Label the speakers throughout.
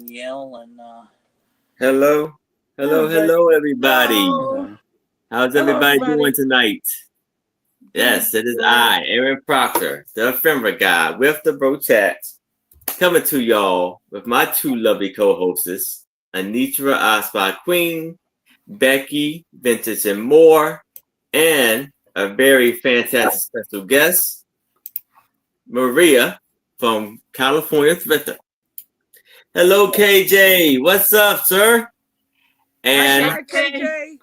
Speaker 1: Danielle, and
Speaker 2: Hello. Hello, everybody.
Speaker 1: hello,
Speaker 2: How's
Speaker 1: hello,
Speaker 2: everybody
Speaker 1: everybody.
Speaker 2: doing tonight? Yes, it is I, Aaron Proctor, the ephemera guy with the bro chat, coming to y'all with my two lovely co-hosts, Anitra, I Spy Queen, Becky, Vintage and More, and a very fantastic special guest, Maria from California Thrifter. Hello, KJ. What's up, sir? And
Speaker 1: Hi, KJ.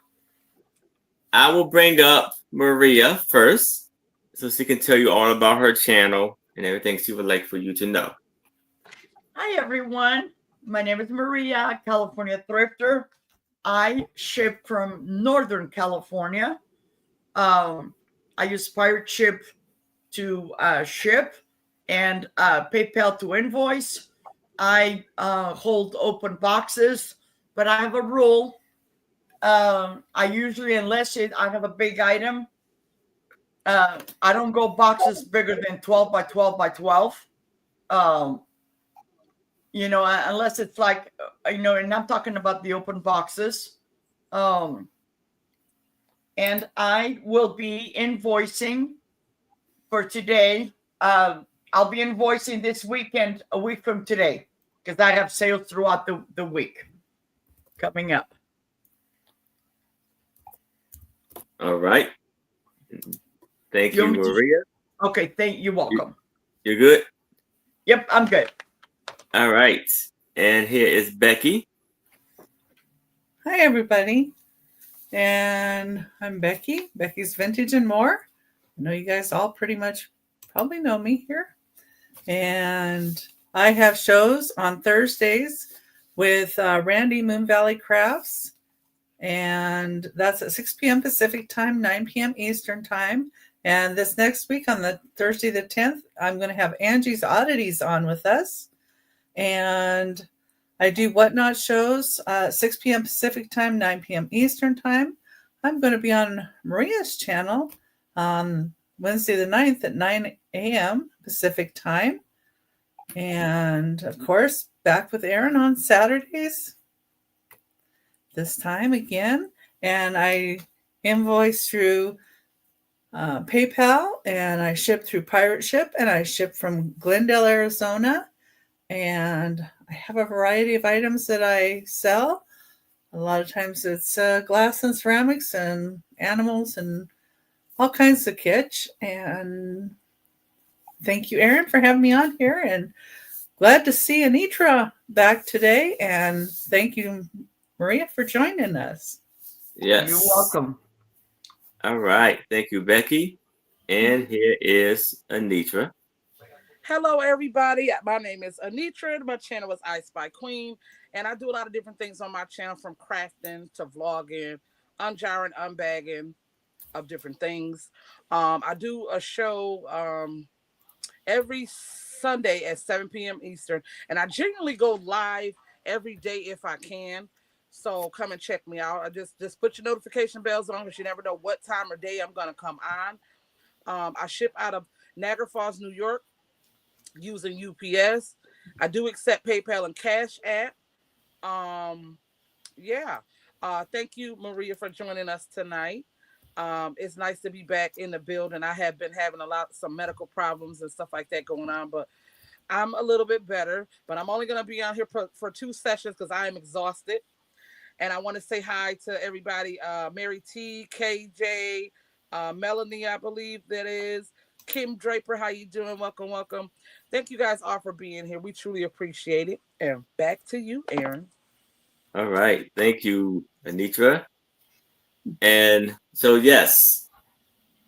Speaker 2: I will bring up Maria first so she can tell you all about her channel and everything she would like for you to know.
Speaker 3: Hi, everyone. My name is Maria, California Thrifter. I ship from Northern California. I use Pirate Ship to ship and PayPal to invoice. I hold open boxes, but I have a rule. I usually, I have a big item, I don't go boxes bigger than 12 by 12 by 12. Unless it's like, and I'm talking about the open boxes. And I will be invoicing for today. I'll be invoicing this weekend, a week from today, because I have sales throughout the week coming up.
Speaker 2: All right. Thank you, Maria.
Speaker 3: Okay, you're welcome.
Speaker 2: You're good?
Speaker 3: Yep, I'm good.
Speaker 2: All right. And here is Becky.
Speaker 4: Hi, everybody. And I'm Becky, Becky's Vintage and More. I know you guys all pretty much probably know me here. And I have shows on Thursdays with Randy Moon Valley Crafts. And that's at 6 p.m. Pacific time, 9 p.m. Eastern time. And this next week on the Thursday the 10th, I'm going to have Angie's Oddities on with us. And I do Whatnot shows 6 p.m. Pacific time, 9 p.m. Eastern time. I'm going to be on Maria's channel on Wednesday the 9th at 9 a.m. Pacific time. And, of course, back with Aaron on Saturdays. This time again. And I invoice through PayPal, and I ship through Pirate Ship, and I ship from Glendale, Arizona. And I have a variety of items that I sell. A lot of times it's glass and ceramics and animals and all kinds of kitsch. And thank you, Aaron, for having me on here. And glad to see Anitra back today. And thank you, Maria, for joining us.
Speaker 2: Yes.
Speaker 3: You're welcome.
Speaker 2: All right. Thank you, Becky. And here is Anitra.
Speaker 1: Hello, everybody. My name is Anitra. My channel is I Spy Queen, and I do a lot of different things on my channel, from crafting to vlogging, unjarring, unbagging of different things. I do a show every Sunday at 7 p.m. Eastern, and I generally go live every day if I can. So come and check me out. I just put your notification bells on, because you never know what time of day I'm gonna come on. I ship out of Niagara Falls, New York, using UPS. I do accept PayPal and Cash App. Thank you, Maria, for joining us tonight. It's nice to be back in the building. I have been having some medical problems and stuff like that going on, but I'm a little bit better. But I'm only going to be on here for 2 sessions because I am exhausted. And I want to say hi to everybody. Mary T, KJ, Melanie, I believe that is. Kim Draper, how you doing? Welcome, welcome. Thank you guys all for being here. We truly appreciate it. And back to you, Aaron.
Speaker 2: All right. Thank you, Anitra. And so, yes.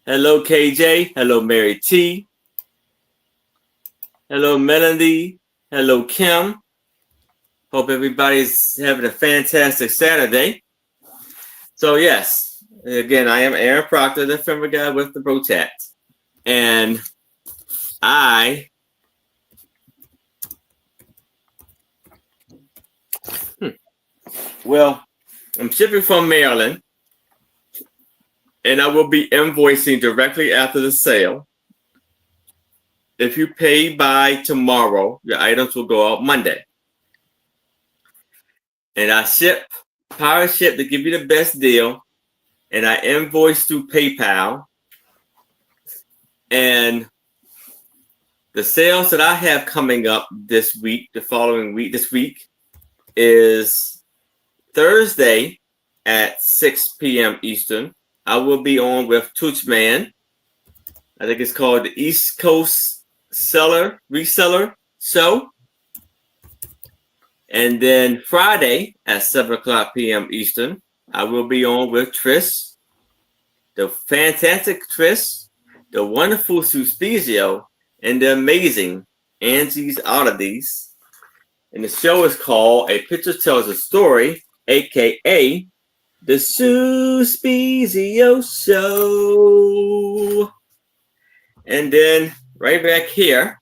Speaker 2: Hello, KJ. Hello, Mary T. Hello, Melanie. Hello, Kim. Hope everybody's having a fantastic Saturday. So, yes. Again, I am Aaron Proctor, the ephemera guy with the bro chat. And I'm shipping from Maryland, and I will be invoicing directly after the sale. If you pay by tomorrow, your items will go out Monday. and I pirate ship to give you the best deal, and I invoice through PayPal. And the sales that I have coming up this week, this week, is Thursday at 6 p.m. Eastern. I will be on with Toochman. I think it's called the East Coast Reseller Show. And then Friday at 7 o'clock p.m. Eastern, I will be on with Trish, the fantastic Trish, the wonderful Suspizio, and the amazing Angie's Oddities. And the show is called A Picture Tells a Story, aka the Suspizio Show. And then right back here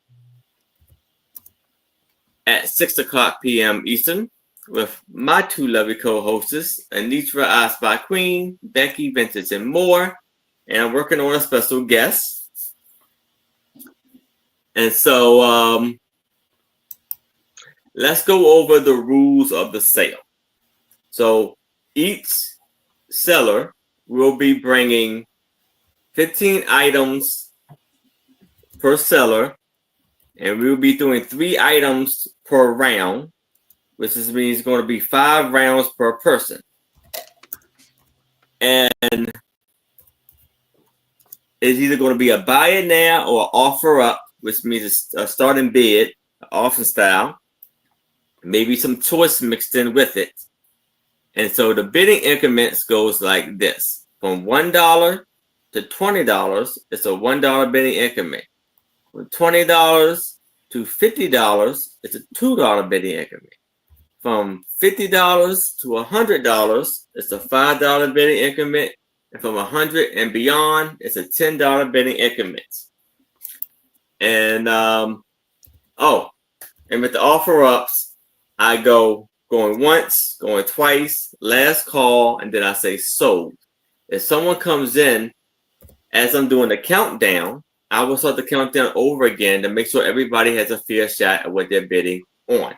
Speaker 2: at 6 o'clock p.m. Eastern with my two lovely co-hosts, Anitra, I Spy Queen, Becky, Vintage, and more. And I'm working on a special guest. And so let's go over the rules of the sale. So each seller will be bringing 15 items per seller, and we'll be doing 3 items per round, which means going to be 5 rounds per person. And it's either going to be a buy it now or offer up, which means a starting bid, auction style, maybe some choice mixed in with it. And so the bidding increments goes like this. From $1 to $20, it's a $1 bidding increment. From $20 to $50, it's a $2 bidding increment. From $50 to $100, it's a $5 bidding increment. And from $100 and beyond, it's a $10 bidding increment. And and with the offer ups, I going once, going twice, last call, and then I say sold. If someone comes in as I'm doing the countdown, I will start the countdown over again to make sure everybody has a fair shot at what they're bidding on.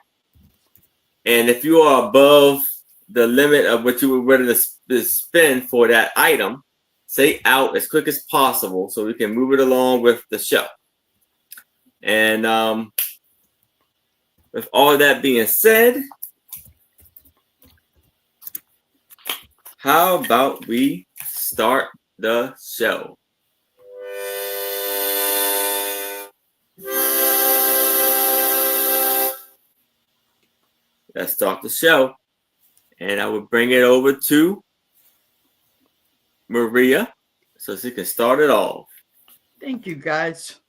Speaker 2: And if you are above the limit of what you were ready to spend for that item, say out as quick as possible so we can move it along with the show. And with all that being said, how about we start the show? Let's start the show. And I will bring it over to Maria so she can start it off.
Speaker 3: Thank you, guys.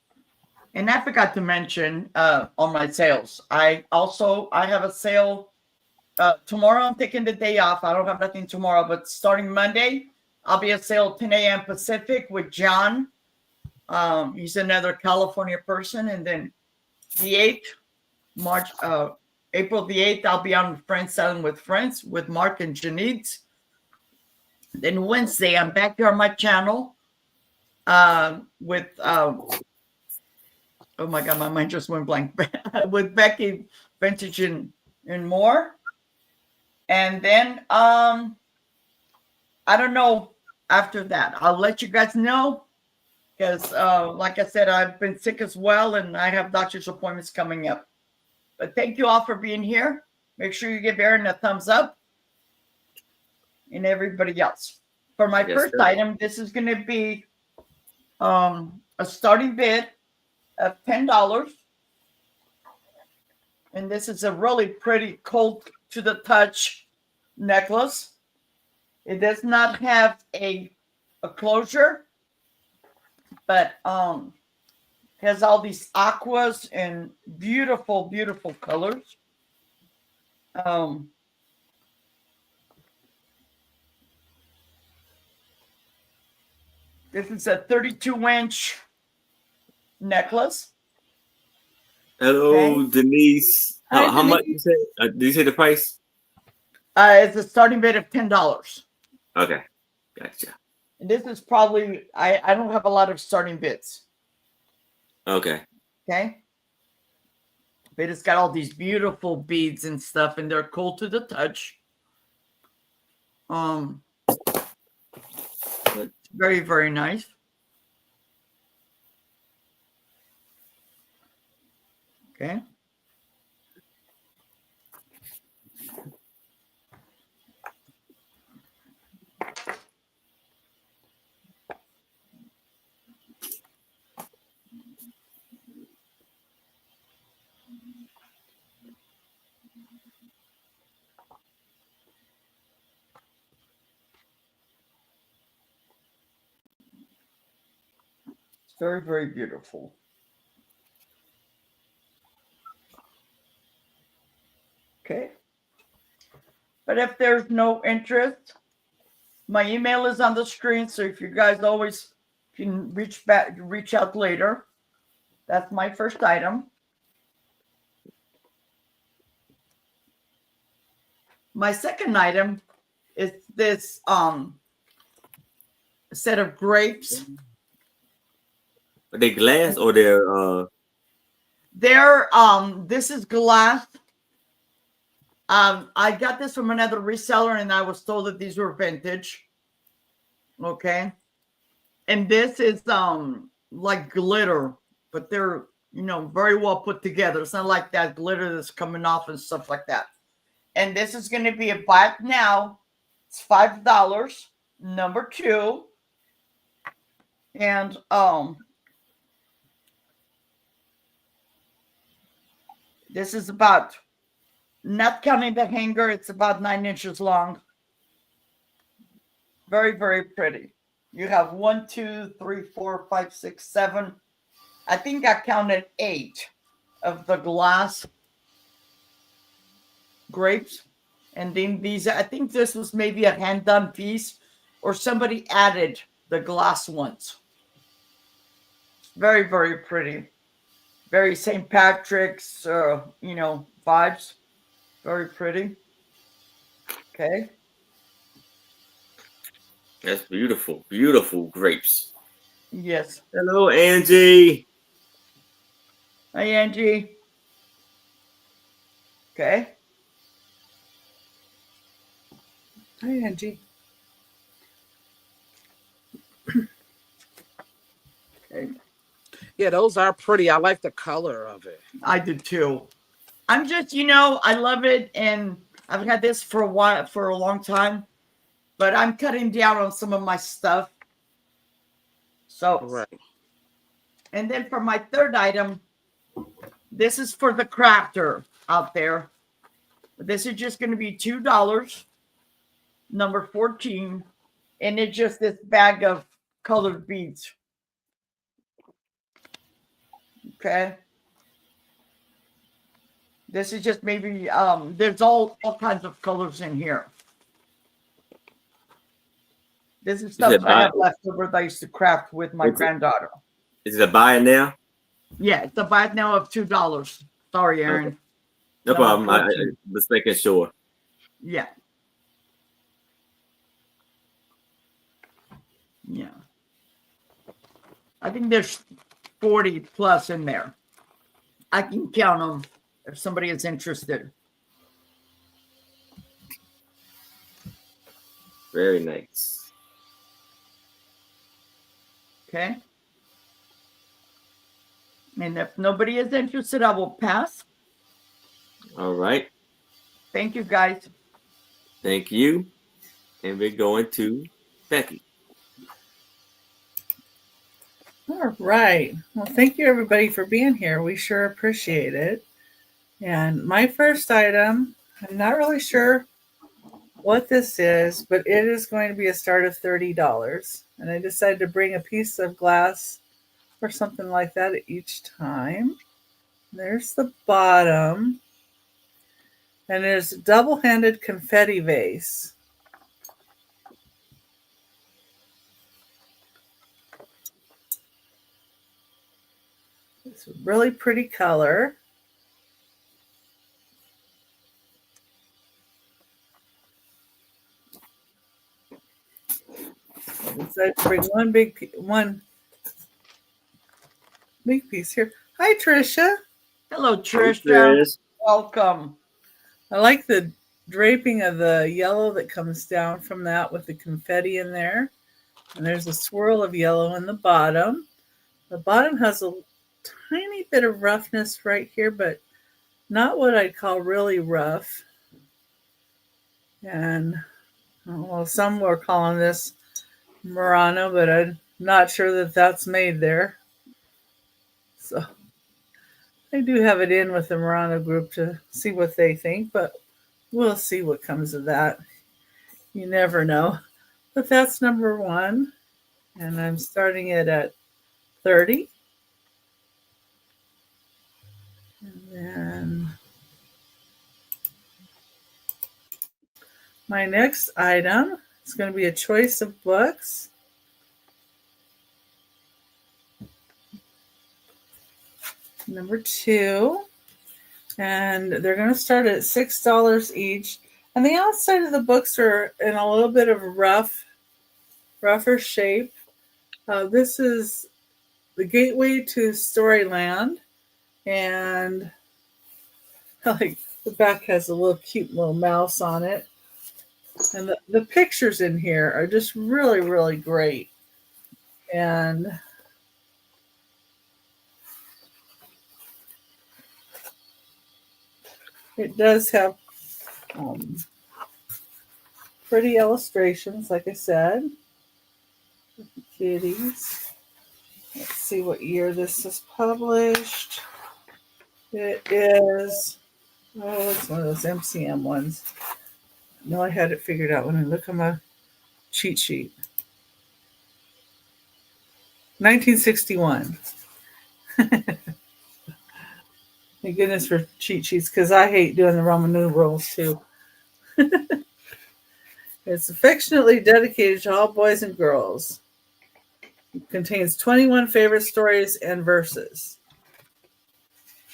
Speaker 3: And I forgot to mention on my sales, I have a sale tomorrow. I'm taking the day off. I don't have nothing tomorrow, but starting Monday, I'll be at sale 10 a.m. Pacific with John. He's another California person. And then the 8th, April the 8th, I'll be on Friends Selling with Friends with Mark and Janine. Then Wednesday, I'm back here on my channel with oh my God, my mind just went blank. With Becky, Vintage, and more. And then I don't know after that. I'll let you guys know because like I said, I've been sick as well and I have doctor's appointments coming up. But thank you all for being here. Make sure you give Aaron a thumbs up and everybody else. For my first item, this is going to be a starting bid of $10. And this is a really pretty cold to the touch necklace. It does not have a closure, but has all these aquas and beautiful, beautiful colors. This is a 32-inch necklace.
Speaker 2: Hello, okay. Denise. How much you say? Did you say the price?
Speaker 3: It's a starting bid of $10.
Speaker 2: Okay, gotcha.
Speaker 3: And this is probably I don't have a lot of starting bids.
Speaker 2: Okay.
Speaker 3: Okay. But it's got all these beautiful beads and stuff, and they're cool to the touch. It's very, very nice. Okay. It's very, very beautiful. Okay. But if there's no interest, my email is on the screen. So if you guys always can reach out later. That's my first item. My second item is this set of grapes.
Speaker 2: Are they glass or they're
Speaker 3: This is glass. I got this from another reseller and I was told that these were vintage. Okay. And this is like glitter, but they're very well put together. It's not like that glitter that's coming off and stuff like that. And this is going to be a buy it now. It's $5. Number 2. And this is about, not counting the hanger, it's about 9 inches long. Very, very pretty. You have 1, 2, 3, 4, 5, 6, 7. I think I counted 8 of the glass grapes. And then these, I think this was maybe a hand done piece or somebody added the glass ones. Very, very pretty. Very St. Patrick's, vibes. Very pretty. Okay.
Speaker 2: That's beautiful. Beautiful grapes.
Speaker 3: Yes.
Speaker 2: Hello, Angie.
Speaker 3: Hi, Angie. Okay.
Speaker 4: Hi, Angie.
Speaker 3: Okay.
Speaker 1: Yeah, those are pretty. I like the color of it.
Speaker 3: I did too. I'm just, I love it, and I've had this for a long time, but I'm cutting down on some of my stuff. So,
Speaker 1: Right.
Speaker 3: And then for my third item, this is for the crafter out there. This is just going to be $2, number 14, and it's just this bag of colored beads. Okay. This is just maybe, there's all kinds of colors in here. This is stuff I have left over that I used to craft with my granddaughter.
Speaker 2: Is it a buy it now?
Speaker 3: Yeah, it's a buy it now of $2. Sorry, Aaron.
Speaker 2: Okay. No problem. I was making sure.
Speaker 3: Yeah. Yeah. I think there's 40 plus in there. I can count them if somebody is interested.
Speaker 2: Very nice.
Speaker 3: Okay. And if nobody is interested, I will pass.
Speaker 2: All right.
Speaker 3: Thank you, guys.
Speaker 2: Thank you. And we're going to Becky.
Speaker 4: All right. Well, thank you, everybody, for being here. We sure appreciate it. And my first item, I'm not really sure what this is, but it is going to be a start of $30. And I decided to bring a piece of glass or something like that each time. There's the bottom. And there's a double-handed confetti vase. It's a really pretty color. I decided to bring one big piece here. Hi, Tricia.
Speaker 3: Hello,
Speaker 2: Hey,
Speaker 3: Trisha.
Speaker 2: Trish.
Speaker 3: Welcome.
Speaker 4: I like the draping of the yellow that comes down from that with the confetti in there. And there's a swirl of yellow in the bottom. The bottom has a tiny bit of roughness right here, but not what I'd call really rough. And well, some were calling this Murano, but I'm not sure that that's made there. So I do have it in with the Murano group to see what they think, but we'll see what comes of that. You never know. But that's number 1. And I'm starting it at 30. And then my next item is going to be a choice of books. Number 2. And they're going to start at $6 each. And the outside of the books are in a little bit of rougher shape. This is The Gateway to Storyland. And like the back has a little cute little mouse on it. And the pictures in here are just really, really great. And it does have pretty illustrations, like I said. Kitties. Let's see what year this is published. It is, it's one of those MCM ones. No, I had it figured out when I look at my cheat sheet. 1961. Thank goodness for cheat sheets, because I hate doing the Roman numerals too. It's affectionately dedicated to all boys and girls. It contains 21 favorite stories and verses.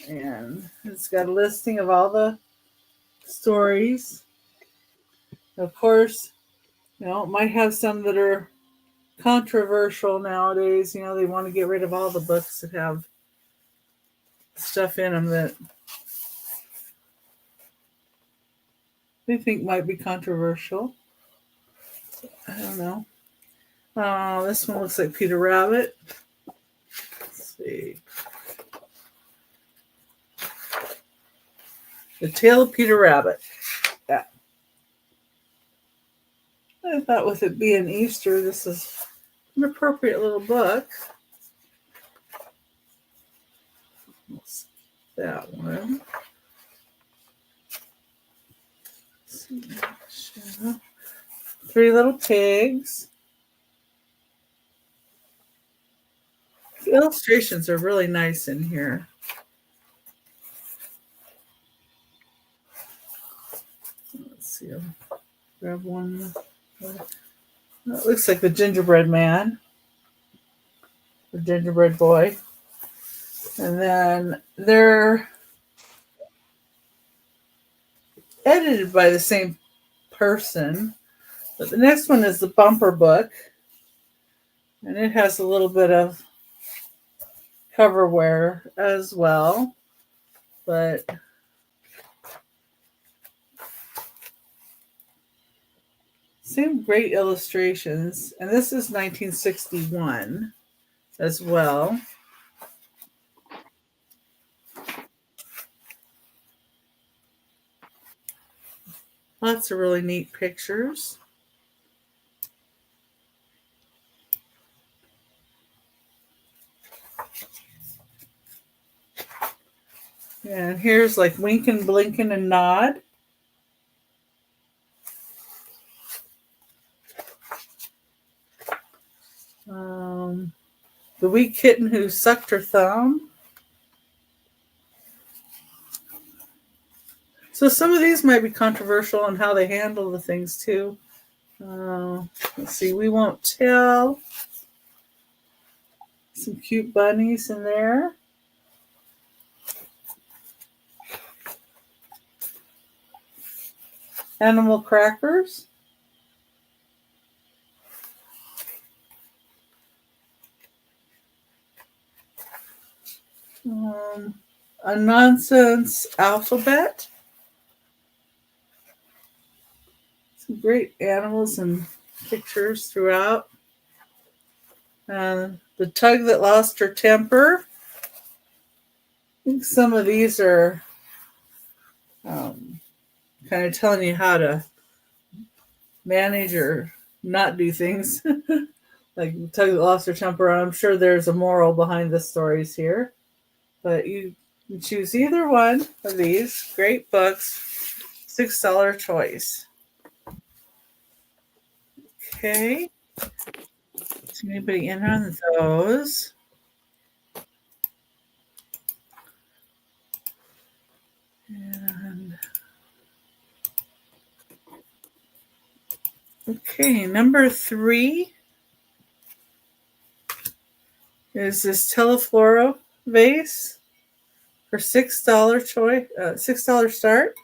Speaker 4: And it's got a listing of all the stories. Of course, it might have some that are controversial nowadays. They want to get rid of all the books that have stuff in them that they think might be controversial. I don't know. This one looks like Peter Rabbit. Let's see. The Tale of Peter Rabbit. Yeah. I thought with it being Easter, this is an appropriate little book. Let's see that one. Let's see. 3 Little Pigs. The illustrations are really nice in here. Let's see. I'll grab one. That looks like the gingerbread man. The gingerbread boy. And then they're edited by the same person. But the next one is the bumper book. And it has a little bit of cover wear as well. But same great illustrations. And this is 1961 as well. Lots of really neat pictures. And here's like Winkin', Blinkin', and Nod. The Wee Kitten Who Sucked Her Thumb. So some of these might be controversial on how they handle the things too. Let's see, We Won't Tell. Some cute bunnies in there. Animal Crackers. a nonsense alphabet. Some great animals and pictures throughout. The Tug That Lost Her Temper. I think some of these are kind of telling you how to manage or not do things. Like Tug That Lost Her Temper. I'm sure there's a moral behind the stories here. But you can choose either one of these. Great books. $6 choice. Okay. Is anybody in on those? And okay, number 3 is this Teleflora vase for $6 choice, $6 start.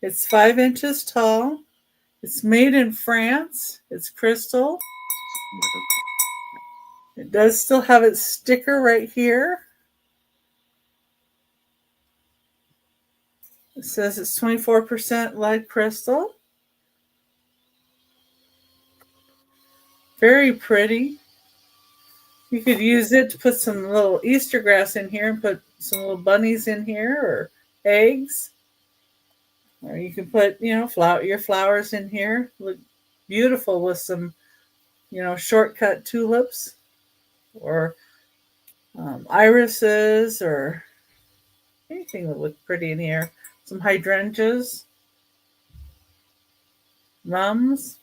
Speaker 4: It's 5 inches tall. It's made in France. It's crystal. It does still have its sticker right here. It says it's 24% lead crystal. Very pretty. You could use it to put some little Easter grass in here and put some little bunnies in here or eggs. Or you can put, your flowers in here. Look beautiful with some, shortcut tulips or irises or anything that look pretty in here. Some hydrangeas, mums,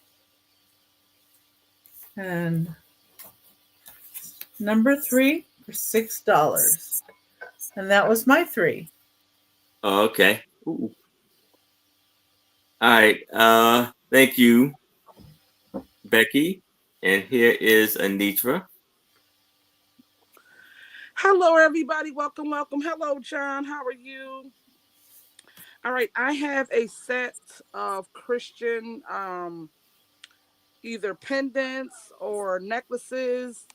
Speaker 4: and number 3 for $6. And that was my 3.
Speaker 2: Oh, okay. Ooh. All right. Thank you, Becky. And here is Anitra.
Speaker 1: Hello, everybody. Welcome, welcome. Hello, John. How are you? All right. I have a set of Christian either pendants or necklaces.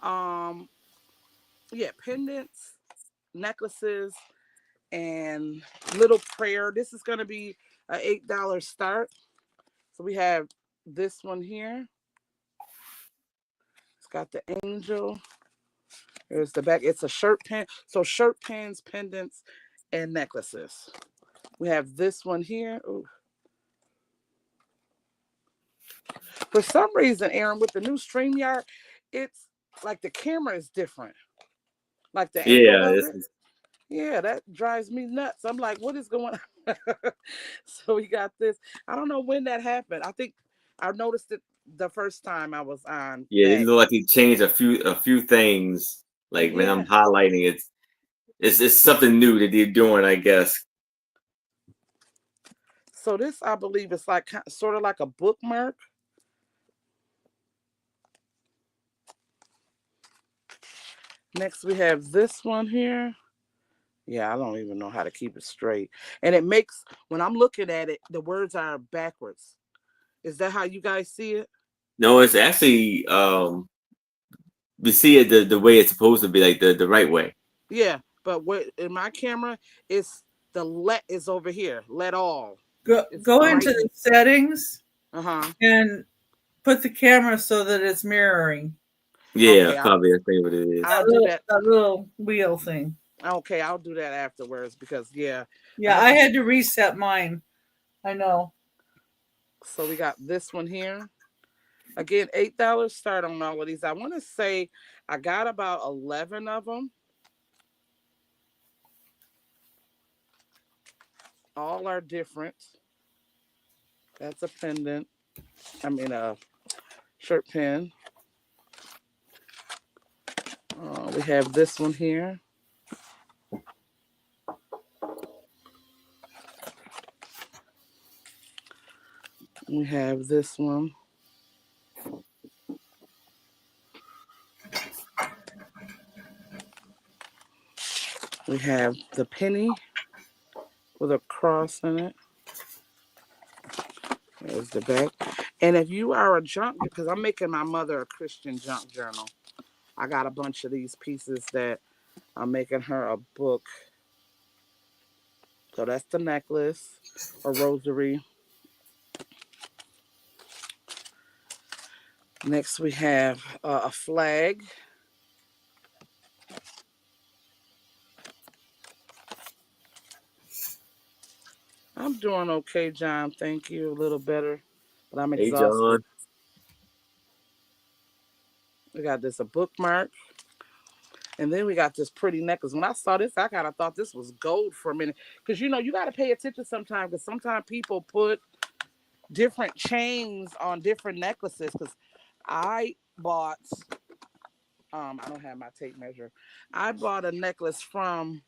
Speaker 1: Um, yeah, pendants, necklaces, and little prayer. This is gonna be an $8 start. So we have this one here. It's got the angel. There's the back. It's a shirt pin. So shirt pins, pendants, and necklaces. We have this one here. Ooh. For some reason, Aaron, with the new StreamYard, it's like the camera is different. Like the angle
Speaker 2: Yeah,
Speaker 1: of
Speaker 2: this
Speaker 1: it.
Speaker 2: is
Speaker 1: Yeah, that drives me nuts. I'm like, what is going on? So we got this. I don't know when that happened. I think I noticed it the first time I was on
Speaker 2: yeah. It
Speaker 1: back.
Speaker 2: look like he changed a few things. Like when I'm
Speaker 1: Yeah.
Speaker 2: highlighting it, it's something new that they're doing, I guess.
Speaker 1: So this, I believe, is like sort of like a bookmark. Next, we have this one here. Yeah, I don't even know how to keep it straight. And it makes, when I'm looking at it, the words are backwards. Is that how you guys see it?
Speaker 2: No, it's actually we see it the way it's supposed to be, like the right way.
Speaker 1: Yeah, but what in my camera, it's the let is over here. Let all. It's
Speaker 4: Go
Speaker 1: right
Speaker 4: into
Speaker 1: here.
Speaker 4: the settings
Speaker 1: Uh-huh.
Speaker 4: and put the camera so that it's mirroring
Speaker 2: Yeah,
Speaker 1: Okay,
Speaker 2: probably I think what it is.
Speaker 1: I'll do that.
Speaker 4: that little wheel thing.
Speaker 1: Okay, I'll do that afterwards because yeah, I
Speaker 4: Yeah,
Speaker 1: have
Speaker 4: I
Speaker 1: to.
Speaker 4: had to reset mine. I know.
Speaker 1: So we got this one here. Again, $8 start on all of these. I want to say I got about 11 of them. All are different. That's a pendant. I mean a shirt pin. We have this one here. We have this one. We have the penny with a cross in it. There's the back. And if you are a junk, because I'm making my mother a Christian junk journal, I got a bunch of these pieces that I'm making her a book. So that's the necklace, a rosary. Next we have a flag. I'm doing okay, John. Thank you. A little better, but I'm
Speaker 2: Hey, John.
Speaker 1: exhausted. We got this a bookmark. And then we got this pretty necklace. When I saw this, I kind of thought this was gold for a minute. Because, you got to pay attention sometimes. Because sometimes people put different chains on different necklaces. Because I bought, I don't have my tape measure. I bought a necklace from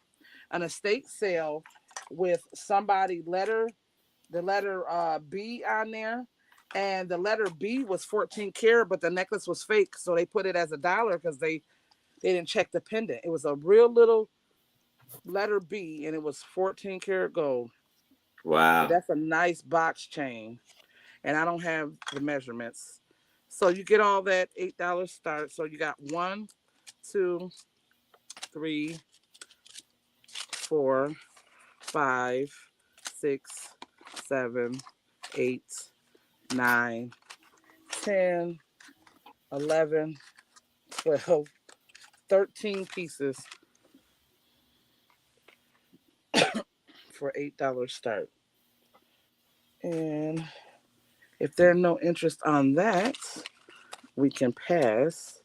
Speaker 1: an estate sale with somebody the letter B on there. And the letter B was 14 karat, but the necklace was fake. So they put it as $1 because they didn't check the pendant. It was a real little letter B, and it was 14 karat gold. But
Speaker 2: Wow.
Speaker 1: that's a nice box chain, and I don't have the measurements. So you get all that $8 start. So you got 1, 2, 3, 4, 5, 6, 7, 8, 9, 10, 11, 12, 13 pieces for $8 start. And if there's no interest on that, we can pass.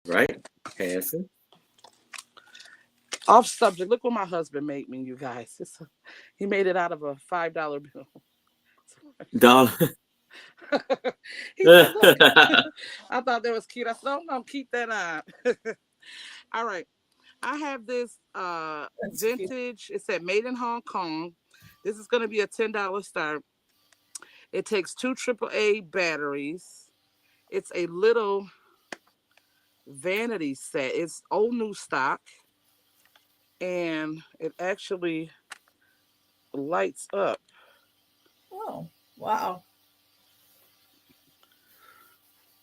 Speaker 2: Right? Passing.
Speaker 1: Off subject. Look what my husband made me, you guys. He made it out of a $5 bill.
Speaker 2: Dollar.
Speaker 1: He said, "Look." I thought that was cute. I said, "Oh no, keep that on." All right. I have this
Speaker 4: That's cute.
Speaker 1: vintage. It said made in Hong Kong. This is going to be a $10 start. It takes 2 AAA batteries. It's a little vanity set. It's old new stock. And it actually lights up.
Speaker 4: Oh, wow.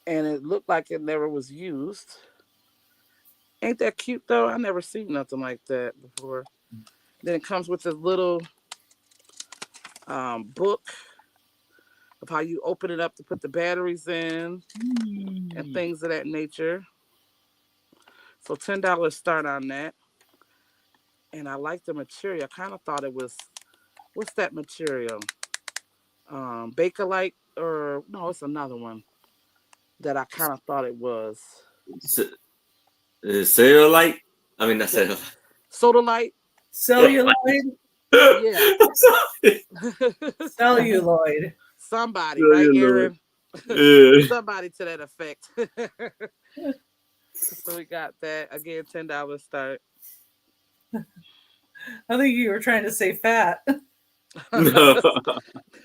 Speaker 1: And it looked like it never was used. Ain't that cute though? I never seen nothing like that before. Then it comes with a little book of how you open it up to put the batteries in and things of that nature. So $10 start on that. And I like the material. I kind of thought it was, what's that material? Bakelite, or no, it's another one that I kind of thought it was.
Speaker 2: Cellulite? I mean, not cellulite.
Speaker 1: Sodalite?
Speaker 4: Celluloid.
Speaker 1: Yeah.
Speaker 4: Celluloid.
Speaker 1: Somebody, right, Aaron?
Speaker 2: Yeah.
Speaker 1: Somebody to that effect. So we got that. Again, $10 start.
Speaker 4: I think you were trying to say fat.
Speaker 2: No.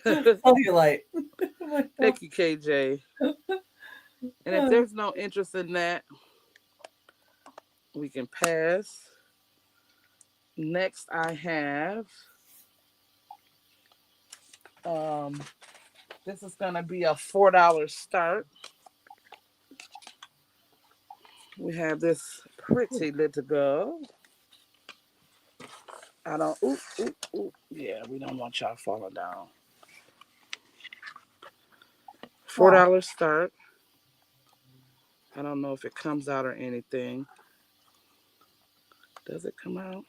Speaker 4: Cellulite.
Speaker 1: Thank you, KJ. And if there's no interest in that, we can pass. Next, I have this is gonna be a $4 start. We have this pretty little girl. I don't. Ooh, ooh, ooh. Yeah, we don't want y'all falling down. $4 start. I don't know if it comes out or anything. Does it come out?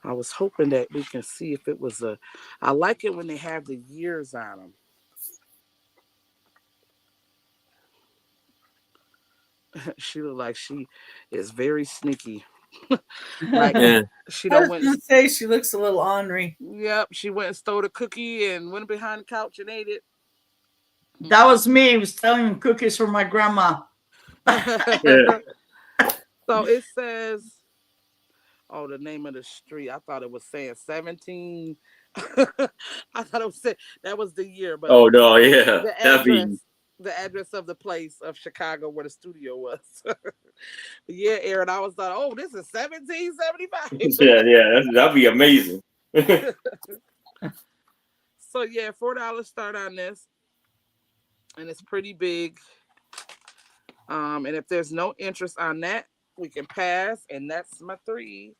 Speaker 1: I was hoping that we can see if it was a. I like it when they have the years on them. She look like she is very sneaky. Like
Speaker 2: Yeah.
Speaker 1: she
Speaker 4: I
Speaker 1: don't
Speaker 4: was
Speaker 1: went.
Speaker 4: going to say she looks a little ornery.
Speaker 1: Yep, she went and stole a cookie and went behind the couch and ate it.
Speaker 3: That was me. I was selling cookies for my grandma.
Speaker 2: Yeah.
Speaker 1: So it says, oh, the name of the street. I thought it was saying 17. I thought it was saying that was the year, but
Speaker 2: Oh no, yeah.
Speaker 1: the
Speaker 2: That'd be
Speaker 1: address, the address of the place of Chicago where the studio was. Yeah, Aaron, I was like, oh, this is 1775.
Speaker 2: yeah, that'd be amazing.
Speaker 1: So yeah, $4 start on this, and it's pretty big. And if there's no interest on that, we can pass. And that's my 3.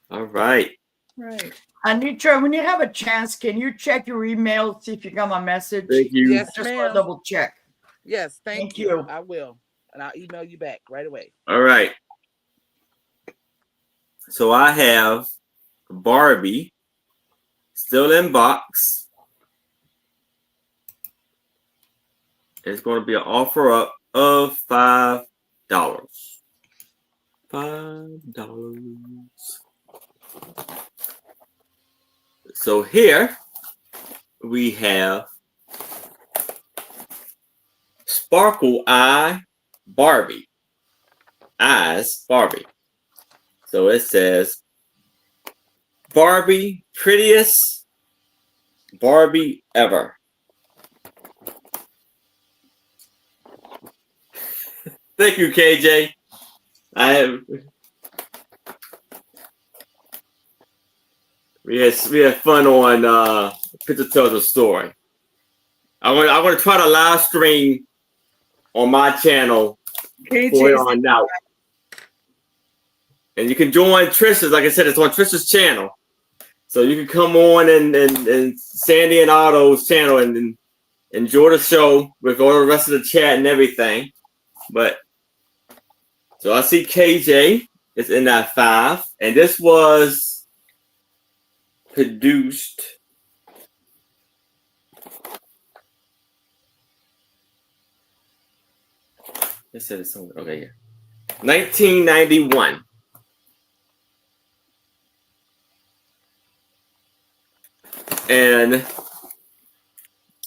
Speaker 2: All right.
Speaker 4: Right.
Speaker 3: Anitra, when you have a chance, can you check your email, see if you got my message?
Speaker 2: Thank you.
Speaker 1: Yes,
Speaker 3: Just want
Speaker 1: ma'am.
Speaker 3: to double check.
Speaker 1: Yes, thank
Speaker 3: Thank
Speaker 1: you.
Speaker 3: you.
Speaker 1: I will. And I'll email you back right away.
Speaker 2: All right. So I have Barbie still in box. It's going to be an offer up of $5. $5. So here we have Sparkle Eye Barbie. Eyes Barbie. So it says Barbie, prettiest Barbie ever. Thank you, KJ. We had fun on Picture Tells a Story. I want to try to live stream on my channel for
Speaker 4: KJ's
Speaker 2: on now. And you can join Trish's, like I said, it's on Trish's channel. So you can come on and Sandy and Otto's channel and enjoy the show with all the rest of the chat and everything. But so I see KJ is in that 5, and this was produced. It said it's somewhere. Okay, yeah. 1991. And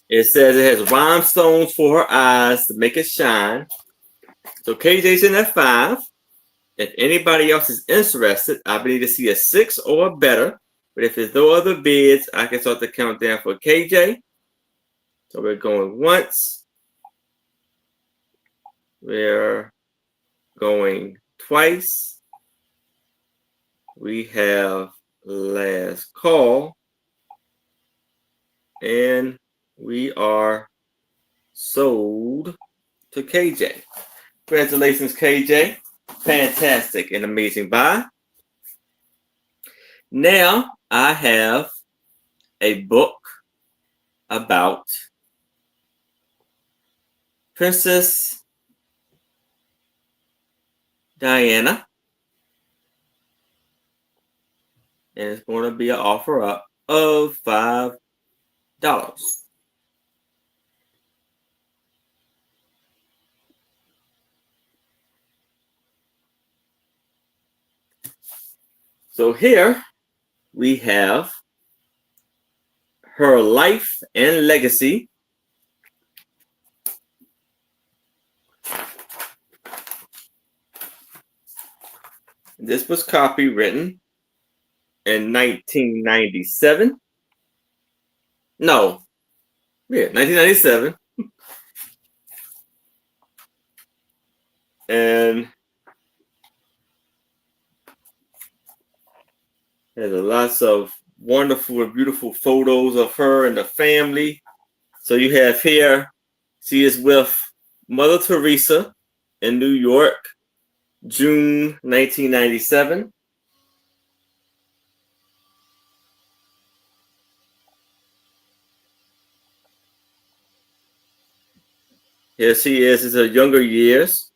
Speaker 2: it says it has rhinestones for her eyes to make it shine. So KJ's in at 5. If anybody else is interested, I need to see a 6 or better. But if there's no other bids, I can start the countdown for KJ. So we're going once. We're going twice. We have last call. And we are sold to KJ. Congratulations, KJ. Fantastic and amazing buy. Now I have a book about Princess Diana. And it's going to be an offer up of $5. So here we have her life and legacy. This was copywritten in 1997. No. Yeah, 1997. And there's lots of wonderful and beautiful photos of her and the family. So you have here, she is with Mother Teresa in New York, June 1997. Here she is in her younger years,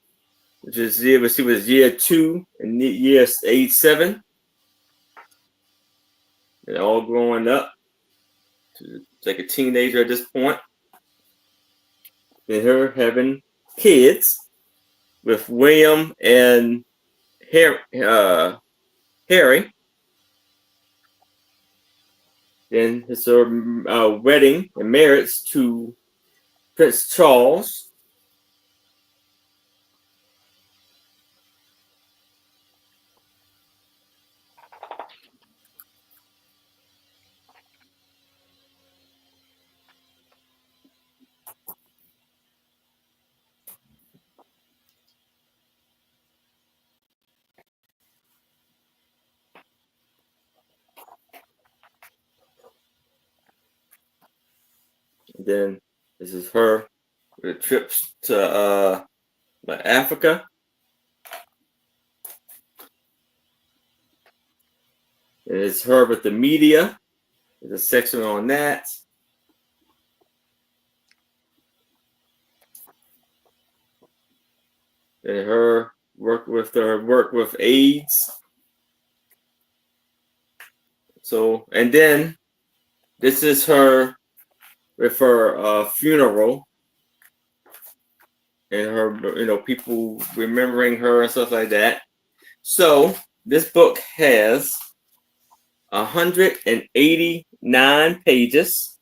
Speaker 2: which is she was year 2 and year age 7. And all growing up. She's like a teenager at this point. And her having kids with William and Harry. Then it's her wedding and marriage to Prince Charles. And then this is her with trips to by Africa. It's her with the media. There's a section on that. And her work with AIDS. So, and then this is her with her funeral and her, people remembering her and stuff like that. So this book has 189 pages.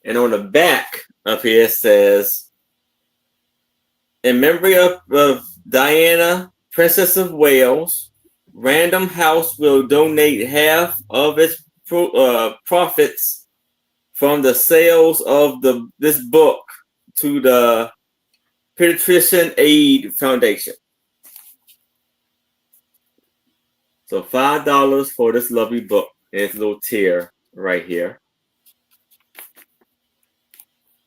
Speaker 2: And on the back up here it says, in memory of Diana, Princess of Wales, Random House will donate half of its profits from the sales of this book to the Pediatrician Aid Foundation. So $5 for this lovely book. And it's a little tier right here.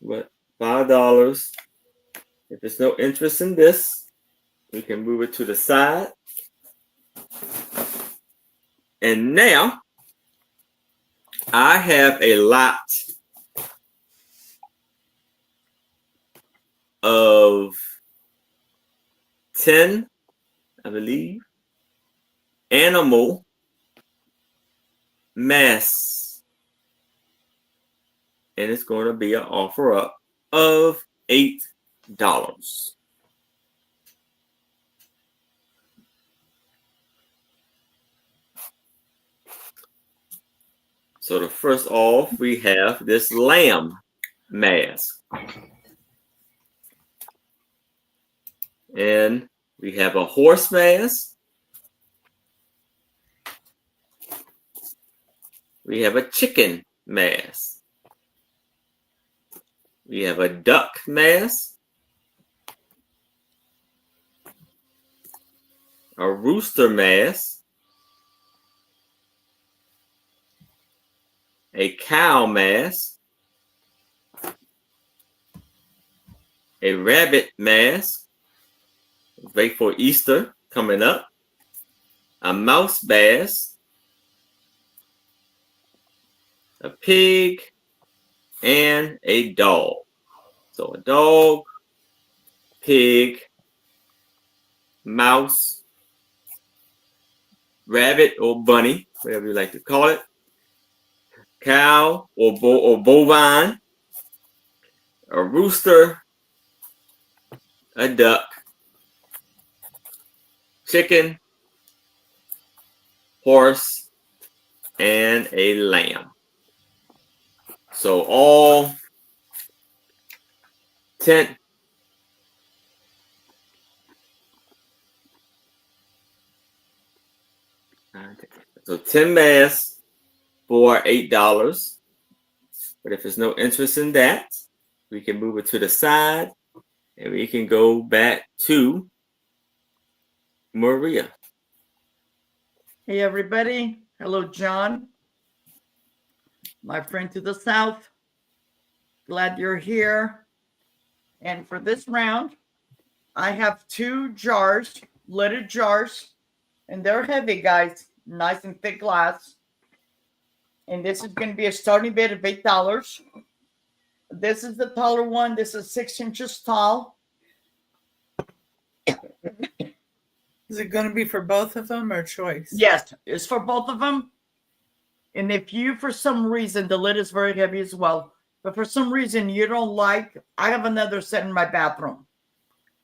Speaker 2: But $5. If there's no interest in this, we can move it to the side. And now I have a lot of 10, I believe, animal masks. And it's going to be an offer up of $8. So the first off, we have this lamb mask. And we have a horse mask. We have a chicken mask. We have a duck mask. A rooster mask. A cow mask. A rabbit mask. Wait for Easter coming up. A mouse mask. A pig. And a dog. So a dog, pig, mouse, rabbit or bunny, whatever you like to call it, cow or bovine, a rooster, a duck, chicken, horse, and a lamb. So all 10. So 10 masks for $8. But if there's no interest in that, we can move it to the side and we can go back to Maria.
Speaker 3: Hey, everybody. Hello, John. My friend to the south. Glad you're here. And for this round, I have 2 jars, lidded jars, and they're heavy, guys. Nice and thick glass. And this is going to be a starting bid of $8. This is the taller one. This is 6 inches tall.
Speaker 4: Is it going to be for both of them or choice?
Speaker 3: Yes, it's for both of them. And if you, for some reason, the lid is very heavy as well, but for some reason you don't like, I have another set in my bathroom.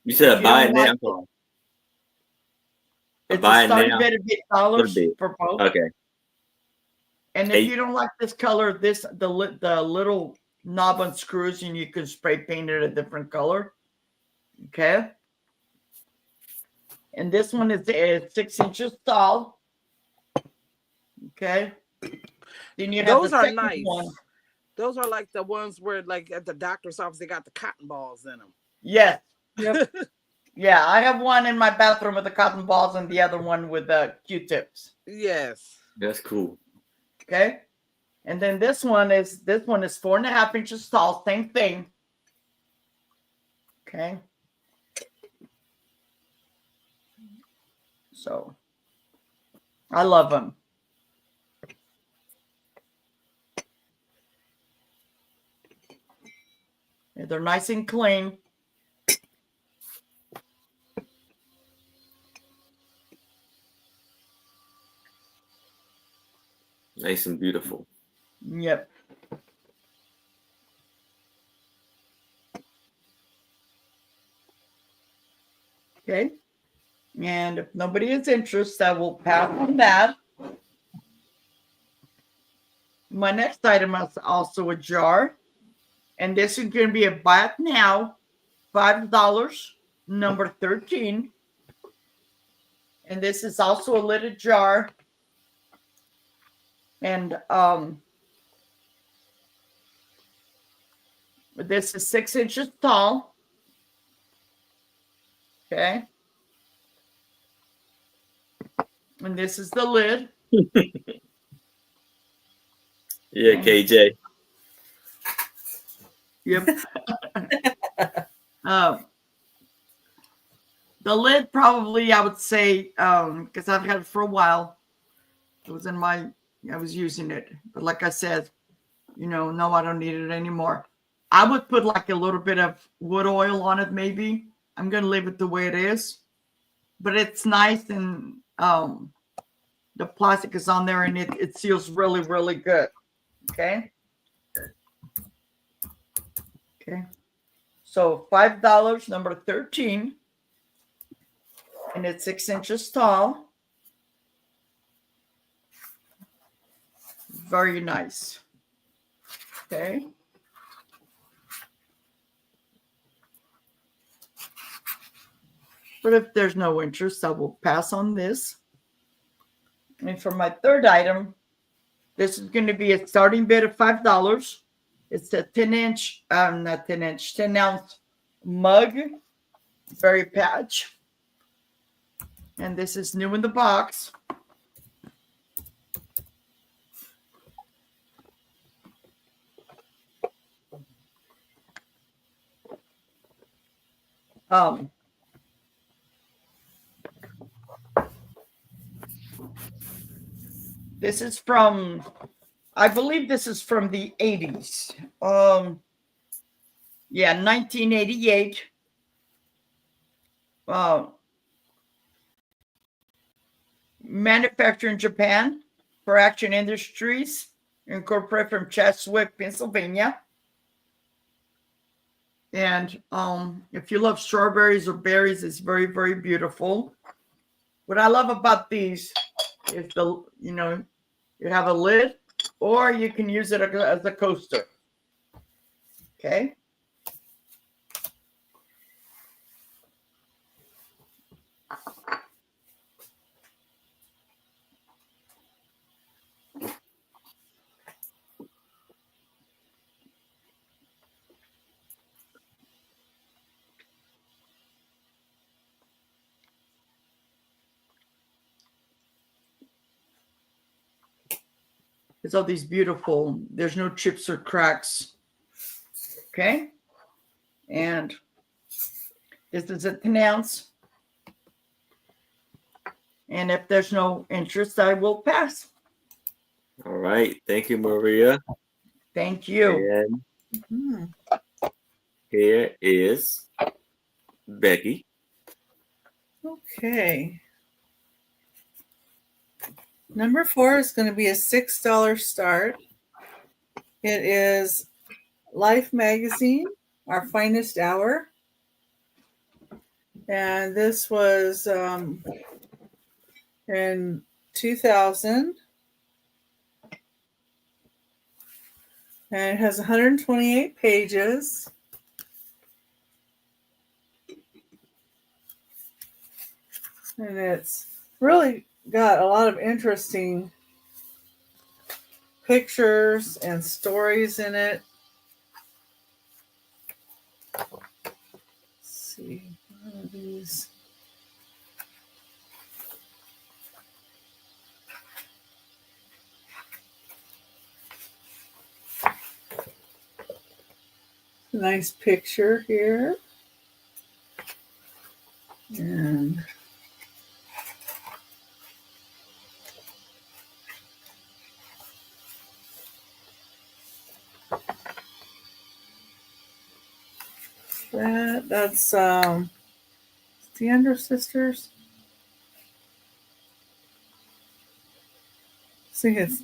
Speaker 2: You said buy it now.
Speaker 3: It's
Speaker 2: buy
Speaker 3: a
Speaker 2: it
Speaker 3: starting
Speaker 2: now.
Speaker 3: bid of $8 for both.
Speaker 2: Okay.
Speaker 3: And if you don't like this color, the little knob unscrews and you can spray paint it a different color. Okay. And this one is 6 inches tall. Okay. Then you have
Speaker 1: Those
Speaker 3: the
Speaker 1: are
Speaker 3: second
Speaker 1: nice.
Speaker 3: one.
Speaker 1: Those are like the ones where, like at the doctor's office, they got the cotton balls in them.
Speaker 3: Yes.
Speaker 4: Yep.
Speaker 3: Yeah, I have one in my bathroom with the cotton balls and the other one with the Q-tips.
Speaker 1: Yes.
Speaker 2: That's cool.
Speaker 3: Okay. And then this one is 4.5 inches tall, same thing. Okay. So I love them. They're nice and clean.
Speaker 2: Nice and beautiful.
Speaker 3: Yep. Okay. And if nobody is interested, I will pass on that. My next item is also a jar. And this is going to be a buy it now, $5, number 13. And this is also a lidded jar. And this is 6 inches tall. Okay. And this is the lid.
Speaker 2: Yeah,
Speaker 3: Okay.
Speaker 2: KJ.
Speaker 3: Yep. The lid probably, I would say, because I've had it for a while. It was I was using it. But like I said, no, I don't need it anymore. I would put like a little bit of wood oil on it, maybe. I'm going to leave it the way it is. But it's nice, and the plastic is on there, and it seals really, really good. Okay. Okay. So $5, number 13. And it's 6 inches tall. Very nice. Okay. But if there's no interest, I will pass on this. And for my third item, this is going to be a starting bid of $5. It's a 10-ounce mug, berry patch. And this is new in the box. This is from, I believe this is from the 80s. Yeah, 1988. Manufactured in Japan for Action Industries, incorporated from Cheswick, Pennsylvania. And if you love strawberries or berries, it's very, very beautiful. What I love about these is you have a lid, or you can use it as a coaster. Okay. It's all these beautiful, there's no chips or cracks. Okay. And this is a 10-ounce. And if there's no interest, I will pass.
Speaker 2: All right. Thank you, Maria.
Speaker 3: Thank you.
Speaker 2: And here is Becky.
Speaker 4: Okay. Number 4 is going to be a $6 start. It is Life Magazine, Our Finest Hour. And this was in 2000. And it has 128 pages. And it's really got a lot of interesting pictures and stories in it. Let's see, one of these. Nice picture here. And that's the Andrews sisters. I think it's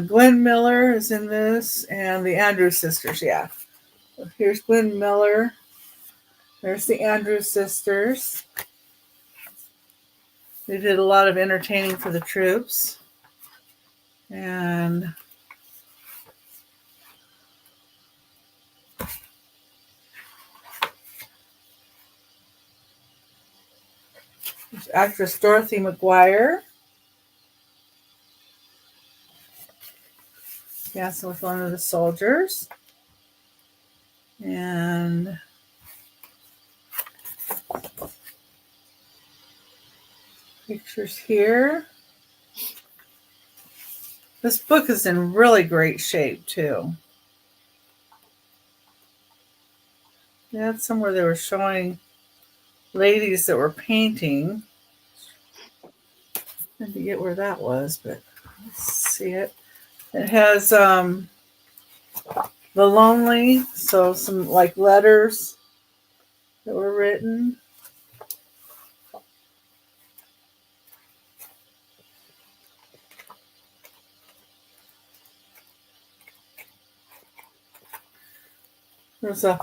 Speaker 4: Glenn Miller is in this, and the Andrews sisters. Yeah, here's Glenn Miller. There's the Andrews sisters. They did a lot of entertaining for the troops, and there's actress Dorothy McGuire. Dancing with one of the soldiers. And pictures here. This book is in really great shape too. They had somewhere they were showing ladies that were painting. I had to get where that was, but let's see it. It has The Lonely, so some like letters that were written. There's a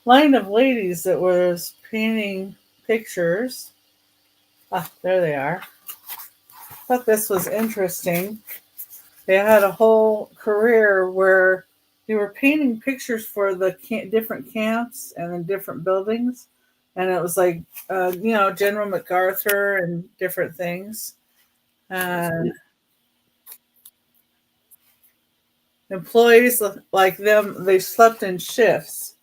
Speaker 4: line of ladies that was painting pictures. Ah, there they are. I thought this was interesting. They had a whole career where they were painting pictures for the different camps and the different buildings. And it was like, General MacArthur and different things. And employees like them, they slept in shifts.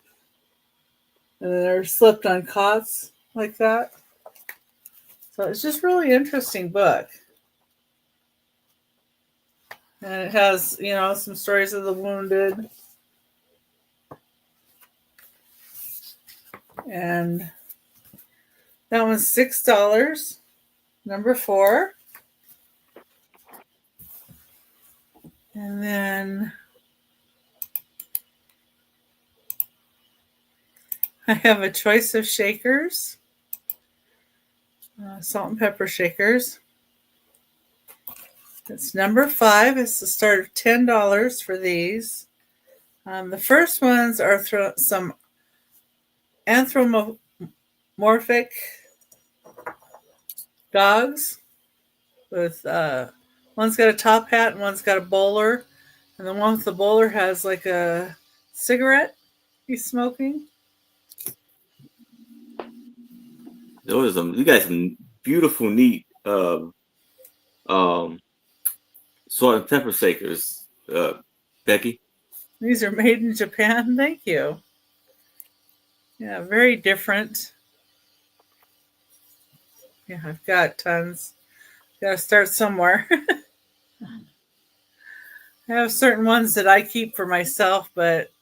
Speaker 4: And they're slept on cots like that. So it's just really interesting book. And it has, some stories of the wounded. And that one's $6. Number 4. And then I have a choice of shakers. Salt and pepper shakers. It's number 5. It's the start of $10 for these. The first ones are some anthropomorphic dogs with one's got a top hat and one's got a bowler, and the one with the bowler has like a cigarette he's smoking.
Speaker 2: You got some beautiful, neat salt and pepper shakers, Becky.
Speaker 4: These are made in Japan. Thank you. Yeah, very different. Yeah, I've got tons. Gotta start somewhere. I have certain ones that I keep for myself, but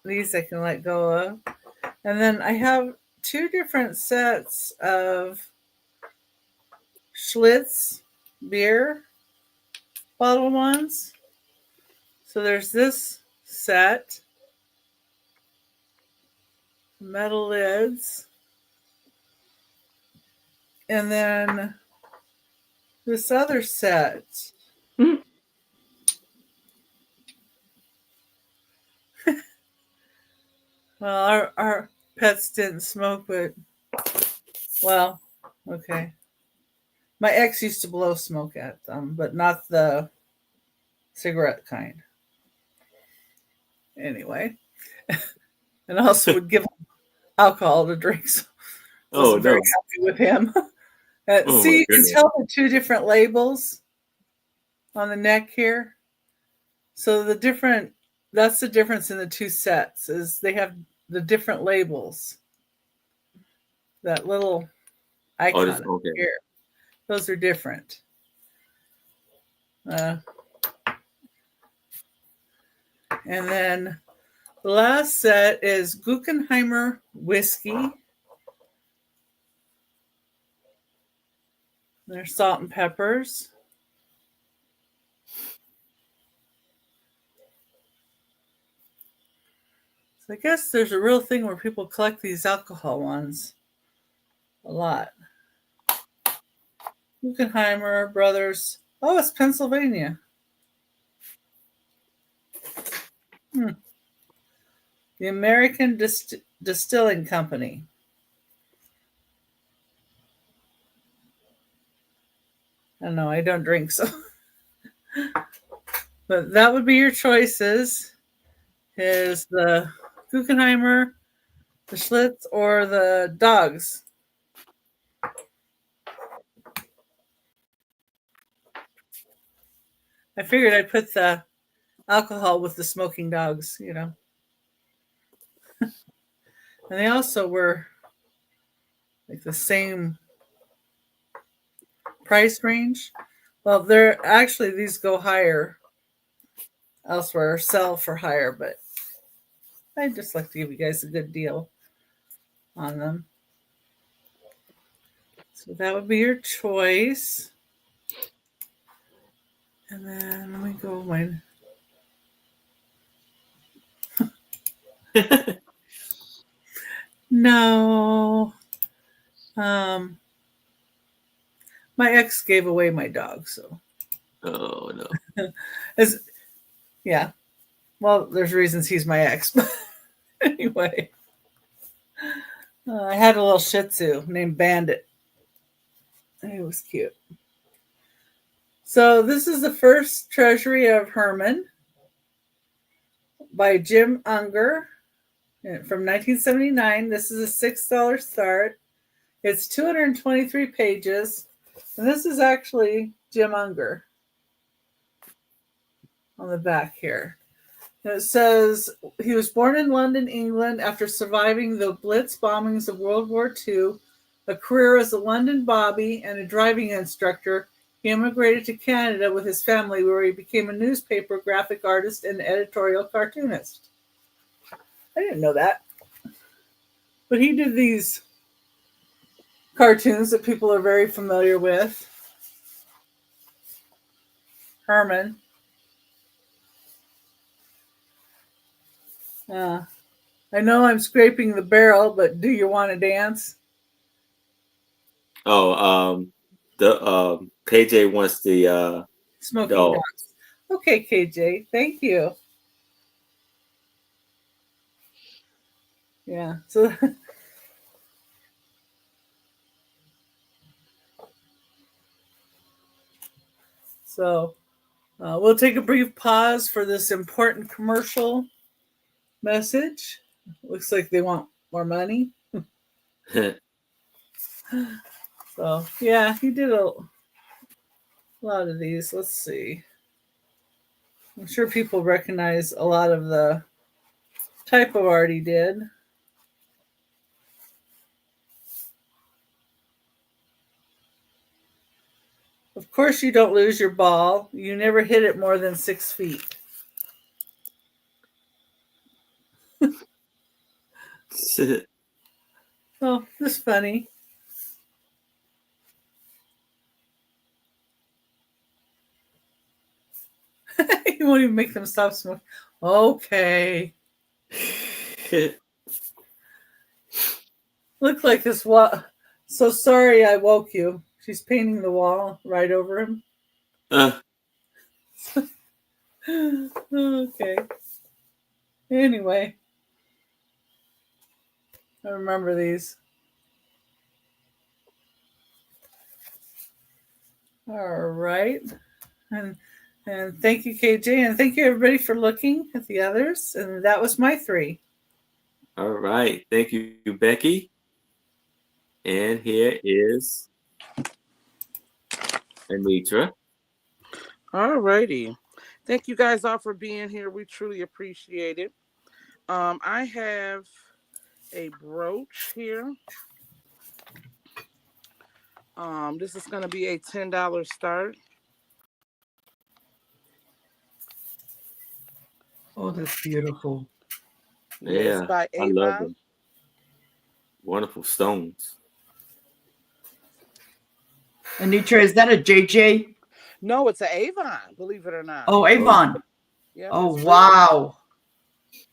Speaker 4: these I can let go of. And then I have 2 different sets of Schlitz beer bottle ones. So there's this set, metal lids, and then this other set. Well, our pets didn't smoke, but well, okay. My ex used to blow smoke at them, but not the cigarette kind. Anyway, and also would give him alcohol to drink. So I wasn't very happy with him. See, you can tell the 2 different labels on the neck here. So that's the difference in the 2 sets, is they have the different labels. That little icon here. Those are different. And then the last set is Guggenheimer whiskey. There's salt and peppers. So I guess there's a real thing where people collect these alcohol ones a lot. Guggenheimer Brothers. Oh, it's Pennsylvania. The American Distilling Company. I don't know. I don't drink, so. But that would be your choices. Is the Guggenheimer, the Schlitz, or the Dogs? I figured I'd put the alcohol with the smoking dogs, you know. And they also were like the same price range. Well, they're actually, these go higher elsewhere, sell for higher, but I just like to give you guys a good deal on them. So that would be your choice. And then let me go mine. No. My ex gave away my dog, so.
Speaker 2: Oh no.
Speaker 4: Yeah. Well, there's reasons he's my ex, but anyway. I had a little Shih Tzu named Bandit. He was cute. So this is the first Treasury of Herman by Jim Unger from 1979. This is a $6 start. It's 223 pages. And this is actually Jim Unger on the back here. And it says he was born in London, England, after surviving the Blitz bombings of World War II, a career as a London bobby and a driving instructor. He immigrated to Canada with his family, where he became a newspaper graphic artist and editorial cartoonist. I didn't know that. But he did these cartoons that people are very familiar with. Herman. I know I'm scraping the barrel, but do you want to dance?
Speaker 2: Oh, KJ wants the
Speaker 4: Smoking
Speaker 2: dog.
Speaker 4: dogs. Okay, KJ, thank you. Yeah, so we'll take a brief pause for this important commercial message. Looks like they want more money. So yeah, he did a lot of these. Let's see. I'm sure people recognize a lot of the type of art he did. Of course, you don't lose your ball. You never hit it more than 6 feet. Oh, this is funny. You won't even make them stop smoking. Okay. Look like this wall. So sorry I woke you. She's painting the wall right over him. Okay. Anyway. I remember these. All right. And thank you, KJ. And thank you, everybody, for looking at the others. And that was my 3.
Speaker 2: All right. Thank you, Becky. And here is Anitra.
Speaker 1: All righty. Thank you guys all for being here. We truly appreciate it. I have a brooch here. This is going to be a $10 start.
Speaker 3: Oh, that's beautiful.
Speaker 2: Yeah,
Speaker 1: It's by
Speaker 2: I love
Speaker 1: Avon.
Speaker 2: them. Wonderful stones.
Speaker 3: Anitra, is that a JJ?
Speaker 1: No, it's an Avon, believe it or not.
Speaker 3: Oh, Avon.
Speaker 1: Yeah,
Speaker 3: Oh, wow.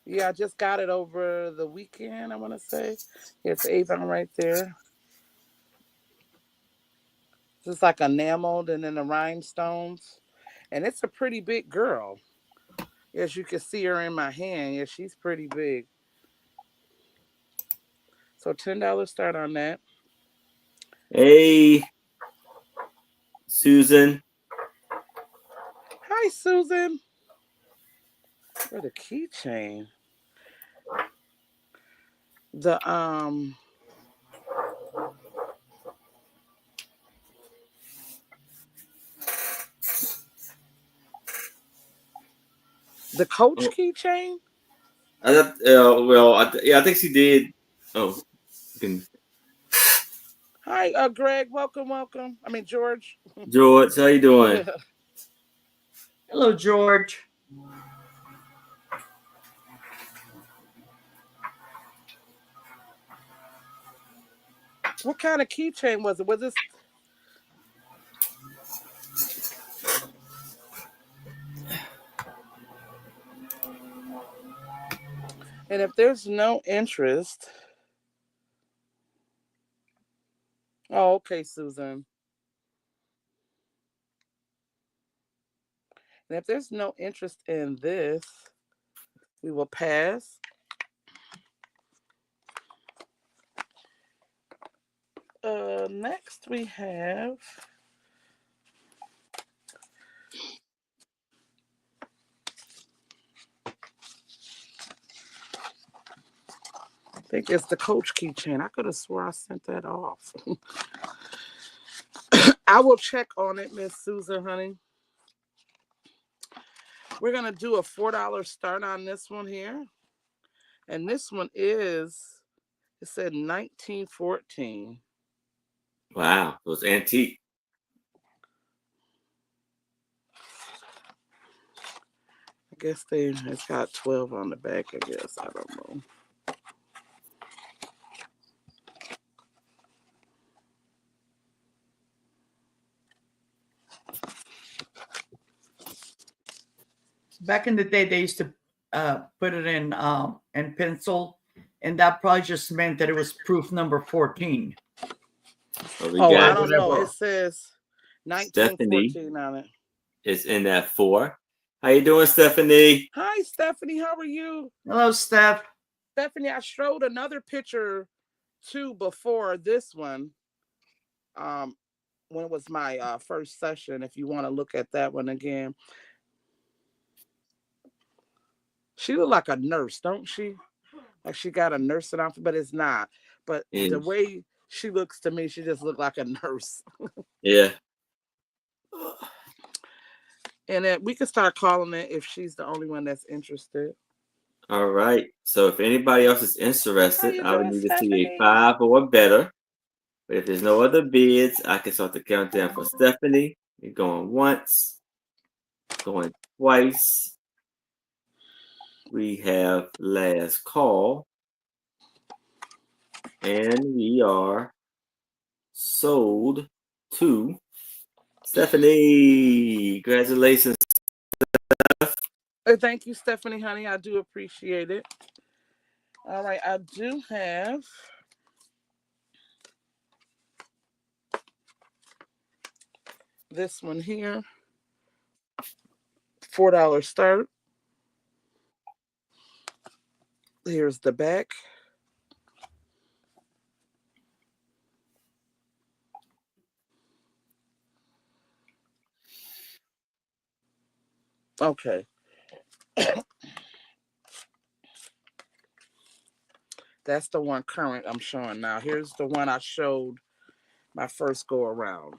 Speaker 1: Yeah, I just got it over the weekend, I want to say. It's Avon right there. It's like enameled and then the rhinestones. And it's a pretty big girl. As you can see her in my hand. Yeah, she's pretty big. So $10 start on that.
Speaker 2: Hey, Susan.
Speaker 1: Hi, Susan. Where the keychain? The Coach keychain.
Speaker 2: I think she did. Oh, you can.
Speaker 1: Hi, Greg. Welcome. I mean, George.
Speaker 2: George, how you doing?
Speaker 3: Hello, George.
Speaker 1: What kind of keychain was it? Was this? And if there's no interest. Oh, okay, Susan. And if there's no interest in this, we will pass. Next we have I think it's the Coach keychain. I could have swore I sent that off. I will check on it, Miss Susan, honey. We're going to do a $4 start on this one here. And this one is, it said 1914.
Speaker 2: Wow, it was antique.
Speaker 1: I guess it's got 12 on the back, I guess. I don't know.
Speaker 3: Back in the day, they used to put it in pencil, and that probably just meant that it was proof number 14.
Speaker 2: So
Speaker 1: I don't know. It says 1914
Speaker 2: Stephanie
Speaker 1: on it.
Speaker 2: is in that 4. How you doing, Stephanie?
Speaker 1: Hi, Stephanie. How are you?
Speaker 3: Hello, Steph.
Speaker 1: Stephanie, I showed another picture too before this one. When it was my first session, if you want to look at that one again. She looked like a nurse, don't she? Like she got a nursing outfit, but it's not. But the way she looks to me, she just looked like a nurse.
Speaker 2: Yeah.
Speaker 1: And then we can start calling it if she's the only one that's interested.
Speaker 2: All right. So if anybody else is interested, I would need to see
Speaker 1: Stephanie?
Speaker 2: a 5 or better. But if there's no other bids, I can start the countdown for Stephanie. You're going once, going twice. We have last call. And we are sold to Stephanie. Congratulations.
Speaker 1: Thank you, Stephanie, honey. I do appreciate it. All right. I do have this one here. $4 start. Here's the back. Okay. That's the one current I'm showing now. Here's the one I showed my first go around.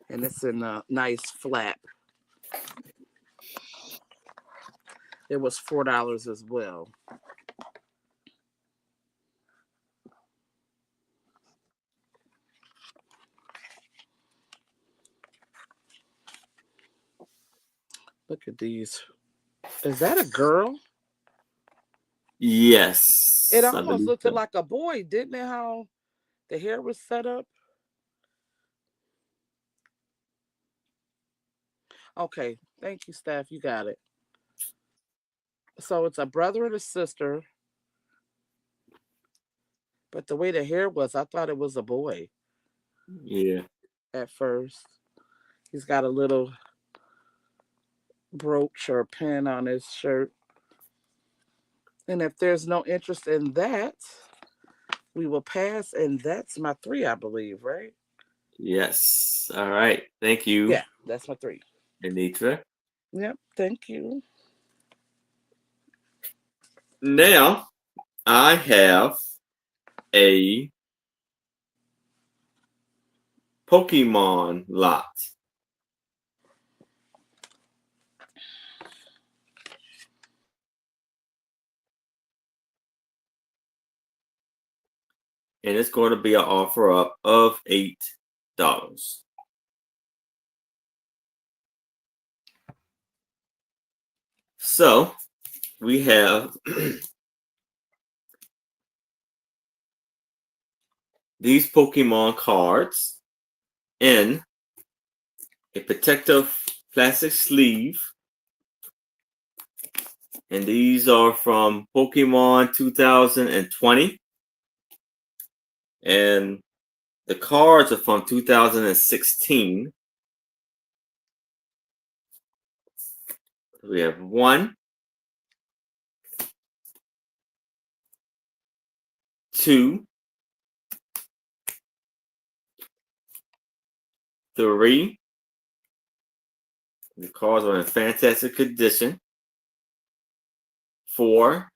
Speaker 1: And it's in a nice flap. It was $4 as well. Look at these. Is that a girl?
Speaker 2: Yes.
Speaker 1: It almost looked like a boy, didn't it? How The hair was set up. Okay, thank you, Steph. You got it. So it's a brother and a sister, but the way the hair was, I thought it was a boy
Speaker 2: Yeah.
Speaker 1: at first. He's got a little brooch or pin on his shirt. And if there's no interest in that, we will pass. And that's my three, I believe, right?
Speaker 2: Yes. All right. Thank you,
Speaker 1: Yeah, that's my three.
Speaker 2: Anitra.
Speaker 1: Yep, thank you.
Speaker 2: Now I have a Pokemon lot. And it's going to be an offer up of $8. So we have these Pokemon cards in a protective plastic sleeve. And these are from Pokemon 2020. And the cards are from 2016. We have 1, 2, 3. The cards are in fantastic condition. 4,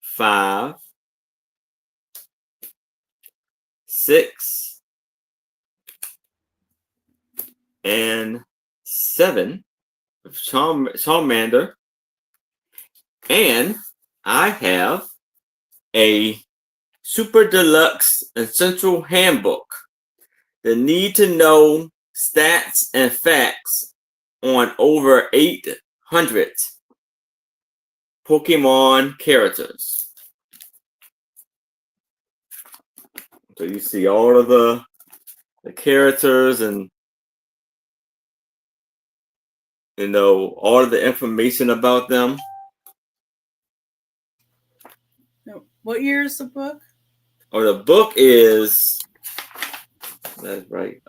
Speaker 2: 5, 6, and 7 with Charmander. And I have a Super Deluxe Essential Handbook. The need to know stats and facts on over 800 Pokemon characters. So you see all of the characters and all of the information about them.
Speaker 4: What year is the book?
Speaker 2: Or the book is, that's right.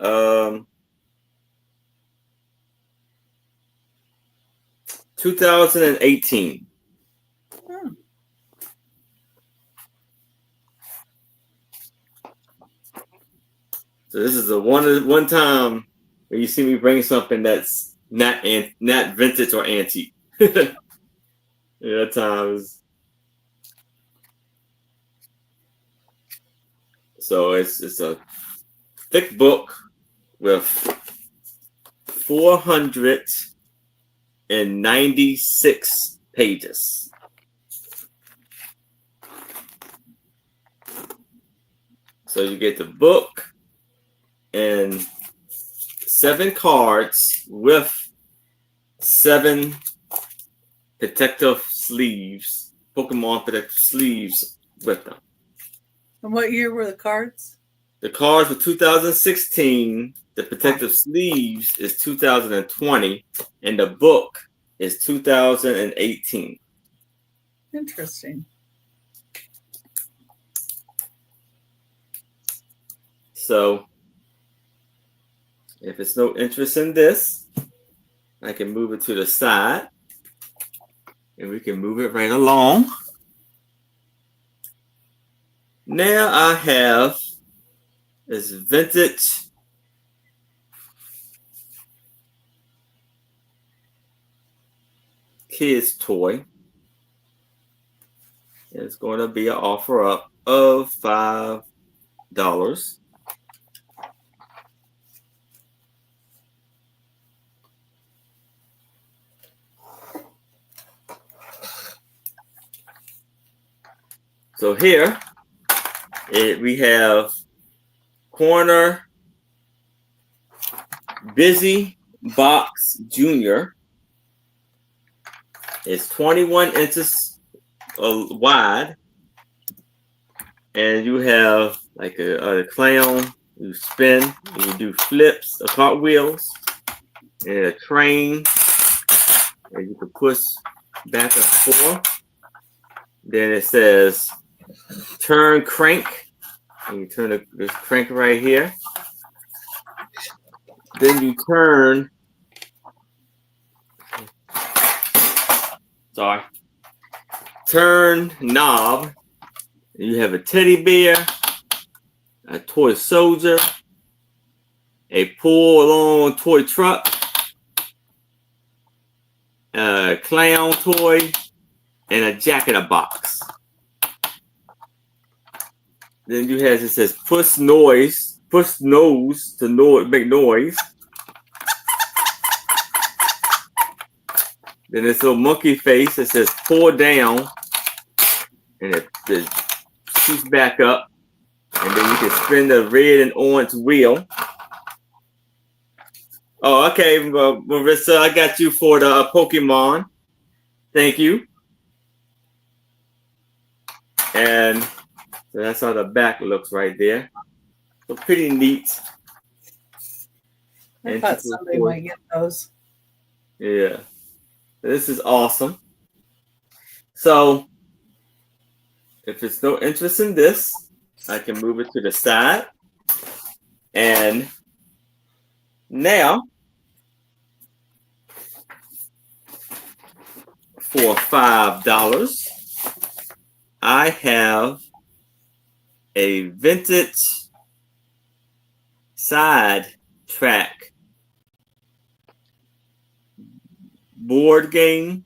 Speaker 2: 2018. So this is the one time where you see me bring something that's not vintage or antique. Yeah, times. So it's a thick book with 496 pages. So you get the book and 7 cards with 7 protective sleeves, Pokemon protective sleeves with them.
Speaker 4: And what year were the cards?
Speaker 2: The cards were 2016. The protective sleeves is 2020, and the book is 2018.
Speaker 4: Interesting.
Speaker 2: So, if it's no interest in this, I can move it to the side, and we can move it right along. Now I have this vintage kids toy. It's going to be an offer up of $5. So here we have Corner Busy Box Junior. It's 21 inches wide and you have like a clown. You spin, and you do flips, cartwheels, and a train, and you can push back and forth. Then it says turn crank, and you turn this crank right here. Then you turn. Turn knob. You have a teddy bear, a toy soldier, a pull-along toy truck, a clown toy, and a jack-in-a-box. Then you have, it says push nose to make noise. Then this little monkey face, it says pull down, and it shoots back up. And then you can spin the red and orange wheel. Oh, okay, Marissa, I got you for the Pokemon. Thank you. And so that's how the back looks right there. So pretty neat.
Speaker 4: I thought somebody might get those.
Speaker 2: Yeah. This is awesome. So if there's no interest in this, I can move it to the side. And now, for $5, I have a vintage side track board game.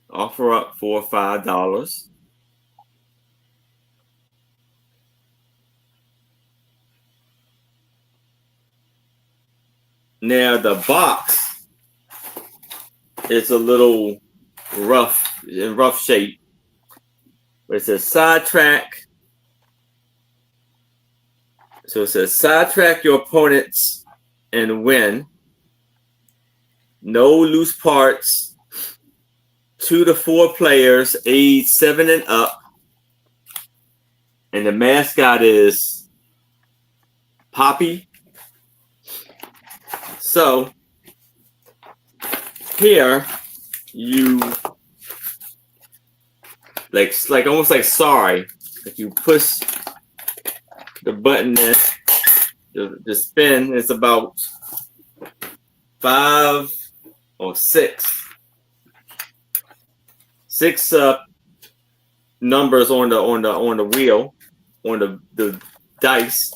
Speaker 2: Offer up for $5. Now the box is a little in rough shape. But it says sidetrack. So it says sidetrack your opponents and win. No loose parts. 2 to 4 players, age 7 and up. And the mascot is Poppy. So here you like almost like sorry. Like you push the button there, the spin is about 5 or 6 numbers on the wheel, on the dice,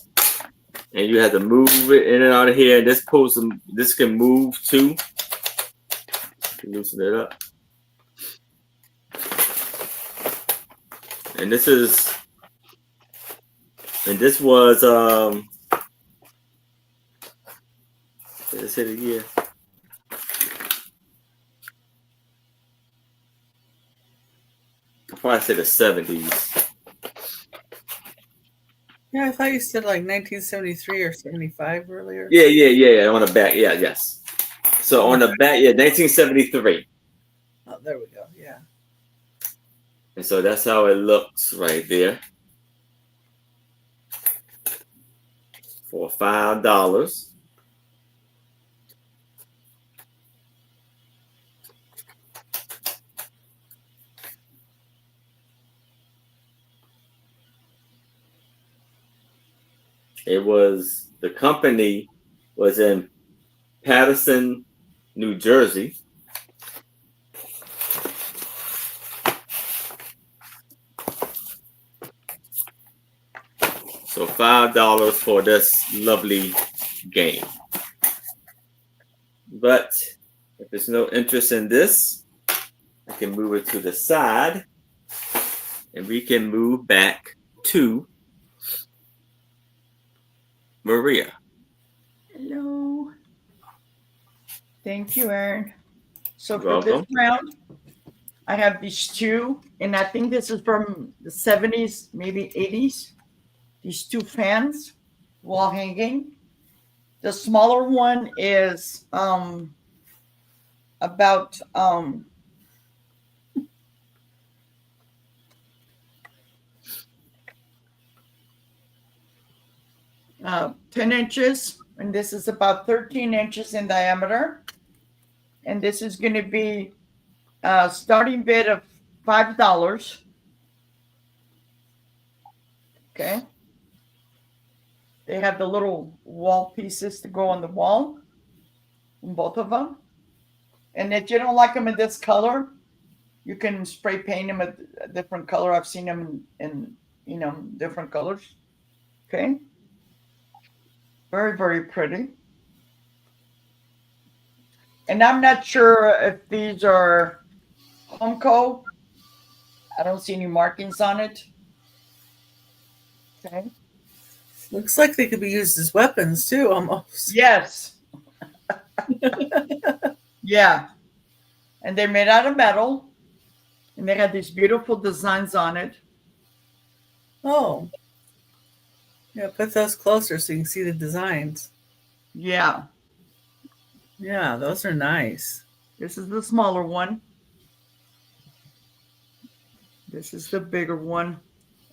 Speaker 2: and you have to move it in and out of here. And this can move too. Loosen it up. And this was let's hit it here. I'll probably say the 70s.
Speaker 4: Yeah, I thought you said like 1973 or 75 earlier.
Speaker 2: Yeah. On the back, yes. So on the back, 1973.
Speaker 4: Oh, there we go. Yeah.
Speaker 2: And so that's how it looks right there. For $5. The company was in Paterson, New Jersey. So $5 for this lovely game. But if there's no interest in this, I can move it to the side and we can move back to Maria.
Speaker 3: Hello. Thank you, Aaron. So
Speaker 2: You're
Speaker 3: for
Speaker 2: welcome.
Speaker 3: this round, I have these two, and I think this is from the 70s, maybe 80s. These two fans, wall hanging. The smaller one is about 10 inches, and this is about 13 inches in diameter. And this is going to be a starting bid of $5. Okay. They have the little wall pieces to go on the wall, both of them. And if you don't like them in this color, you can spray paint them a different color. I've seen them in different colors. Okay. Very, very pretty. And I'm not sure if these are Homco. I don't see any markings on it. Okay.
Speaker 4: Looks like they could be used as weapons too, almost.
Speaker 3: Yes. Yeah. And they're made out of metal. And they have these beautiful designs on it.
Speaker 4: Oh. Yeah, put those closer so you can see the designs.
Speaker 3: Yeah.
Speaker 4: Yeah, those are nice.
Speaker 3: This is the smaller one. This is the bigger one.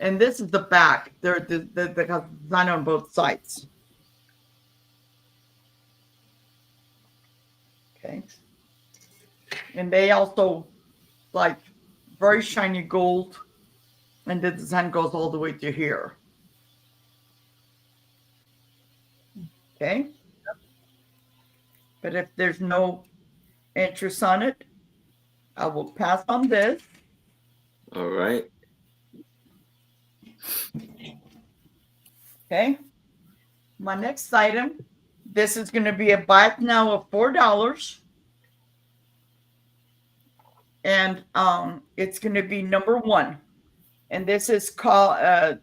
Speaker 3: And this is the back. They have design on both sides. Okay. And they also like very shiny gold. And the design goes all the way to here. Okay. But if there's no interest on it, I will pass on this.
Speaker 2: All right.
Speaker 3: Okay. My next item, this is going to be a buy it now of $4. And it's going to be number 1. And this is called,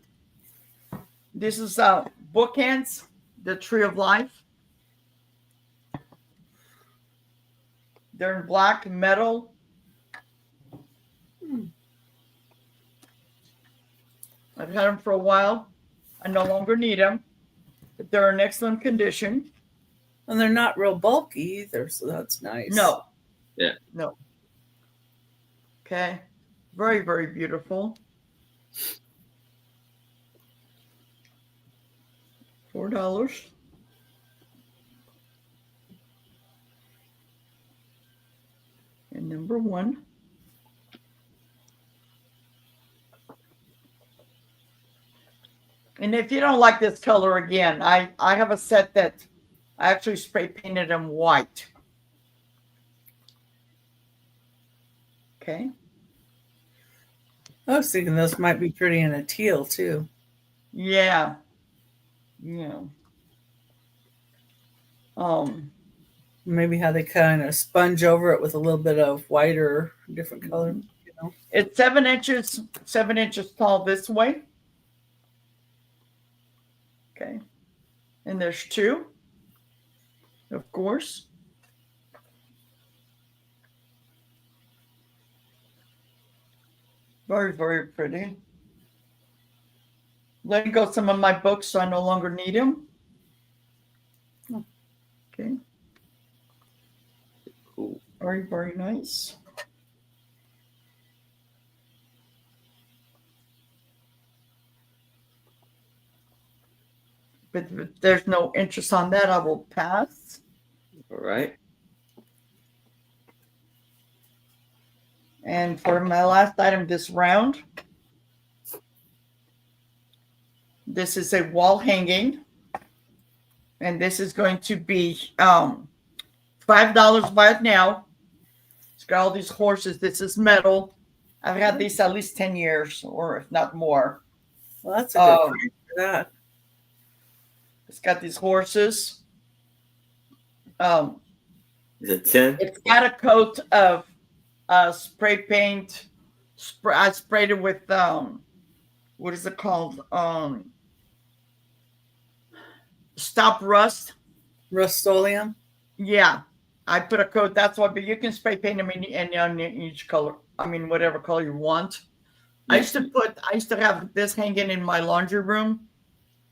Speaker 3: Bookends, the Tree of Life. They're in black metal. I've had them for a while. I no longer need them, but they're in excellent condition.
Speaker 4: And they're not real bulky either, so that's nice.
Speaker 3: No.
Speaker 2: Yeah.
Speaker 3: No. Okay. Very, very beautiful. $4. And number 1. And if you don't like this color again, I have a set that I actually spray painted them white. Okay.
Speaker 4: I was thinking those might be pretty in a teal too.
Speaker 3: Yeah. Yeah.
Speaker 4: Maybe how they kind of sponge over it with a little bit of white or different color. You know.
Speaker 3: It's 7 inches tall this way. Okay. And there's 2, of course. Very, very pretty. Letting go some of my books so I no longer need them. Okay.
Speaker 2: Cool.
Speaker 3: Very, very nice. But if there's no interest on that, I will pass.
Speaker 2: All right.
Speaker 3: And for my last item this round, this is a wall hanging. And this is going to be $5 buy it now. It's got all these horses. This is metal. I've had these at least 10 years, or if not more.
Speaker 4: Well, that's a good price for that.
Speaker 3: It's got these horses.
Speaker 2: Is it 10?
Speaker 3: It's got a coat of spray paint. I sprayed it with what is it called? Stop rust.
Speaker 4: Rust-Oleum.
Speaker 3: Yeah, I put a coat. That's why, but you can spray paint them in each color. I mean, whatever color you want. I used to have this hanging in my laundry room.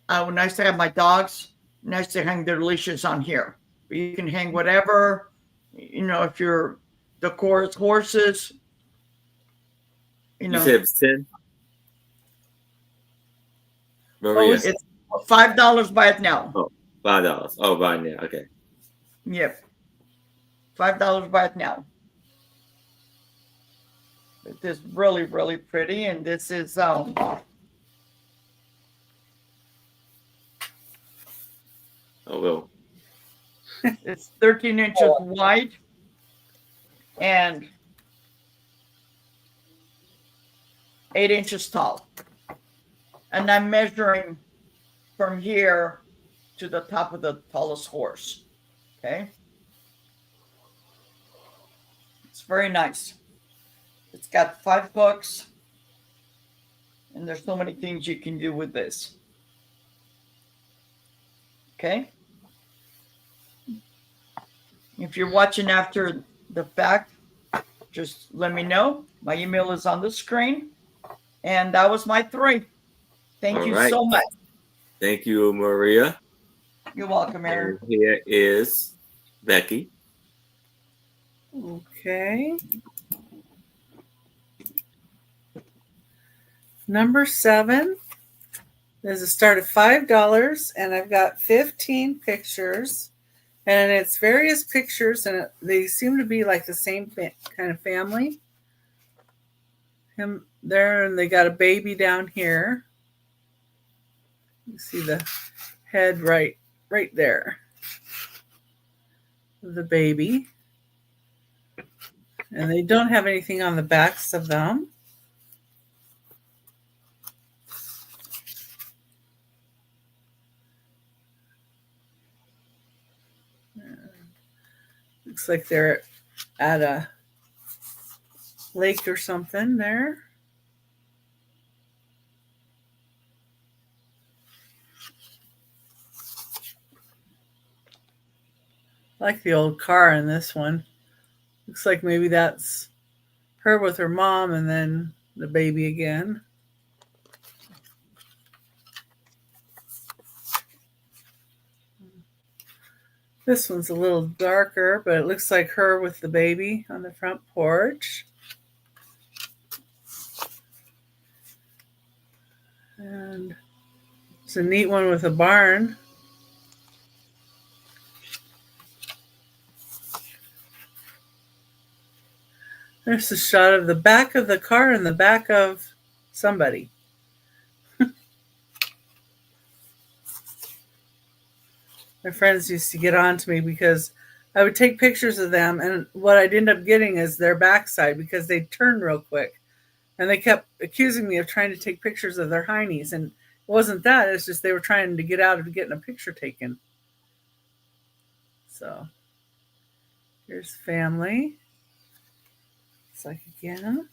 Speaker 3: When I used to have my dogs, and I used to hang their leashes on here. But you can hang whatever, if you're the chorus horses,
Speaker 2: You said it was 10? Maria.
Speaker 3: It's $5 buy it now.
Speaker 2: Oh, $5. Oh, right now. Okay.
Speaker 3: Yep. $5 buy it now. It is really, really pretty. And this is
Speaker 2: Oh, well.
Speaker 3: it's 13 inches wide and 8 inches tall. And I'm measuring from here to the top of the tallest horse. Okay. It's very nice. It's got 5 hooks, and there's so many things you can do with this. Okay. If you're watching after the fact, just let me know. My email is on the screen. And that was my 3. Thank
Speaker 2: All
Speaker 3: you
Speaker 2: right.
Speaker 3: so much.
Speaker 2: Thank you, Maria.
Speaker 3: You're welcome, Aaron.
Speaker 2: And here is Becky.
Speaker 4: Okay. Number 7 is a start of $5, and I've got 15 pictures, and it's various pictures, and they seem to be like the same kind of family. Him there, and they got a baby down here. You see the head right there. The baby. And they don't have anything on the backs of them. Looks like they're at a lake or something there. I like the old car in this one. Looks like maybe that's her with her mom and then the baby again. This one's a little darker, but it looks like her with the baby on the front porch. And it's a neat one with a barn. There's a shot of the back of the car and the back of somebody. My friends used to get on to me because I would take pictures of them, and what I'd end up getting is their backside because they'd turn real quick. And they kept accusing me of trying to take pictures of their heinies, and it wasn't that. It's just they were trying to get out of getting a picture taken. So here's family. It's like again.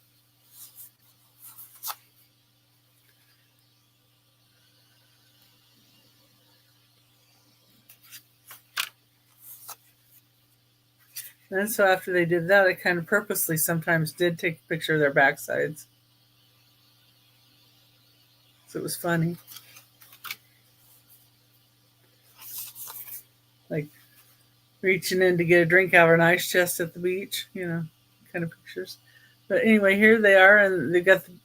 Speaker 4: And so after they did that, I kind of purposely sometimes did take a picture of their backsides. So it was funny. Like reaching in to get a drink out of an ice chest at the beach, kind of pictures. But anyway, here they are, and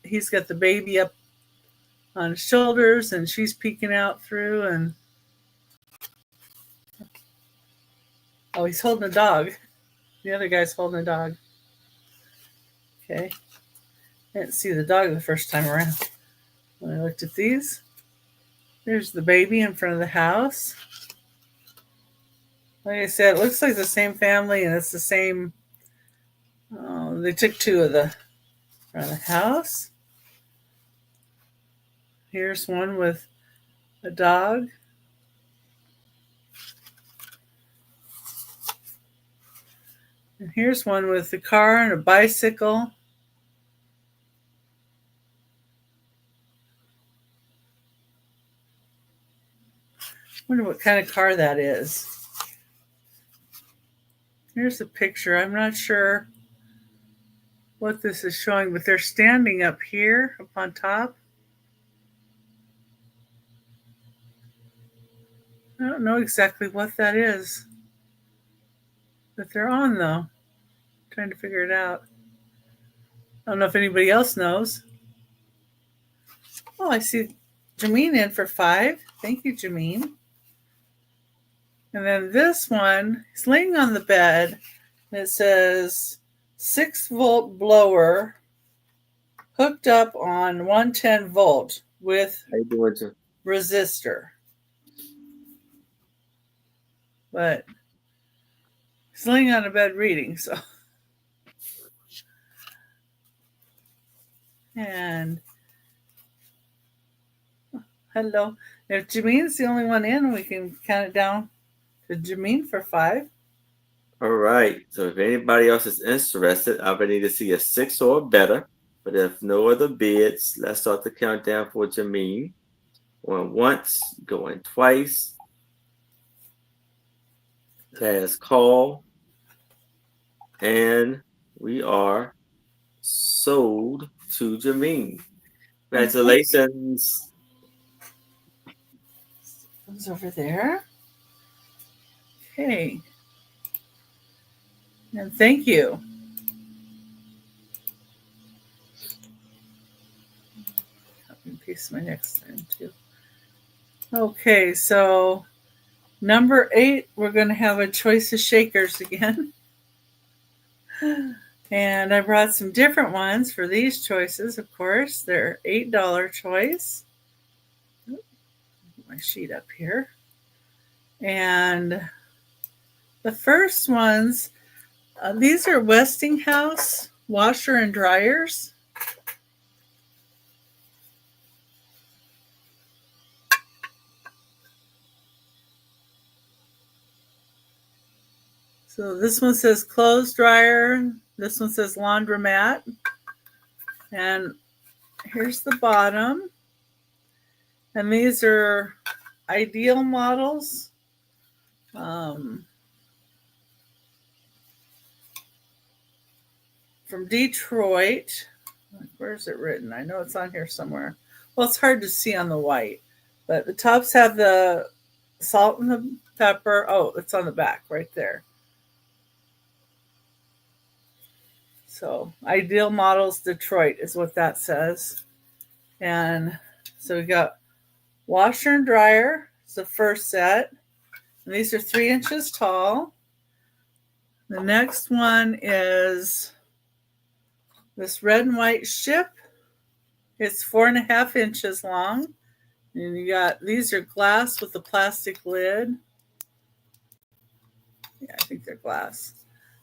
Speaker 4: he's got the baby up on his shoulders, and she's peeking out through, and oh, he's holding a dog. The other guy's holding a dog. Okay. I didn't see the dog the first time around. When I looked at these, there's the baby in front of the house. Like I said, it looks like the same family, and it's the same. They took 2 of the front of the house. Here's one with a dog. And here's one with a car and a bicycle. Wonder what kind of car that is. Here's a picture. I'm not sure what this is showing, but they're standing up here, up on top. I don't know exactly what that is. But they're on, though. I'm trying to figure it out. I don't know if anybody else knows. Oh, I see Jameen in for 5. Thank you, Jameen. And then this one, he's laying on the bed. And it says 6-volt blower hooked up on 110 volt with
Speaker 2: How you doing, Jim?
Speaker 4: resistor. But he's laying on a bed reading, so. And hello. If Jameen's the only one in, we can count it down to Jameen for 5.
Speaker 2: All right. So if anybody else is interested, I would need to see a 6 or better. But if no other bids, let's start the countdown for Jameen. Going once, going twice. Last call. And we are sold to Jameen. Congratulations.
Speaker 4: Comes over there. Okay. And thank you. Copy and paste my next time too. Okay, so number 8, we're going to have a choice of shakers again. And I brought some different ones for these choices, of course. They're $8 choice. Put my sheet up here. And the first ones, these are Westinghouse washer and dryers. So this one says clothes dryer. This one says laundromat. And here's the bottom. And these are ideal models. From Detroit. Where's it written? I know it's on here somewhere. Well, it's hard to see on the white. But the tops have the salt and the pepper. Oh, it's on the back right there. So, Ideal Models Detroit is what that says. And so we got washer and dryer. It's the first set. And these are 3 inches tall. The next one is this red and white ship. It's 4.5 inches long. And you got, these are glass with a plastic lid. Yeah, I think they're glass.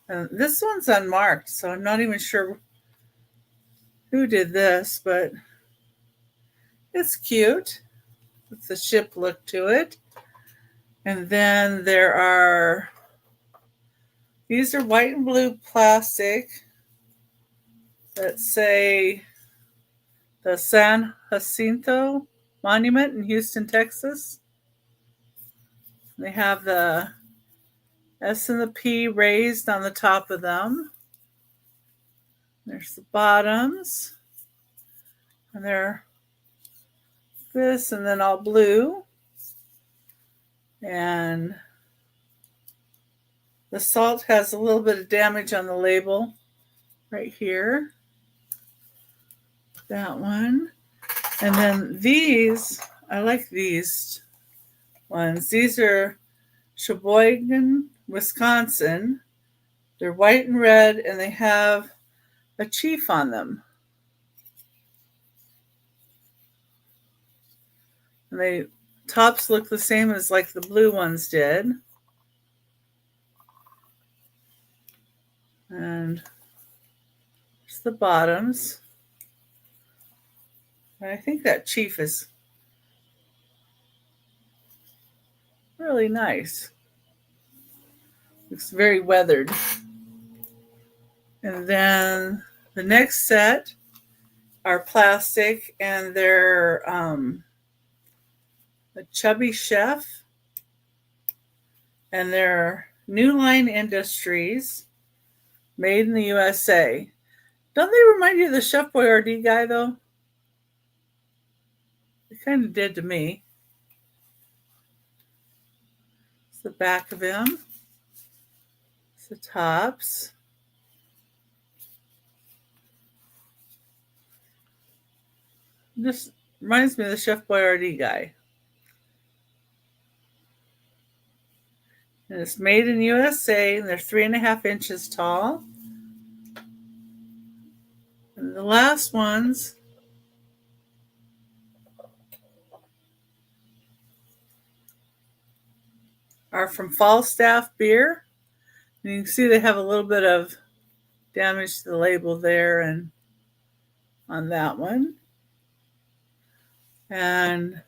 Speaker 4: And this one's unmarked, so I'm not even sure who did this, but it's cute. It's a ship look to it. And then there are, these are white and blue plastic that say the San Jacinto Monument in Houston, Texas. They have the S and the P raised on the top of them. There's the bottoms. And they're this and then all blue. And the salt has a little bit of damage on the label right here. That one. And then these, I like these ones. These are Sheboygan, Wisconsin. They're white and red, and they have a chief on them. And they tops look the same as like the blue ones did. And there's the bottoms. And I think that chief is really nice. Looks very weathered. And then the next set are plastic, and they're a Chubby Chef, and they're New Line Industries, made in the USA. Don't they remind you of the Chef Boyardee guy, though? They kind of did to me. It's the back of him. It's the tops. This reminds me of the Chef Boyardee guy. And it's made in USA, and they're 3.5 inches tall. And the last ones are from Falstaff Beer. And you can see they have a little bit of damage to the label there and on that one. And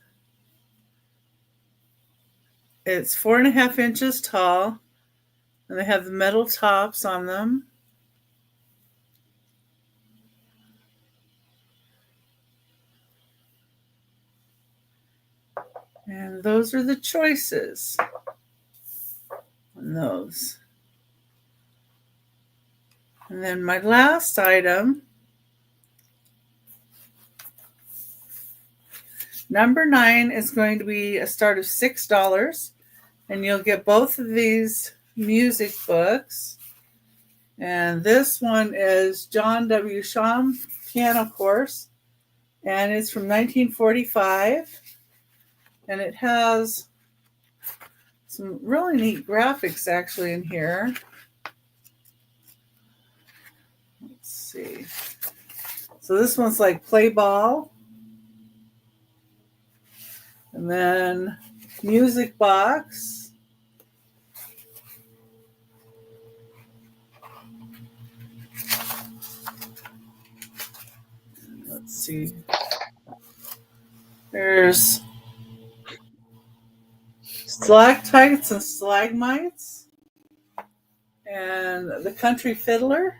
Speaker 4: it's 4.5 inches tall, and they have the metal tops on them. And those are the choices on those. And then my last item, number 9, is going to be a start of $6. And you'll get both of these music books. And this one is John W. Shum Piano Course. And it's from 1945. And it has some really neat graphics actually in here. Let's see. So this one's like play ball. And then music box. Let's see. There's stalactites and stalagmites. And the country fiddler.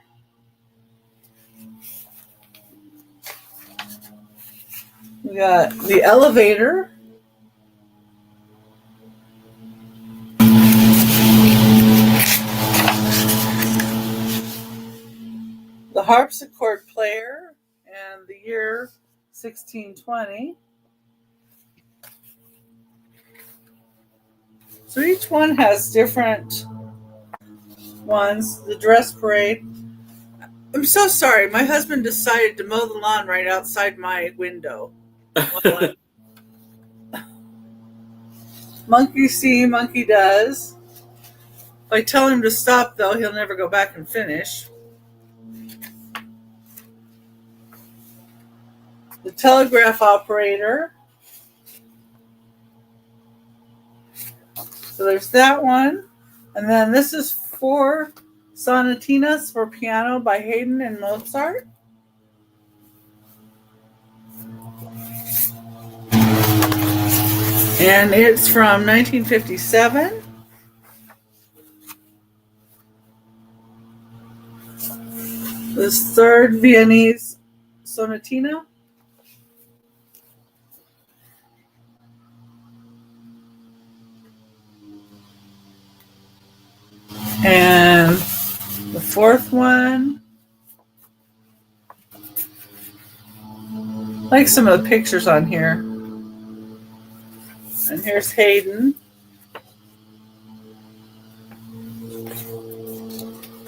Speaker 4: We got the elevator. The harpsichord player and the year 1620. So each one has different ones. The dress parade. I'm so sorry. My husband decided to mow the lawn right outside my window. Monkey see, monkey does. If I tell him to stop, though, he'll never go back and finish. The telegraph operator. So there's that one. And then this is 4 sonatinas for piano by Haydn and Mozart. And it's from 1957. This 3rd Viennese sonatina. And the 4th one. I like some of the pictures on here. And here's Haydn.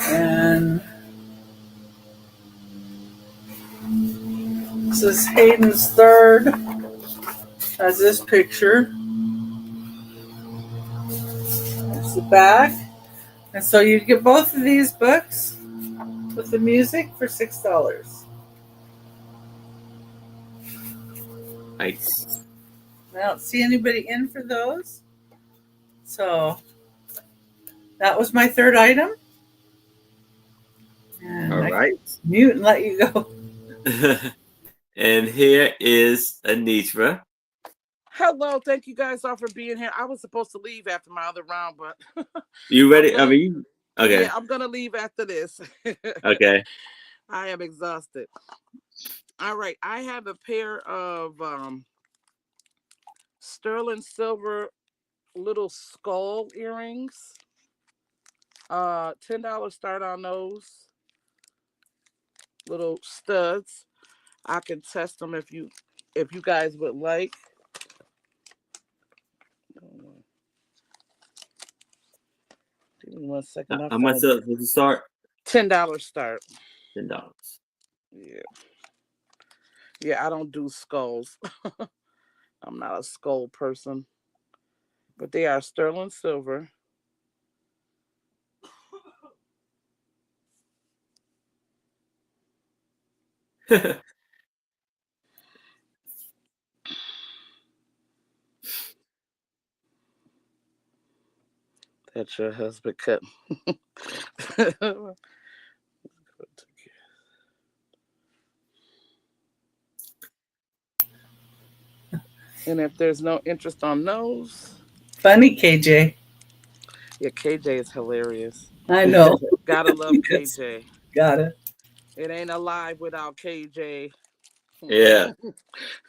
Speaker 4: And this is Haydn's 3rd. Has this picture. There's the back. And so you get both of these books with the music for $6.
Speaker 2: Nice.
Speaker 4: I don't see anybody in for those. So that was my 3rd item. And
Speaker 2: All right.
Speaker 4: Mute and let you go.
Speaker 2: And here is Anitra.
Speaker 1: Hello, thank you guys all for being here. I was supposed to leave after my other round, but
Speaker 2: You ready? Okay.
Speaker 1: Yeah, I'm gonna leave after this.
Speaker 2: Okay.
Speaker 1: I am exhausted. All right, I have a pair of sterling silver little skull earrings. $10 start on those little studs. I can test them if you guys would like. Give me 1 second.
Speaker 2: How much does it start?
Speaker 1: $10 start.
Speaker 2: $10.
Speaker 1: Yeah. Yeah, I don't do skulls. I'm not a skull person. But they are sterling silver. That your husband cut. And if there's no interest on those,
Speaker 4: Funny, KJ.
Speaker 1: yeah, KJ is hilarious.
Speaker 4: I know.
Speaker 1: Gotta love
Speaker 4: Yes.
Speaker 1: KJ.
Speaker 4: Got it.
Speaker 1: It ain't alive without KJ.
Speaker 2: Yeah.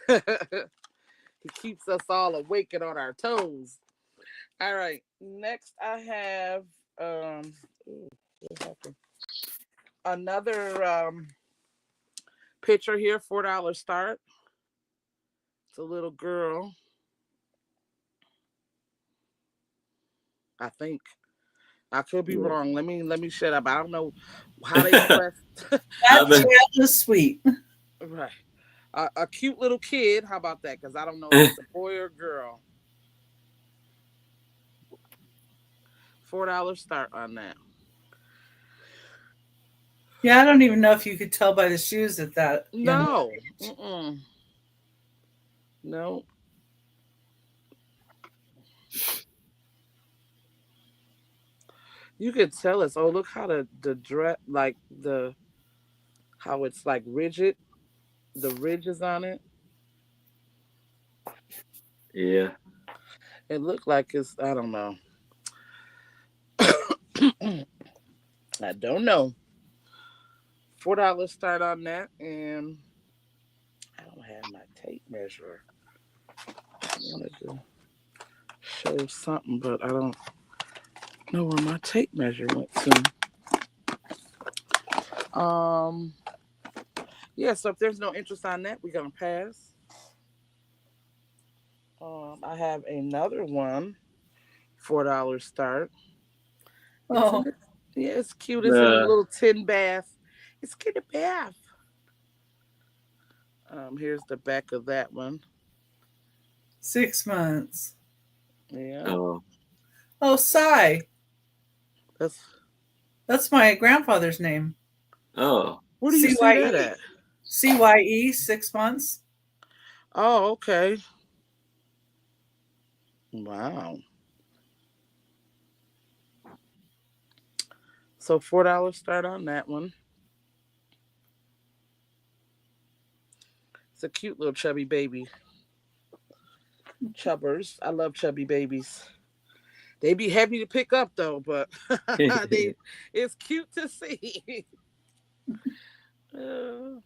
Speaker 1: He keeps us all awake and on our toes. All right. Next, I have ooh, what happened? Another picture here. $4 start. It's a little girl. I think I could be
Speaker 2: Yeah.
Speaker 1: wrong. Let me shut up. I don't know how they press.
Speaker 4: That child is sweet.
Speaker 1: Right. A cute little kid. How about that? Because I don't know if it's a boy or girl. $4 start on that.
Speaker 4: Yeah, I don't even know if you could tell by the shoes at that young
Speaker 1: No.
Speaker 4: age.
Speaker 1: Mm-mm. No. You could tell us. Oh, look how the dress, like the how it's like rigid. The ridges on it.
Speaker 2: Yeah.
Speaker 1: It looked like it's. I don't know. I don't know. $4 start on that, and I don't have my tape measure. I wanted to show something, but I don't know where my tape measure went to. Yeah. So if there's no interest on that, we're gonna pass. I have another one. $4 start. It's in
Speaker 4: Oh,
Speaker 1: the, yeah, it's cute. It's in a
Speaker 2: Uh,
Speaker 1: little tin bath. It's in a bath. Here's the back of that one.
Speaker 4: 6 months.
Speaker 1: Yeah,
Speaker 2: oh.
Speaker 4: Oh, Cy.
Speaker 1: that's.
Speaker 4: That's my grandfather's name.
Speaker 2: Oh.
Speaker 1: Where do you see that
Speaker 4: CYE.
Speaker 1: at?
Speaker 4: CYE, 6 months.
Speaker 1: Oh, okay. Wow. So $4 start on that one. It's a cute little chubby baby. Chubbers. I love chubby babies. They be heavy to pick up though, but they it's cute to see. Uh,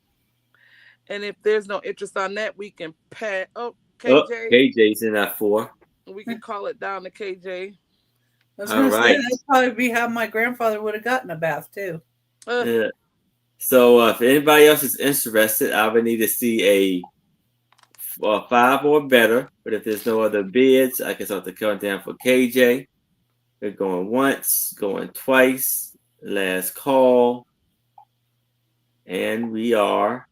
Speaker 1: and if there's no interest on that, we can pat. Oh,
Speaker 2: Oh,
Speaker 1: KJ,
Speaker 2: KJ's in that 4.
Speaker 1: we can call it down to KJ.
Speaker 4: I was
Speaker 2: All
Speaker 4: going to say
Speaker 2: right.
Speaker 4: that'd probably be how my grandfather would have gotten a bath too.
Speaker 1: Uh,
Speaker 2: Yeah. So if anybody else is interested, I would need to see a 5 or better. But if there's no other bids, I can start the countdown for KJ. We're going once, going twice, last call, and we are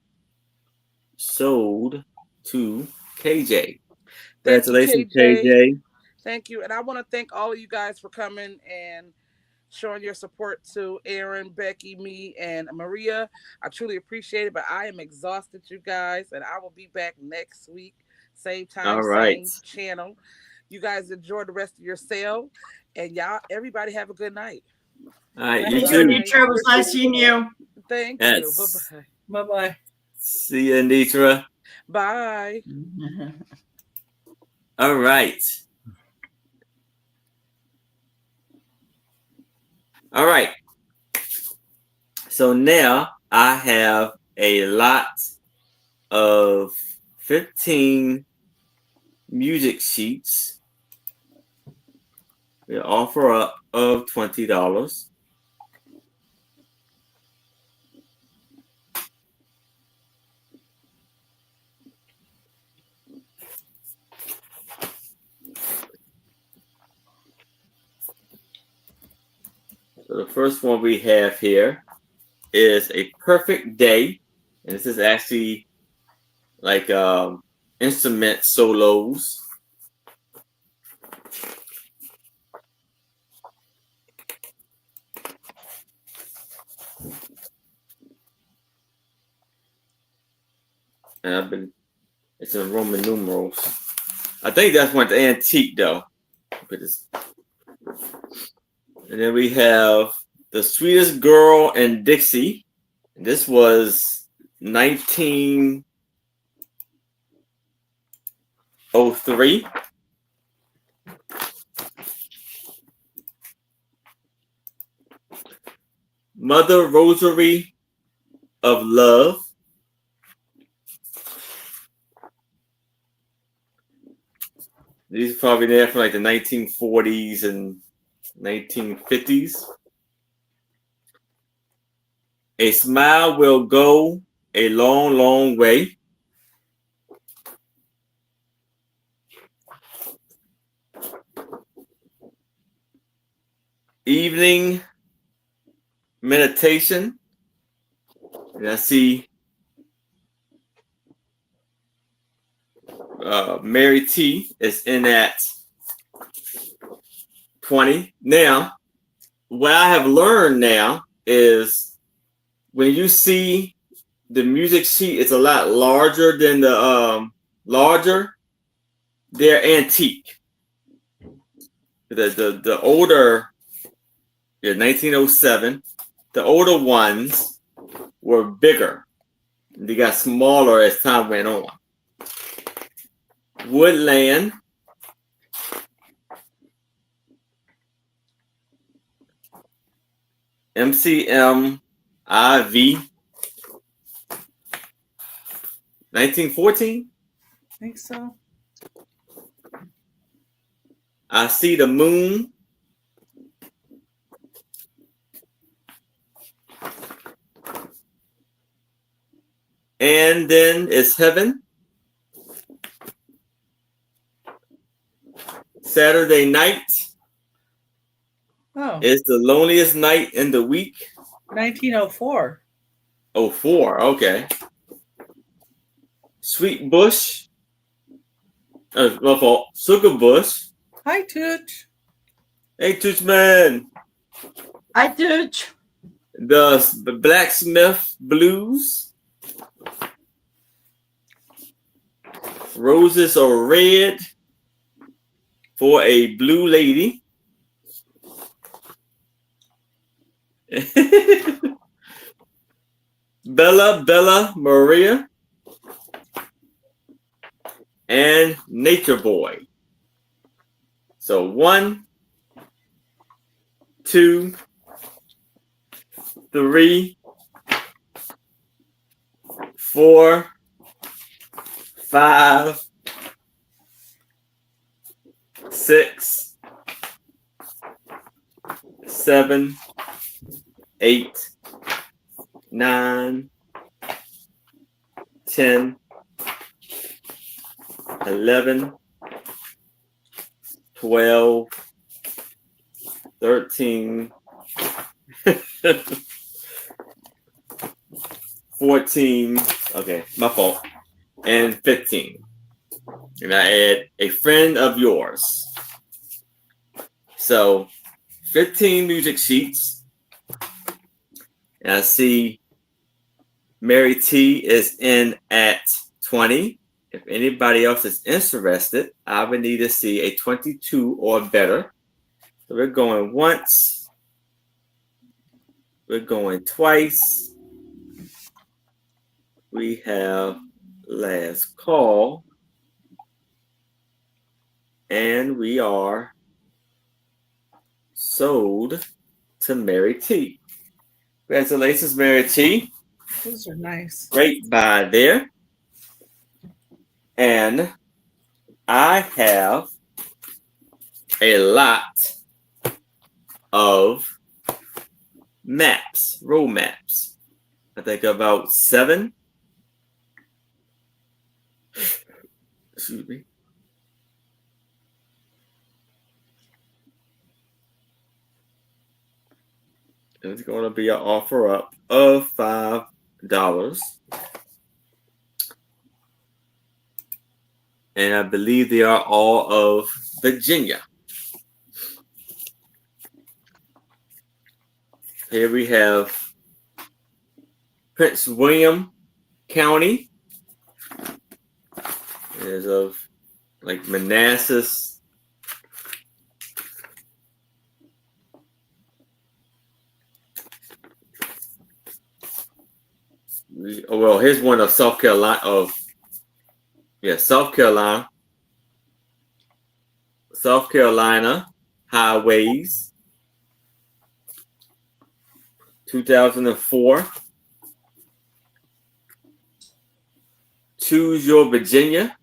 Speaker 2: sold to KJ.
Speaker 1: Thank you,
Speaker 2: Congratulations,
Speaker 1: KJ.
Speaker 2: KJ.
Speaker 1: Thank you, and I want to thank all of you guys for coming and showing your support to Aaron, Becky, me, and Maria. I truly appreciate it, but I am exhausted, you guys, and I will be back next week, same time,
Speaker 2: All right.
Speaker 1: same channel. You guys enjoy the rest of your sale, and y'all, everybody have a good night.
Speaker 2: All right,
Speaker 4: Bye
Speaker 2: you
Speaker 3: Thank you,
Speaker 2: too.
Speaker 3: Anitra. It was nice seeing you.
Speaker 1: Thank you.
Speaker 2: Yes.
Speaker 1: Bye-bye.
Speaker 4: Bye-bye.
Speaker 2: See you, Anitra.
Speaker 1: Bye.
Speaker 2: All right. All right. So now I have a lot of 15 music sheets. We offer up of $20. So the first one we have here is A Perfect Day. And this is actually like instrument solos. And it's in Roman numerals. I think that's one antique though. And then we have The Sweetest Girl in Dixie. This was 1903. Mother Rosary of Love. These are probably there from like the 1940s and 1950s. A Smile Will Go a Long, Long Way. Evening Meditation. And I see Mary T is in at 20. Now, what I have learned now is when you see the music sheet, it's a lot larger than the larger. They're antique. The older, 1907. The older ones were bigger. They got smaller as time went on. Woodland. MCM IV. 1914?
Speaker 4: I think so.
Speaker 2: I See the Moon. And then it's Heaven. Saturday Night.
Speaker 4: Oh,
Speaker 2: It's the loneliest night in the week.
Speaker 4: 1904.
Speaker 2: 04, okay. Sweet Bush. My fault. Sugar Bush.
Speaker 4: Hi, Tooch.
Speaker 2: Hey, Tooch Man.
Speaker 3: I did.
Speaker 2: The Blacksmith Blues. Roses Are Red for a Blue Lady. Bella Maria. And Nature Boy. So 1, 2, 3, 4, 5, 6, 7, 8, 9, 10, 11, 12, 13, 14, okay, my fault, and 15. And I add a friend of yours. So 15 music sheets. And I see Mary T is in at 20. If anybody else is interested, I would need to see a 22 or better. So we're going once. We're going twice. We have last call. And we are sold to Mary T. Congratulations, Mary T.
Speaker 4: Those are nice.
Speaker 2: Great buy there. And I have a lot of maps, road maps. I think about 7. Excuse me. It's going to be an offer up of $5. And I believe they are all of Virginia. Here we have Prince William County. is of like Manassas. Well, here's one of South Carolina. South Carolina. South Carolina highways. 2004. Choose Your Virginia.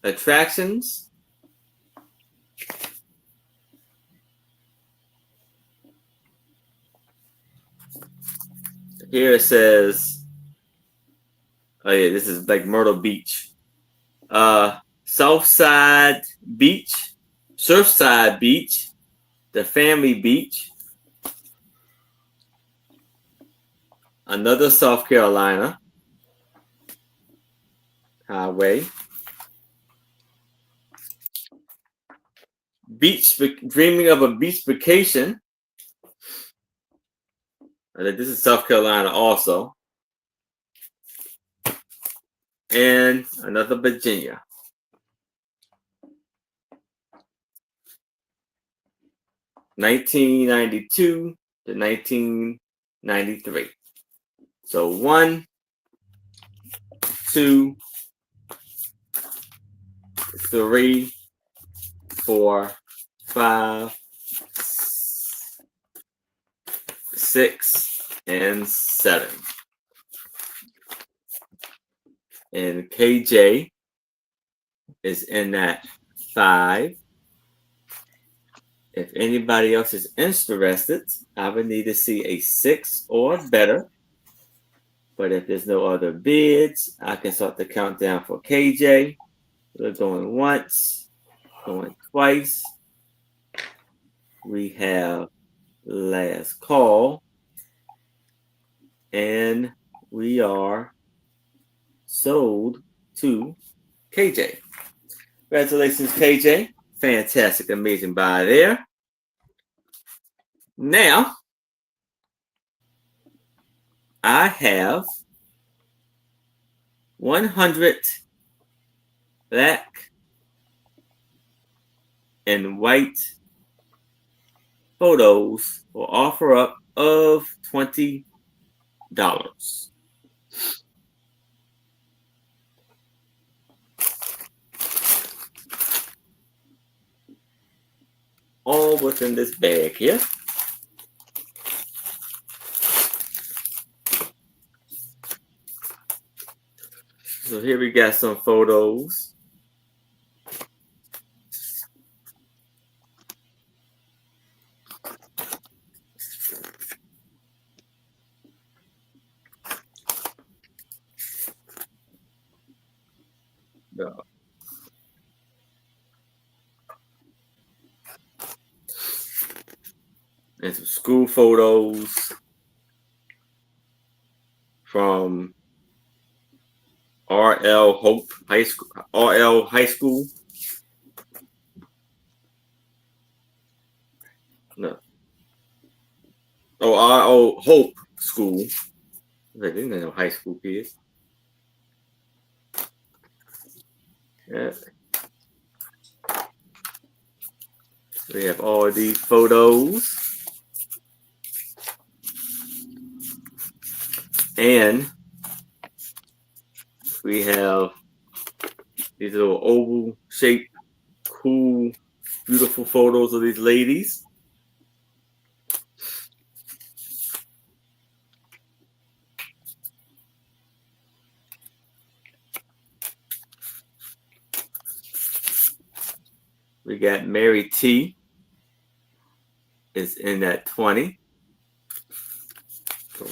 Speaker 2: Attractions. Here it says, oh yeah, this is like Myrtle Beach. Southside Beach, Surfside Beach, the Family Beach, another South Carolina highway, beach, dreaming of a beach vacation. This is South Carolina also, and another Virginia. (1992 to 1993). So 1, 2, 3, 4, 5, 6, and 7. And KJ is in that 5. If anybody else is interested, I would need to see a 6 or better. But if there's no other bids, I can start the countdown for KJ. We're going once, going twice. We have last call. And we are sold to KJ. Congratulations, KJ. Fantastic, amazing buy there. Now, I have 100 black and white photos for offer up of $20. All within this bag here. So here we got some photos. And some school photos from RL Hope High School. RL High School. No. Oh, RL Hope School. They didn't know high school kids. Yeah. We have all these photos. And we have these little oval shaped, cool, beautiful photos of these ladies. We got Mary T. is in that 20. So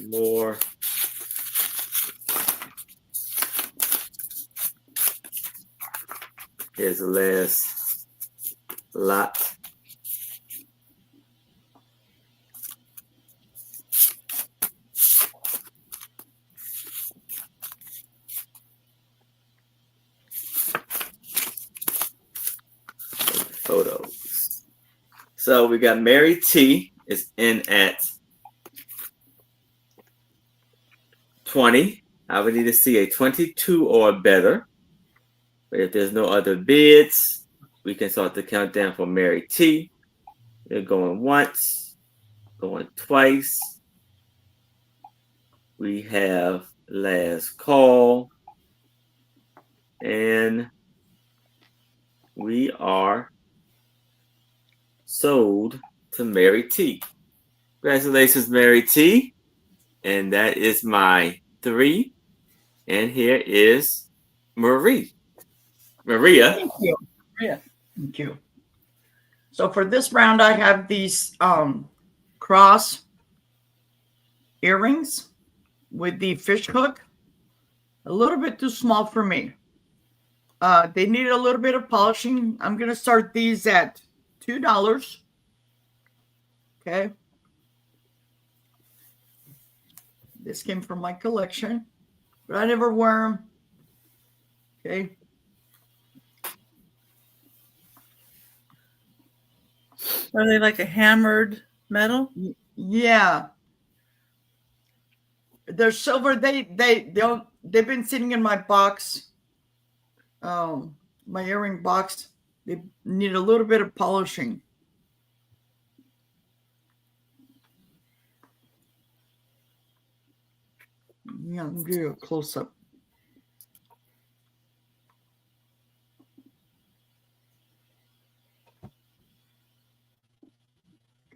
Speaker 2: more. Here's the last lot. Photos. So we got Mary T is in at 20. I would need to see a 22 or better. But if there's no other bids, we can start the countdown for Mary T. They're going once, going twice. We have last call. And we are sold to Mary T. Congratulations, Mary T. And that is my 3. And here is Maria.
Speaker 3: Thank you.
Speaker 4: Yeah.
Speaker 3: Thank you. So for this round, I have these cross earrings with the fish hook. A little bit too small for me. They need a little bit of polishing. I'm going to start these at $2. Okay. This came from my collection, but I never wear them. Okay.
Speaker 4: Are they like a hammered metal?
Speaker 3: Yeah. They're silver. They've been sitting in my box. My earring box. They need a little bit of polishing. Yeah, I'm gonna do a close up.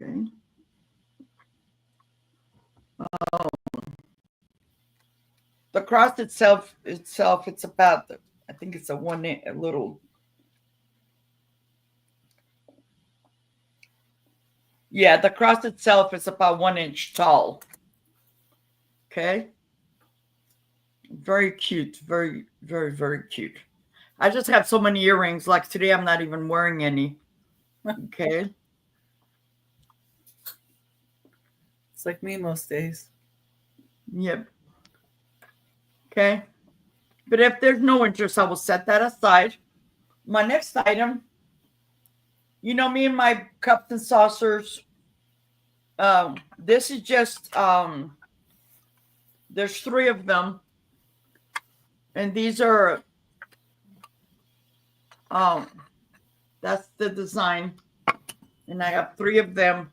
Speaker 3: Okay. The cross itself, it's about, I think it's a little. Yeah, the cross itself is about 1 inch tall. Okay. Very cute. Very, very, very cute. I just have so many earrings. Like today, I'm not even wearing any. Okay.
Speaker 4: It's like me most days.
Speaker 3: Yep. Okay. But if there's no interest, I will set that aside. My next item, you know me and my cups and saucers. This is just, there's 3 of them. And these are, that's the design. And I have 3 of them.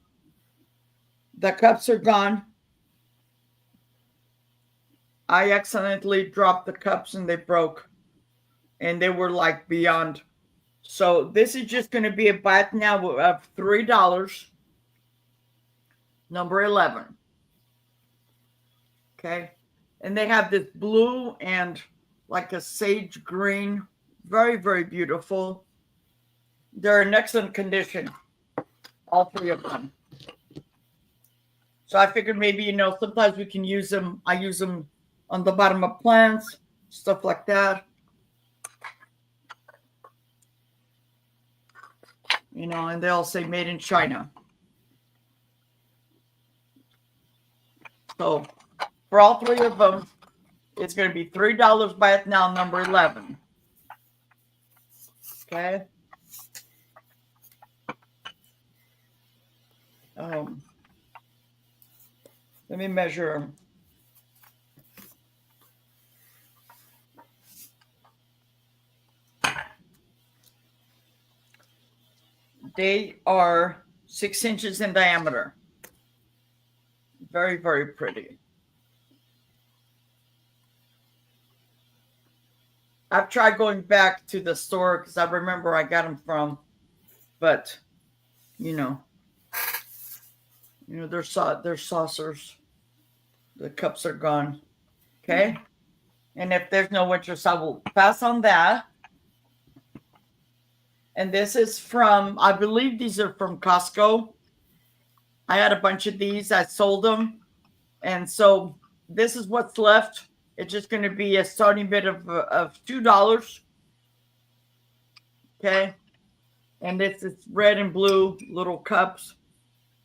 Speaker 3: The cups are gone. I accidentally dropped the cups and they broke. And they were like beyond. So this is just going to be a buy now of $3. Number 11. Okay. And they have this blue and like a sage green. Very, very beautiful. They're in excellent condition. All 3 of them. So I figured maybe, sometimes we can use them. I use them on the bottom of plants, stuff like that. And they all say made in China. So for all 3 of them, it's going to be $3 buy it now, number 11. Okay. Let me measure them. They are 6 inches in diameter. Very, very pretty. I've tried going back to the store because I remember I got them from, but they're saucers. The cups are gone. Okay. And if there's no interest, I will pass on that. And this is from, I believe these are from Costco. I had a bunch of these. I sold them. And so this is what's left. It's just going to be a starting bid of $2. Okay. And it's red and blue little cups.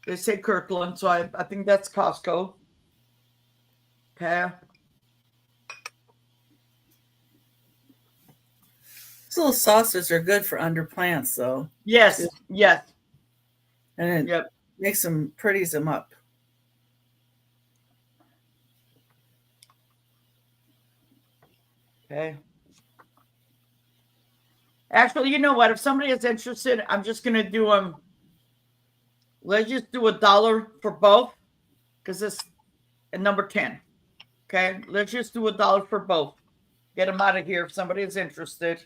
Speaker 3: They say Kirkland, so I think that's Costco. Okay.
Speaker 4: These little saucers are good for under plants, though.
Speaker 3: Yes. Yes.
Speaker 4: And it makes them, pretties them up.
Speaker 3: Okay. Actually, you know what? If somebody is interested, I'm just going to do them. Let's just do $1 for both because it's at number 10. Okay. Let's just do $1 for both. Get them out of here if somebody is interested.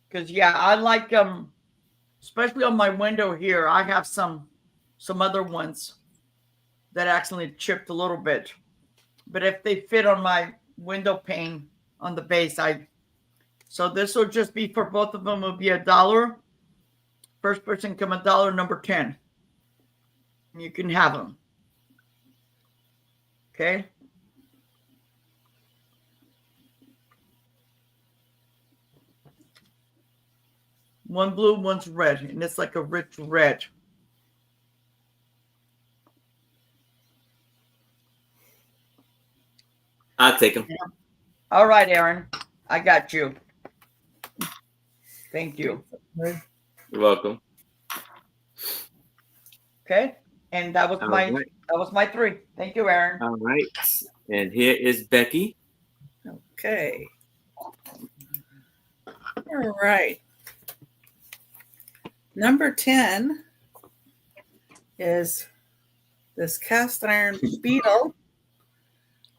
Speaker 3: Because, yeah, I like especially on my window here. I have some other ones that accidentally chipped a little bit. But if they fit on my window pane on the base, so this will just be for both of them. Will be $1. First person come $1, number 10. You can have them. Okay. One blue, one's red, and it's like a rich red.
Speaker 2: I'll take them.
Speaker 3: All right, Aaron. I got you. Thank you.
Speaker 2: You're welcome.
Speaker 3: Okay. And that was my 3. Thank you, Aaron.
Speaker 2: All right. And here is Becky.
Speaker 4: Okay. All right. Number 10 is this cast iron beetle.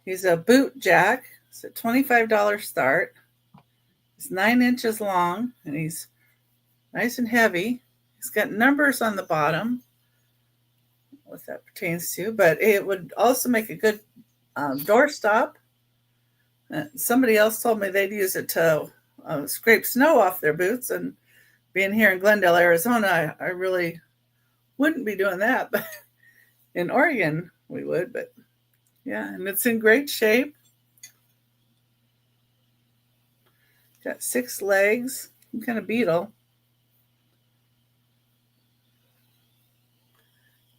Speaker 4: He's a boot jack. It's a $25 start. He's 9 inches long and he's nice and heavy. He's got numbers on the bottom, what that pertains to, but it would also make a good doorstop. Somebody else told me they'd use it to scrape snow off their boots, and being here in Glendale, Arizona, I really wouldn't be doing that, but in Oregon we would. But yeah, and it's in great shape. Got 6 legs, some kind of beetle.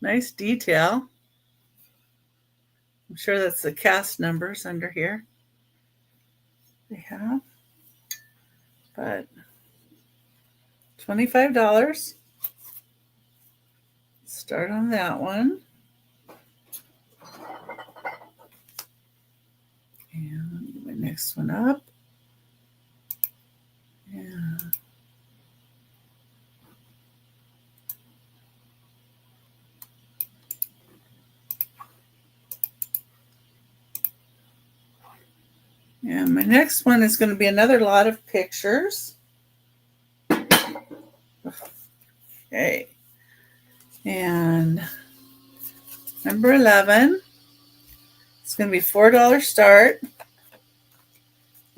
Speaker 4: Nice detail. I'm sure that's the cast numbers under here they have. But $25. Start on that one. And get my next one up. Yeah. And my next one is going to be another lot of pictures. Okay. And number 11, it's going to be $4 start.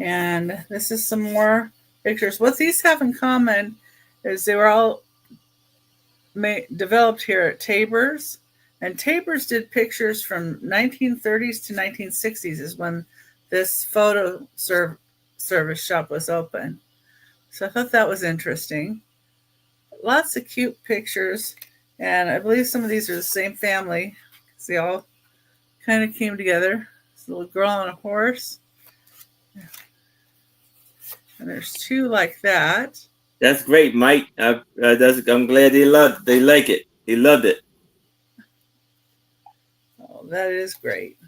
Speaker 4: And this is some more pictures. What these have in common is they were all developed here at Tabor's. And Tabor's did pictures from 1930s to 1960s is when this photo service shop was open. So I thought that was interesting. Lots of cute pictures. And I believe some of these are the same family because they all kind of came together. This little girl on a horse. And there's 2 like that.
Speaker 2: That's great, Mike. I'm glad they like it. They loved it.
Speaker 4: Oh, that is great.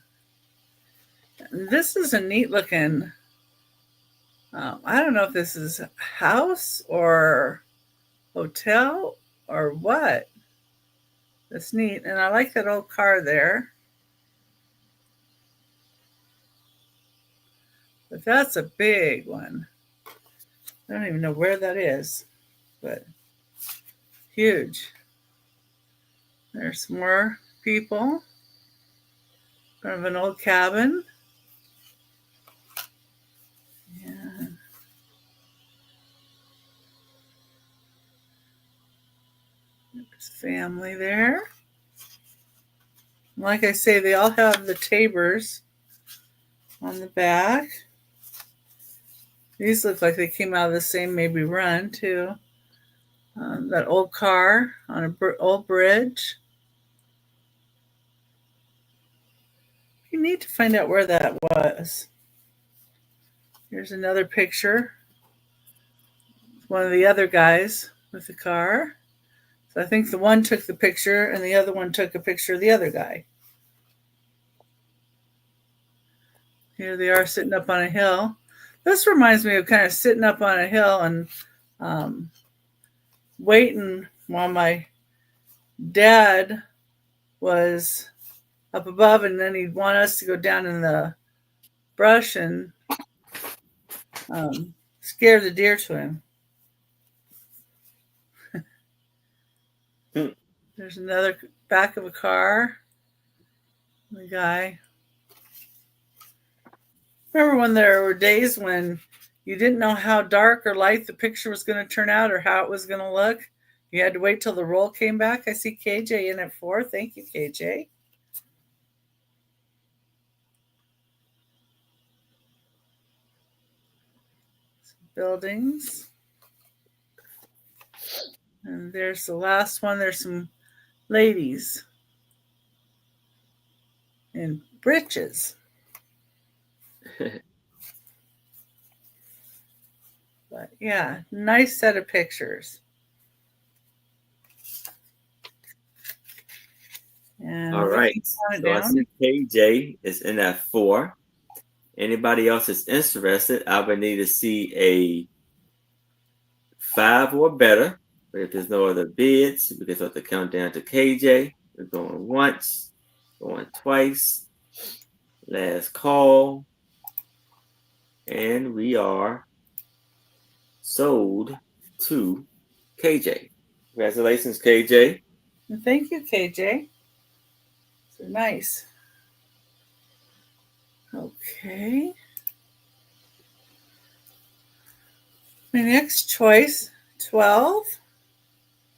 Speaker 4: And this is a neat looking. I don't know if this is a house or hotel or what. That's neat. And I like that old car there. But that's a big one. I don't even know where that is, but huge. There's more people. Kind of an old cabin. And there's family there. Like I say, they all have the Tabors on the back. These look like they came out of the same maybe run too. That old car on an old bridge. You need to find out where that was. Here's another picture. One of the other guys with the car. So I think the one took the picture and the other one took a picture of the other guy. Here they are sitting up on a hill. This reminds me of kind of sitting up on a hill and waiting while my dad was up above, and then he'd want us to go down in the brush and scare the deer to him. There's another back of a car. The guy. Remember when there were days when you didn't know how dark or light the picture was going to turn out or how it was going to look? You had to wait till the roll came back. I see KJ in at 4. Thank you, KJ. Some buildings. And there's the last one. There's some ladies in breeches. But yeah, nice set of pictures. And
Speaker 2: all right. So I see KJ is in at 4. Anybody else is interested, I would need to see a 5 or better. But if there's no other bids, we can start the countdown to KJ. We're going once, going twice. Last call. And we are sold to KJ. Congratulations, KJ.
Speaker 4: Thank you, KJ. So nice. Okay. My next choice, 12,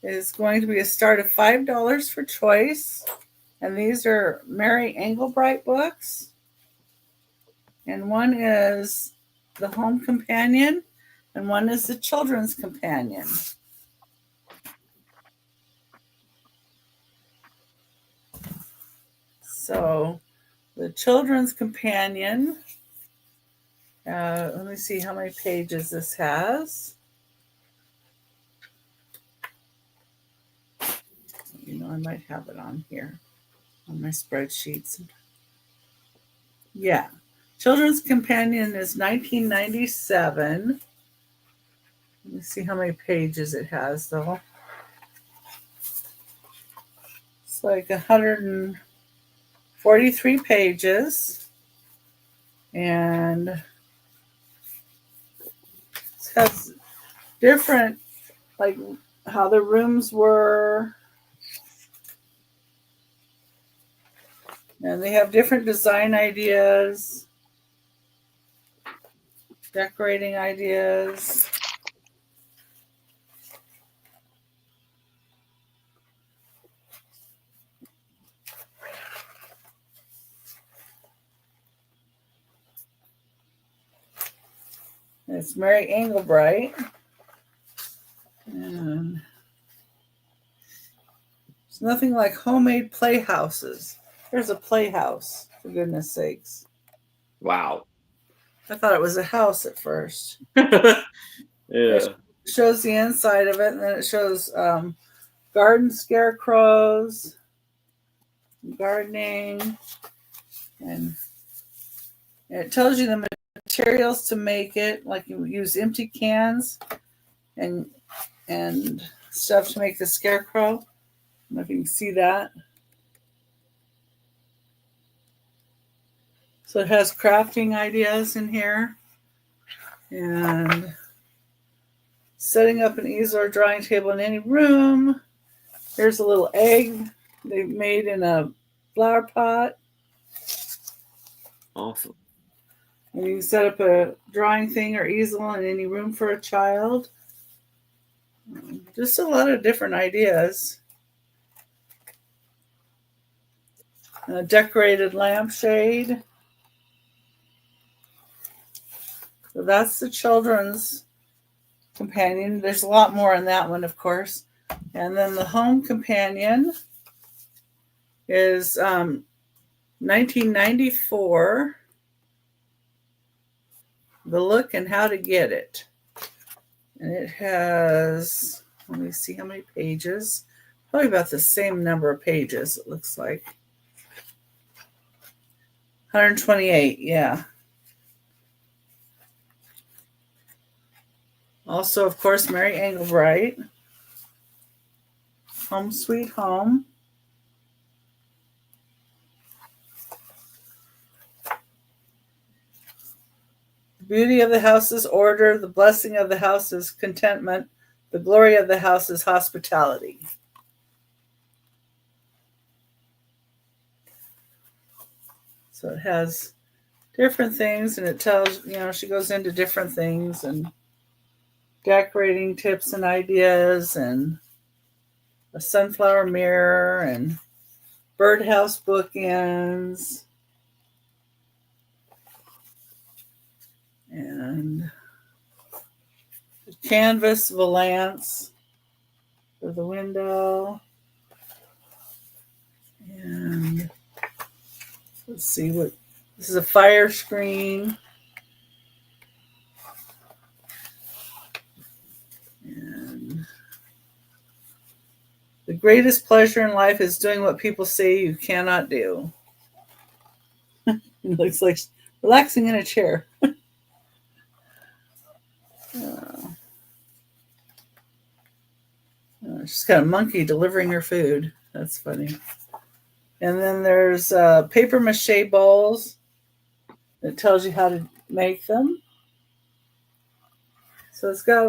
Speaker 4: is going to be a start of $5 for choice. And these are Mary Engelbright books. And one is The Home Companion, and one is The Children's Companion. So the Children's Companion, let me see how many pages this has. You know, I might have it on here on my spreadsheets. Yeah. Children's Companion is 1997. Let me see how many pages it has, though. It's like 143 pages. And it has different, like how the rooms were. And they have different design ideas, decorating ideas. It's Mary Engelbright. And it's nothing like homemade playhouses. There's a playhouse, for goodness sakes.
Speaker 2: Wow.
Speaker 4: I thought it was a house at first.
Speaker 2: Yeah.
Speaker 4: It shows the inside of it, and then it shows garden scarecrows, gardening, and it tells you the materials to make it. Like you use empty cans and stuff to make the scarecrow. I don't know if you can see that. So it has crafting ideas in here, and setting up an easel or drawing table in any room. Here's a little egg they made in a flower pot.
Speaker 2: Awesome.
Speaker 4: And you can set up a drawing thing or easel in any room for a child. Just a lot of different ideas. A decorated lampshade. So that's the Children's Companion. There's a lot more in that one, of course. And then the Home Companion is 1994. The Look and How to Get It. And it has, let me see how many pages. Probably about the same number of pages, it looks like. 128, yeah. Also, of course, Mary Engelbright. Home Sweet Home. The beauty of the house is order. The blessing of the house is contentment. The glory of the house is hospitality. So it has different things, and it tells, she goes into different things and decorating tips and ideas, and a sunflower mirror, and birdhouse bookends, and the canvas valance for the window. And let's see what this is, a fire screen. And the greatest pleasure in life is doing what people say you cannot do. It looks like relaxing in a chair. She's got a monkey delivering her food. That's funny. And then there's paper mache bowls that tells you how to make them. So it's got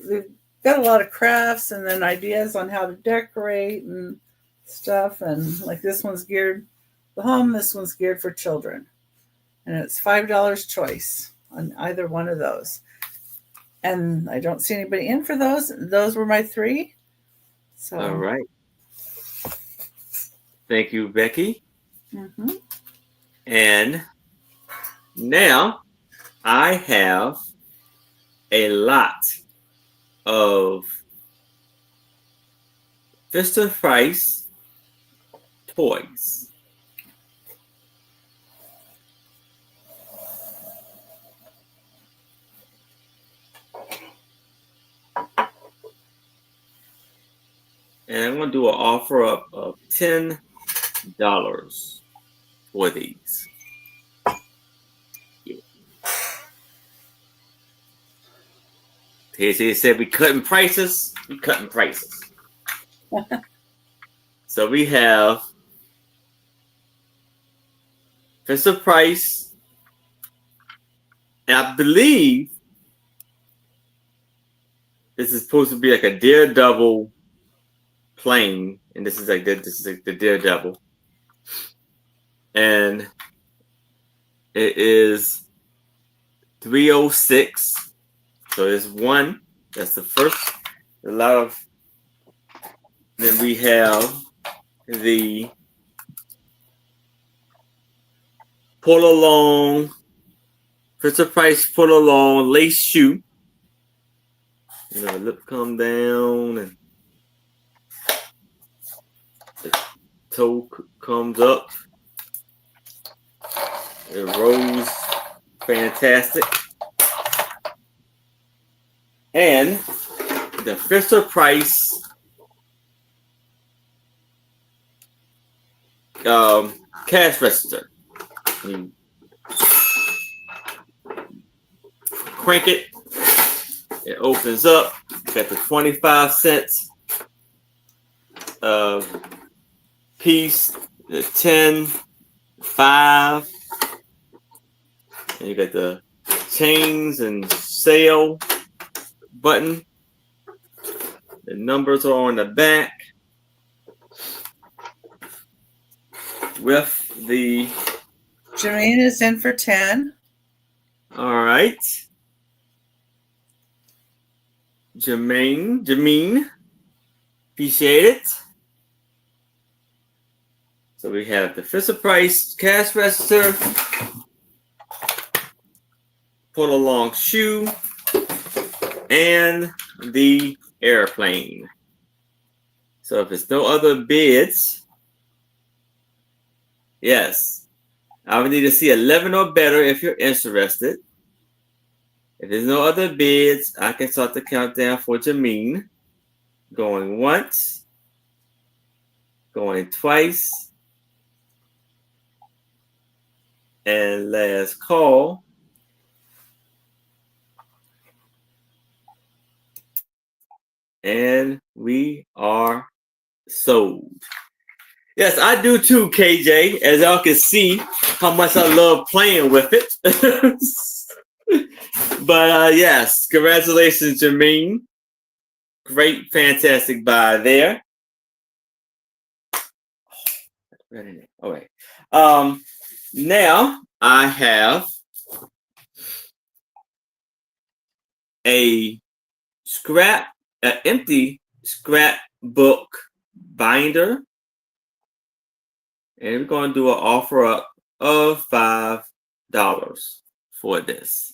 Speaker 4: they've got a lot of crafts and then ideas on how to decorate and stuff. And like this one's geared for home, this one's geared for children. And it's $5 choice on either one of those. And I don't see anybody in for those. Those were my 3. So
Speaker 2: All right. Thank you, Becky.
Speaker 4: Mm-hmm.
Speaker 2: And now I have a lot of Fisher-Price toys. And I'm going to do an offer up of $10 for these. Yeah. He said we cutting prices. We cutting prices. So we have Fisher-Price, and I believe this is supposed to be like a Daredevil plane, and this is like the Daredevil, and it is 306. So there's one. That's the first. A lot of. Then we have the pull along, Fisher-Price pull along lace shoe. Lip come down and the toe comes up. It rolls fantastic. And the Fisher-Price cash register. You crank it, it opens up. You got the 25 cents piece, the 10, 5, and you got the chains and sale button. The numbers are on the back with the.
Speaker 4: Jermaine is in for 10.
Speaker 2: All right. Jermaine, appreciate it. So we have the Fisher-Price cash register, pull along shoe, and the airplane. So if there's no other bids, yes, I would need to see 11 or better if you're interested. If there's no other bids, I can start the countdown for Jameen. Going once, going twice, and last call. And we are sold. Yes, I do too, KJ. As y'all can see how much I love playing with it. But yes, congratulations, Jermaine. Great, fantastic buy there. All right. Now I have an empty scrapbook binder, and we're going to do an offer up of $5 for this.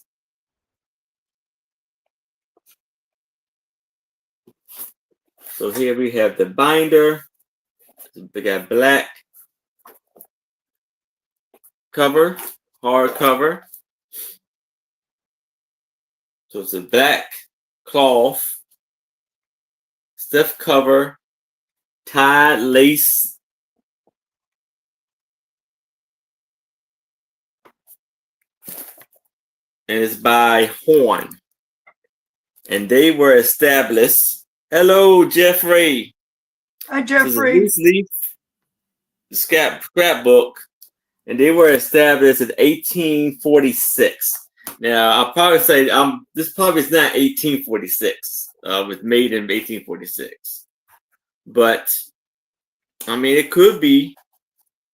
Speaker 2: So here we have the binder. We got black cover, hard cover. So it's a black cloth, stiff cover, tied lace. And it's by Horn. And they were established. Hello, Jeffrey.
Speaker 3: Hi, Jeffrey.
Speaker 2: So it's a loose leaf scrapbook, and they were established in 1846. Now, I'll probably say this probably is not 1846. It was made in 1846, but I mean it could be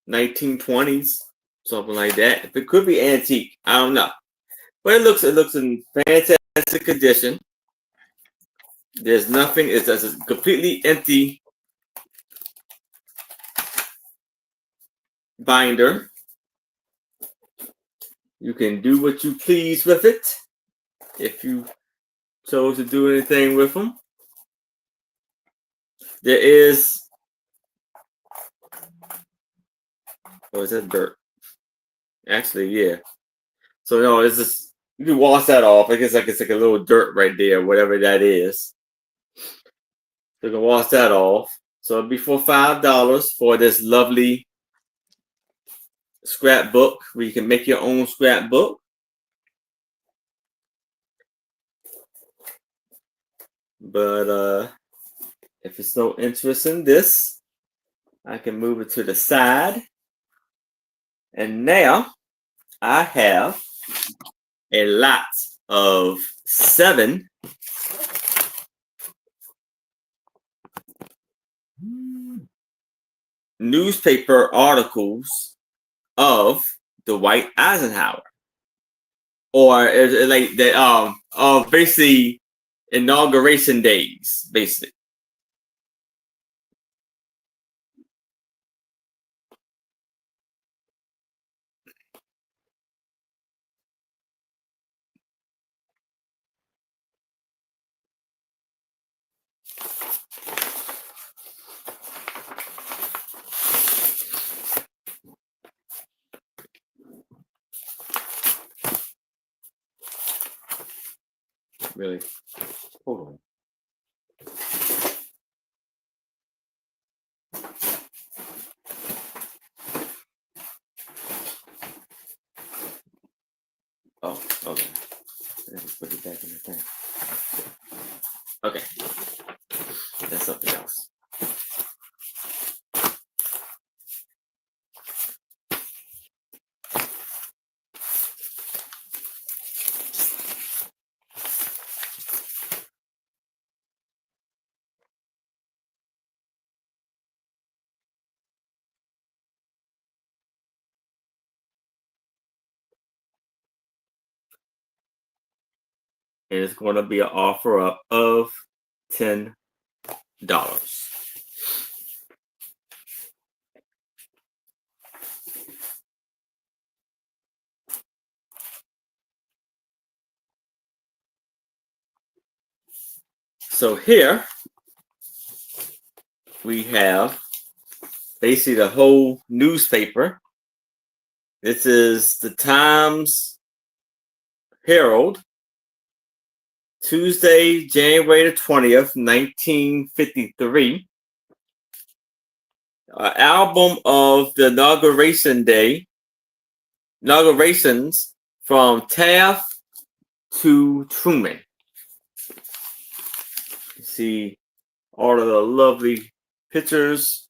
Speaker 2: 1920s, something like that. If it could be antique, I don't know. But it looks in fantastic condition. There's nothing. It's a completely empty binder. You can do what you please with it if you chose to do anything with them. There is, oh, is that dirt? Actually, yeah. So no, it's just, you can wash that off. I guess it's like a little dirt right there, whatever that is. So you can wash that off. So it'll be for $5 for this lovely scrapbook where you can make your own scrapbook. But if it's no interest in this, I can move it to the side. And now I have a lot of 7 newspaper articles of Dwight Eisenhower, or like the of basically inauguration days, basically. Really? Hold on. Oh, okay. Let's put it back in the thing. Okay. That's something else. And it's going to be an offer up of $10. So here we have basically the whole newspaper. This is the Times Herald, Tuesday, January the 20th, 1953. Album of the inaugurations from Taft to Truman. You see all of the lovely pictures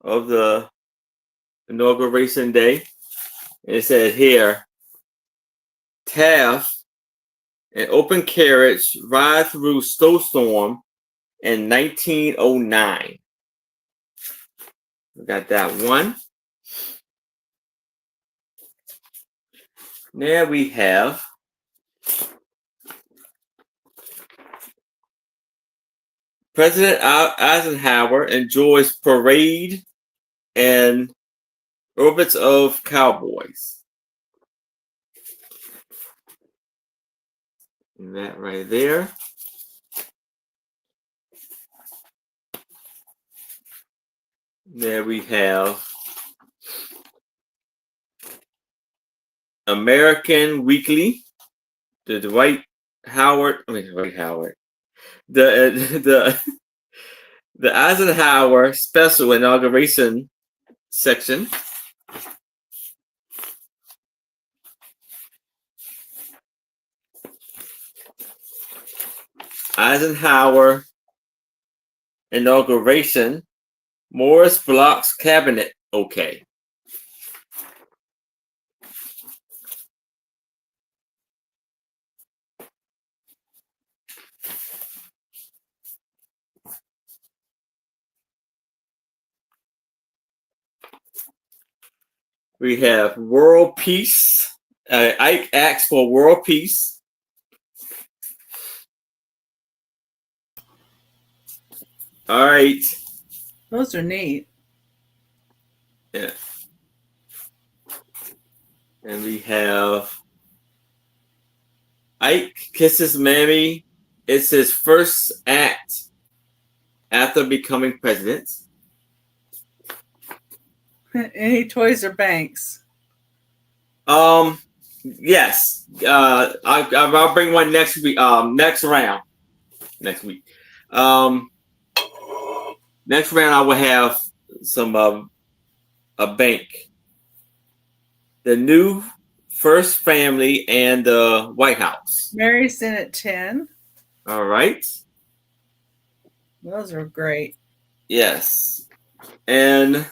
Speaker 2: of the inauguration day. And it says here, Taft, an open carriage ride through snowstorm in 1909. We got that one. There we have President Eisenhower enjoys parade and orbits of cowboys. And that right there. There we have American Weekly, the Dwight Howard. The Eisenhower special inauguration section. Eisenhower inauguration. Morris blocks cabinet. Okay. We have world peace. Ike asks for world peace. All right.
Speaker 4: Those are neat.
Speaker 2: Yeah. And we have Ike kisses Mammy. It's his first act after becoming president.
Speaker 4: Any toys or banks?
Speaker 2: Yes. I'll bring one next week. Next round. Next week. Next round I will have some a bank. The new first family and the White House.
Speaker 4: Mary's in at 10.
Speaker 2: All right.
Speaker 4: Those are great.
Speaker 2: Yes. And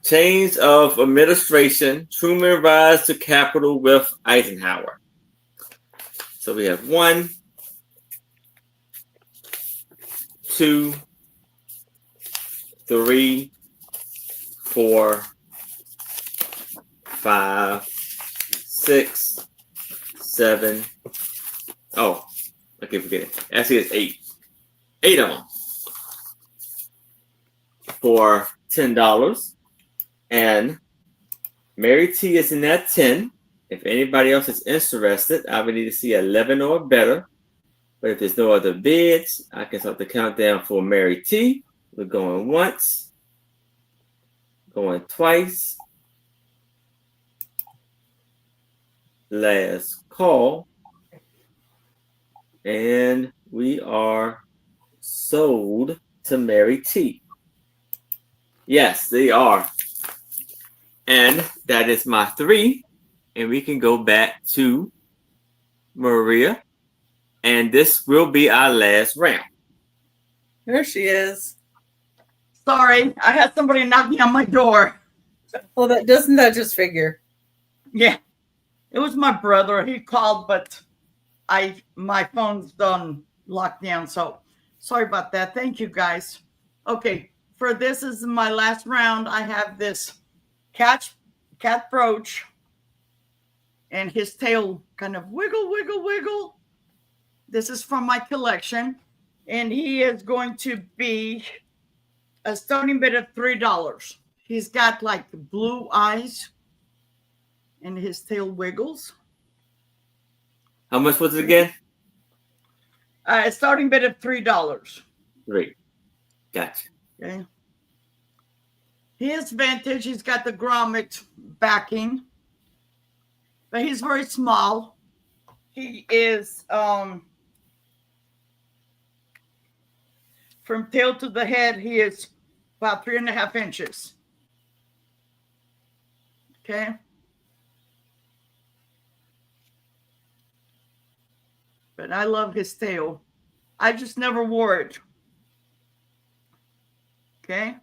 Speaker 2: change of administration. Truman rides to Capitol with Eisenhower. So we have 1, 2, 3, 4, 5, 6, 7. Oh, I keep forgetting. Actually, it's 8. 8 of them for $10. And Mary T is in that 10. If anybody else is interested, I would need to see 11 or better. But if there's no other bids, I can start the countdown for Mary T. We're going once, going twice. Last call. And we are sold to Mary T. Yes, they are. And that is my 3. And we can go back to Maria. And this will be our last round.
Speaker 4: There she is.
Speaker 3: Sorry, I had somebody knocking on my door.
Speaker 4: Well, doesn't that just figure?
Speaker 3: Yeah, it was my brother. He called, but my phone's done locked down. So sorry about that. Thank you, guys. Okay, for this is my last round. I have this cat brooch, and his tail kind of wiggle, wiggle, wiggle. This is from my collection, and he is going to be a starting bid of $3. He's got like blue eyes, and his tail wiggles.
Speaker 2: How much was it again?
Speaker 3: A starting bid of $3.
Speaker 2: Great. Gotcha.
Speaker 3: Okay. He is vintage. He's got the grommet backing, but he's very small. He is from tail to the head, he is about 3.5 inches. Okay. But I love his tail. I just never wore it. Okay.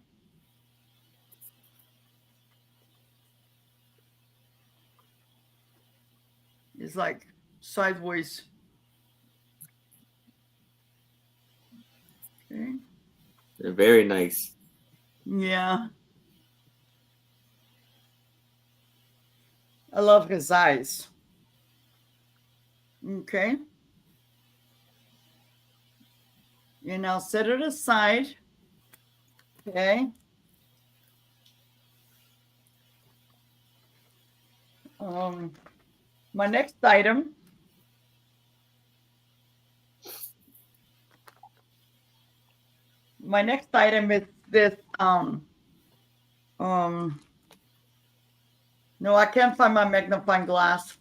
Speaker 3: It's like sideways. Okay.
Speaker 2: They're very nice.
Speaker 3: Yeah. I love his eyes. Okay. And I'll set it aside. Okay. My next item. My next item is this. No, I can't find my magnifying glass.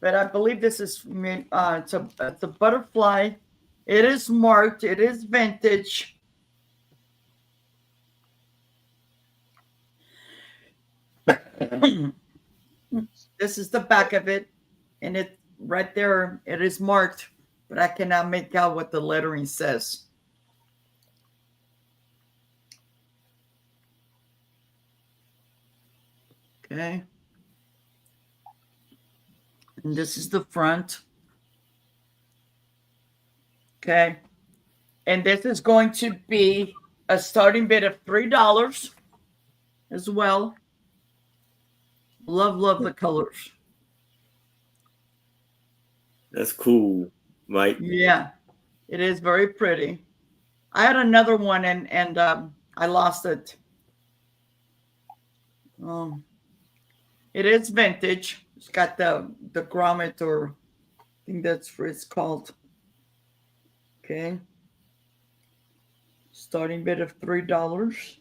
Speaker 3: But I believe this is it's a butterfly. It is marked. It is vintage. This is the back of it, and it right there. It is marked, but I cannot make out what the lettering says. Okay. And this is the front. Okay. And this is going to be a starting bid of $3 as well. Love the colors.
Speaker 2: That's cool, Mike.
Speaker 3: Yeah, it is very pretty. I had another one and I lost it. It is vintage. It's got the grommet, or I think that's what it's called. Okay. Starting bid of $3.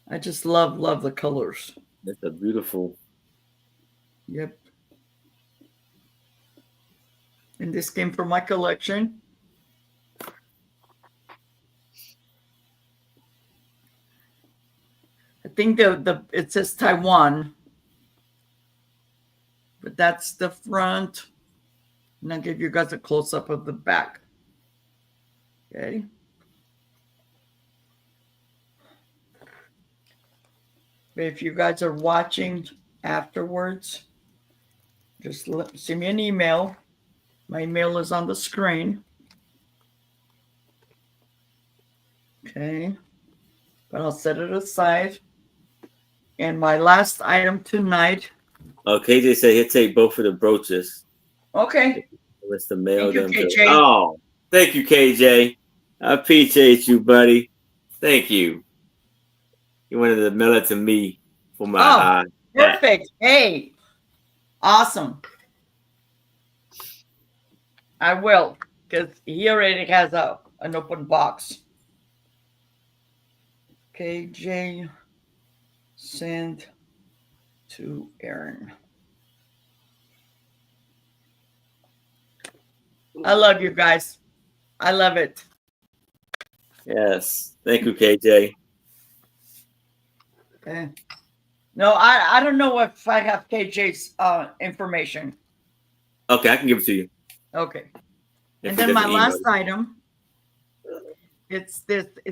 Speaker 3: I just love the colors.
Speaker 2: That's a beautiful.
Speaker 3: Yep. And this came from my collection. I think it says Taiwan, but that's the front. And I'll give you guys a close up of the back. Okay. If you guys are watching afterwards, just send me an email. My email is on the screen. Okay. But I'll set it aside. And my last item tonight.
Speaker 2: KJ said he'll take both of the brooches.
Speaker 3: Okay.
Speaker 2: What's the mail?
Speaker 3: Thank you, KJ.
Speaker 2: Oh, thank you, KJ. I appreciate you, buddy. Thank you. You wanted to mail it to me for my
Speaker 3: perfect. Hey, awesome. I will, because he already has an open box. KJ, send to Aaron. I love you guys. I love it.
Speaker 2: Yes. Thank you, KJ.
Speaker 3: Okay. No, I don't know if I have KJ's information.
Speaker 2: Okay, I can give it to you.
Speaker 3: Okay.
Speaker 2: If
Speaker 3: And
Speaker 2: he
Speaker 3: then my
Speaker 2: doesn't
Speaker 3: last
Speaker 2: email
Speaker 3: item, it's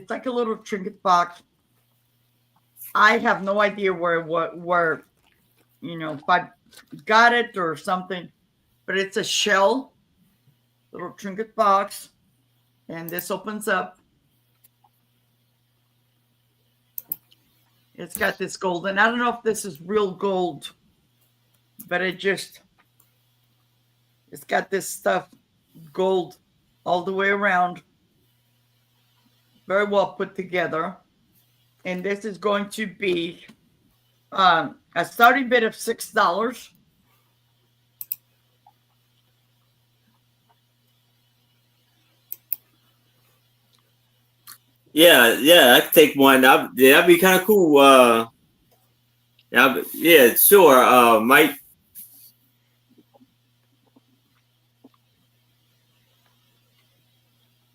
Speaker 3: like a little trinket box. I have no idea where if I got it or something, but it's a shell, little trinket box, and this opens up. It's got this gold, and I don't know if this is real gold, but it's got this stuff, gold, all the way around. Very well put together. And this is going to be a starting bid of $6.
Speaker 2: Yeah, I can take one. That'd be kind of cool. Yeah, sure. Mike.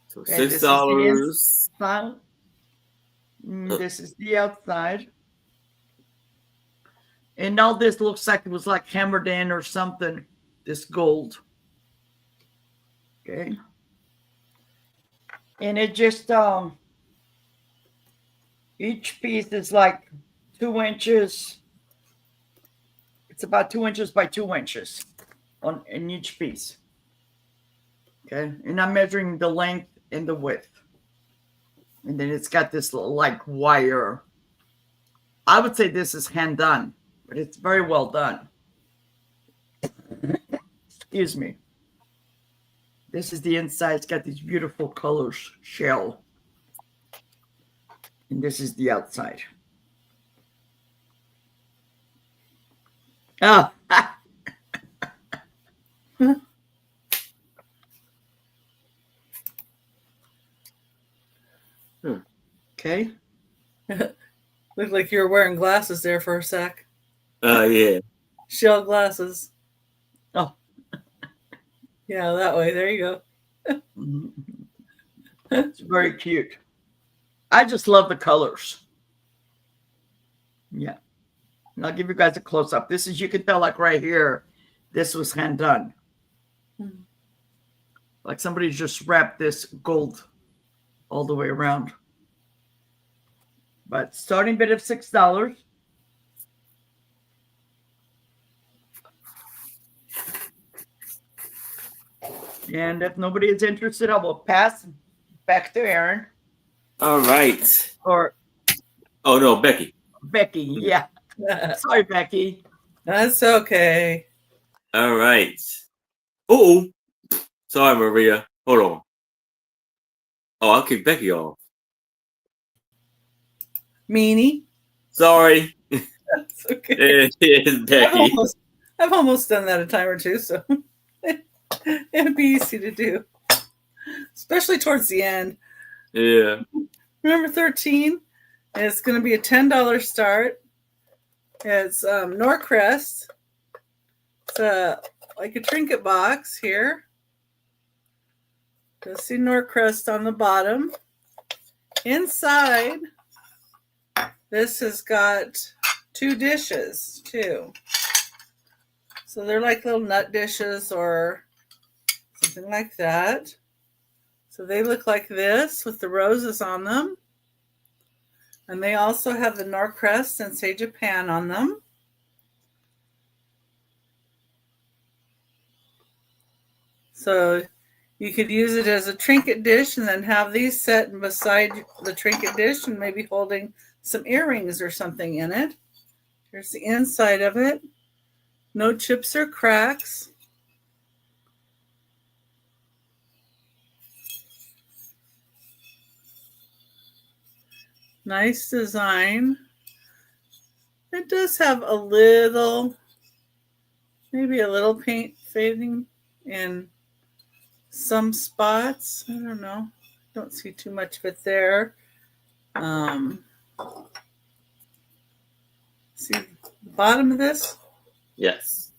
Speaker 2: So
Speaker 3: Okay,
Speaker 2: $6.
Speaker 3: This is the outside. And now this looks like it was like hammered in or something, this gold. Okay. And it just, each piece is like 2 inches. It's about 2 inches by 2 inches in each piece. Okay. And I'm measuring the length and the width. And then it's got this little like wire. I would say this is hand done, but it's very well done. Excuse me. This is the inside. It's got these beautiful colors, shell. And this is the outside. Ah. Okay.
Speaker 4: Looked like you were wearing glasses there for a sec.
Speaker 2: Yeah.
Speaker 4: Shell glasses.
Speaker 3: Oh.
Speaker 4: Yeah, that way. There you go.
Speaker 3: It's very cute. I just love the colors. Yeah. And I'll give you guys a close up. This is, you can tell like right here, this was hand done.
Speaker 4: Mm-hmm.
Speaker 3: Like somebody just wrapped this gold all the way around. But starting bid of $6. And if nobody is interested, I will pass back to Aaron.
Speaker 2: All right.
Speaker 3: Or
Speaker 2: Oh no, Becky.
Speaker 3: Becky. Yeah. Sorry, Becky.
Speaker 4: That's okay.
Speaker 2: All right. Oh, sorry, Maria. Hold on. Oh, I'll kick Becky off.
Speaker 4: Meanie.
Speaker 2: Sorry.
Speaker 4: That's okay.
Speaker 2: It's Becky.
Speaker 4: I've almost done that a time or two, so it'd be easy to do, especially towards the end.
Speaker 2: Yeah.
Speaker 4: Remember 13? It's going to be a $10 start. It's Norcrest. It's like a trinket box here. You'll see Norcrest on the bottom. Inside, this has got 2 dishes too. So they're like little nut dishes or something like that. So they look like this with the roses on them. And they also have the Norcrest and Say Japan on them. So you could use it as a trinket dish and then have these set beside the trinket dish and maybe holding some earrings or something in it. Here's the inside of it. No chips or cracks. Nice design. It does have a little, maybe a little paint fading in some spots. I don't know. Don't see too much of it there. See the bottom of this?
Speaker 2: Yes.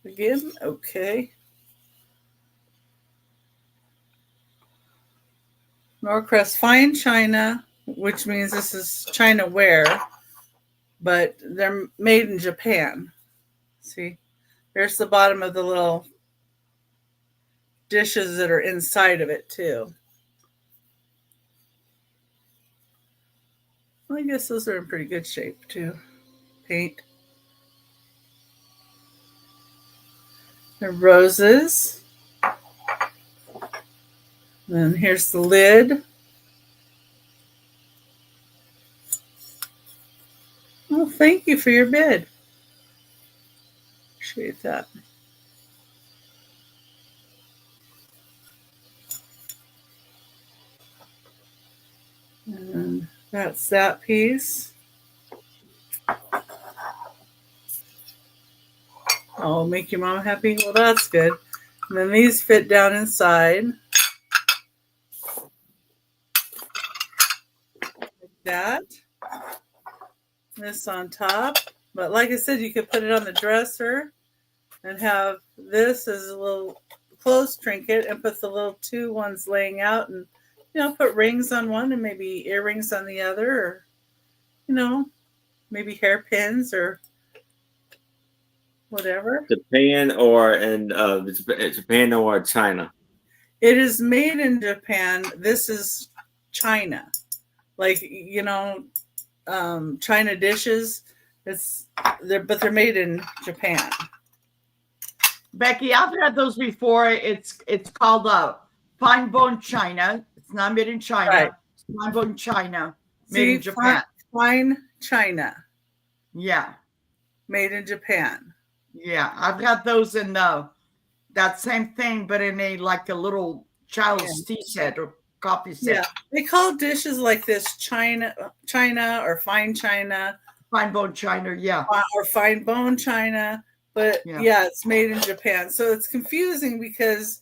Speaker 4: Again, okay. Norcrest Fine China, which means this is China ware, but they're made in Japan. See, there's the bottom of the little dishes that are inside of it too. Well, I guess those are in pretty good shape too. Paint. The roses. And here's the lid. Well, thank you for your bid. Appreciate that. And that's that piece. Oh, make your mom happy? Well, that's good. And then these fit down inside. Like that. This on top. But like I said, you could put it on the dresser and have this as a little clothes trinket and put the little 2 ones laying out and, you know, put rings on one and maybe earrings on the other, or, you know, maybe hairpins or whatever.
Speaker 2: Japan or Japan or China?
Speaker 4: It is made in Japan. This is China. Like, you know, China dishes. But they're made in Japan.
Speaker 3: Becky, I've had those before. It's called fine bone China. It's not made in China.
Speaker 4: Right.
Speaker 3: It's fine bone China, made in Japan.
Speaker 4: Fine China.
Speaker 3: Yeah.
Speaker 4: Made in Japan.
Speaker 3: Yeah. I've got those in that same thing, but in a little child's tea set or coffee set.
Speaker 4: Yeah. They call dishes like this China or fine China.
Speaker 3: Fine bone China, yeah.
Speaker 4: Or fine bone China. But yeah, it's made in Japan. So it's confusing because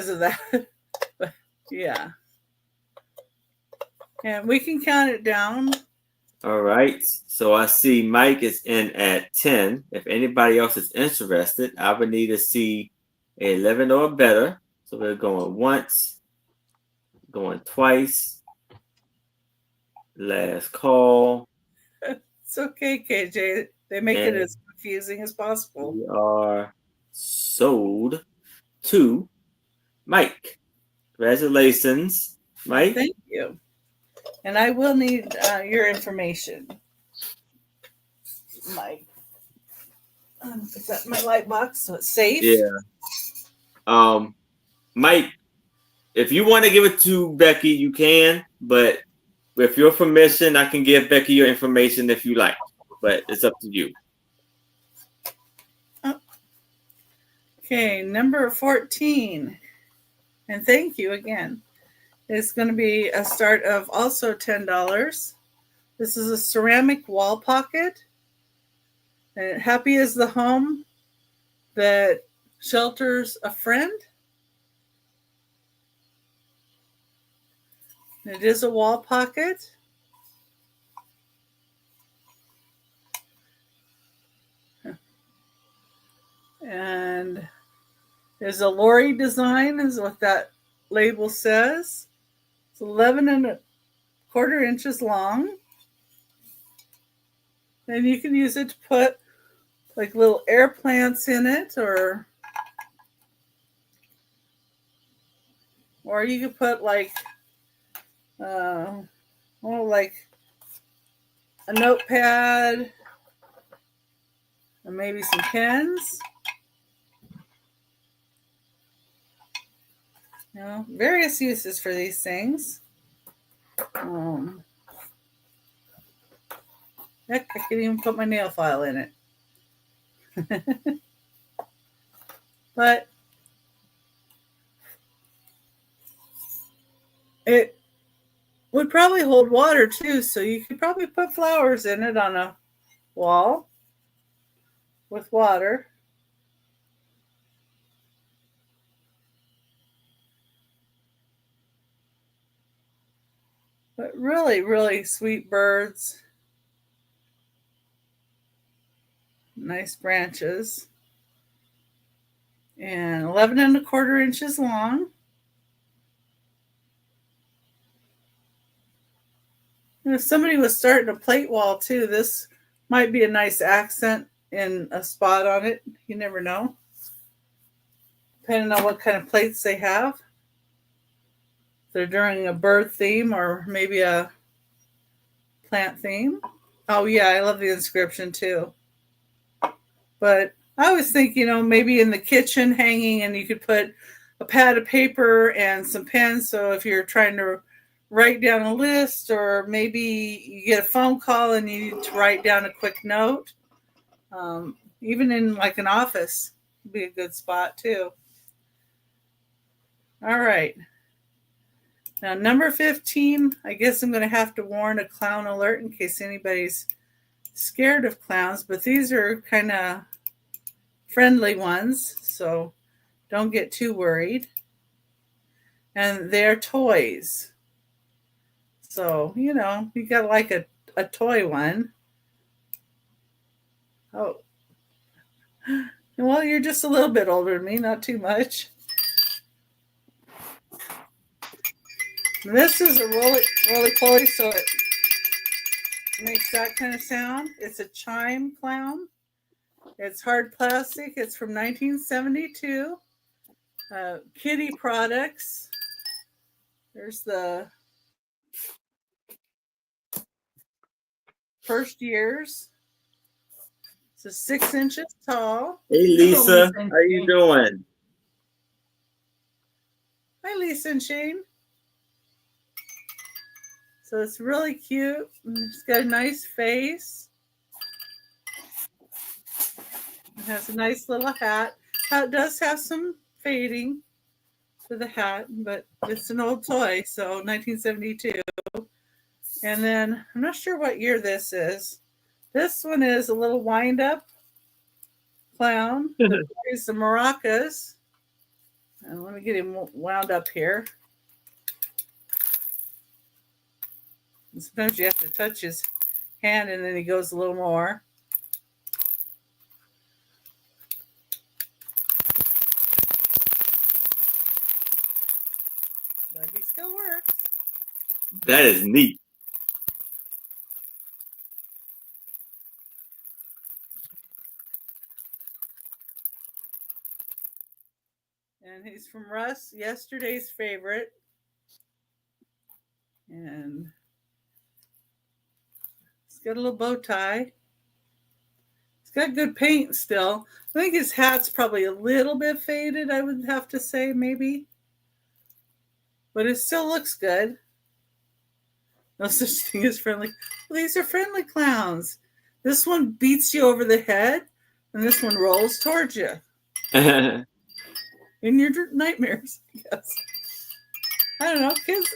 Speaker 4: of that. Yeah. And we can count it down.
Speaker 2: All right. So I see Mike is in at 10. If anybody else is interested, I would need to see 11 or better. So we're going once, going twice. Last call.
Speaker 4: It's okay, KJ. They make it as confusing as possible.
Speaker 2: We are sold to Mike. Congratulations, Mike.
Speaker 4: Thank you. And I will need your information, Mike. Put that in my light box so it's safe.
Speaker 2: Yeah. Mike, if you want to give it to Becky, you can. But with your permission, I can give Becky your information if you like. But it's up to you.
Speaker 4: Okay, number 14. And thank you again. It's going to be a start of also $10. This is a ceramic wall pocket. And happy is the home that shelters a friend. It is a wall pocket. And there's a lorry design is what that label says. It's 11.25 inches long. And you can use it to put like little air plants in it, or you could put like like a notepad and maybe some pens. You know, various uses for these things. Heck, I could even put my nail file in it. But it would probably hold water too, so you could probably put flowers in it on a wall with water. But really, really sweet birds. Nice branches. And 11.25 inches long. And if somebody was starting a plate wall too, this might be a nice accent in a spot on it. You never know. Depending on what kind of plates they have. They're during a bird theme or maybe a plant theme. Oh yeah, I love the inscription too. But I always think, you know, maybe in the kitchen hanging, and you could put a pad of paper and some pens. So if you're trying to write down a list, or maybe you get a phone call and you need to write down a quick note, even in like an office would be a good spot too. All right. Now, number 15, I guess I'm going to have to warn a clown alert in case anybody's scared of clowns, but these are kind of friendly ones, so don't get too worried. And they're toys. So, you know, you got like a toy one. Oh, well, you're just a little bit older than me, not too much. This is a roly-poly, so makes that kind of sound. It's a chime clown. It's hard plastic. It's from 1972. Kitty products. There's the first years. It's 6 inches tall.
Speaker 2: Hey, Lisa. How you doing?
Speaker 4: Hi, Lisa and Shane. So it's really cute. It's got a nice face. It has a nice little hat. It does have some fading to the hat, but it's an old toy, so 1972. And then I'm not sure what year this is. This one is a little wind-up clown. Here's the maracas. And let me get him wound up here. And sometimes you have to touch his hand, and then he goes a little more. But he still works.
Speaker 2: That is neat.
Speaker 4: And he's from Russ, yesterday's favorite. And he's got a little bow tie. He's got good paint still. I think his hat's probably a little bit faded, I would have to say, maybe. But it still looks good. No such thing as friendly. Well, these are friendly clowns. This one beats you over the head, and this one rolls towards you. In your nightmares, yes. I don't know, kids,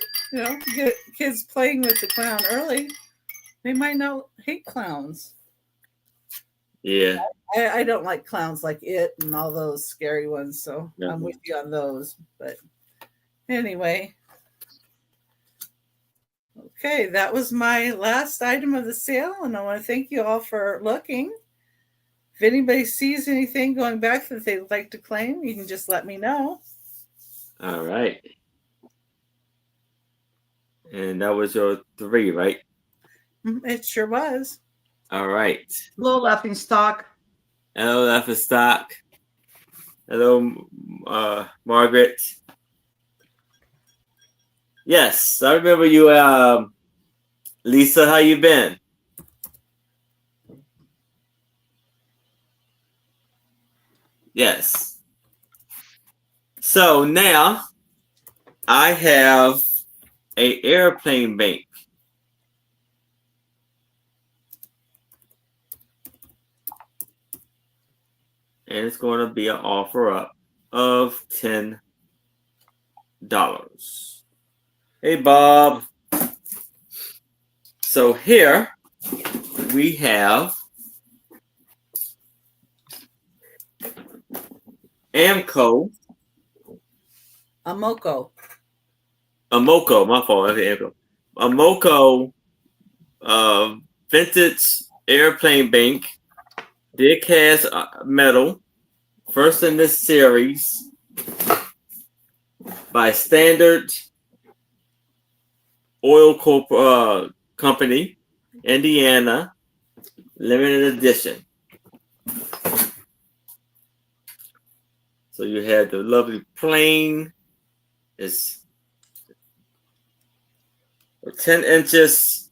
Speaker 4: kids playing with the clown early, they might not hate clowns.
Speaker 2: Yeah.
Speaker 4: I don't like clowns like It and all those scary ones, so
Speaker 2: No.
Speaker 4: I'm with you on those. But anyway. Okay, that was my last item of the sale, and I want to thank you all for looking. If anybody sees anything going back that they'd like to claim, you can just let me know.
Speaker 2: All right. And that was your 3, right?
Speaker 4: It sure was.
Speaker 2: All right.
Speaker 3: Hello, Laughing Stock.
Speaker 2: Hello, F Stock. Hello, Margaret. Yes, I remember you, Lisa. How you been? Yes. So now I have a airplane bank. And it's going to be an offer up of $10. Hey, Bob. So here we have Amco.
Speaker 4: Amoko.
Speaker 2: Amoko, my fault. Amco. Amoko vintage airplane bank. Dick has metal. First in this series by Standard Oil Company, Indiana, limited edition. So you have the lovely plane. It's 10 inches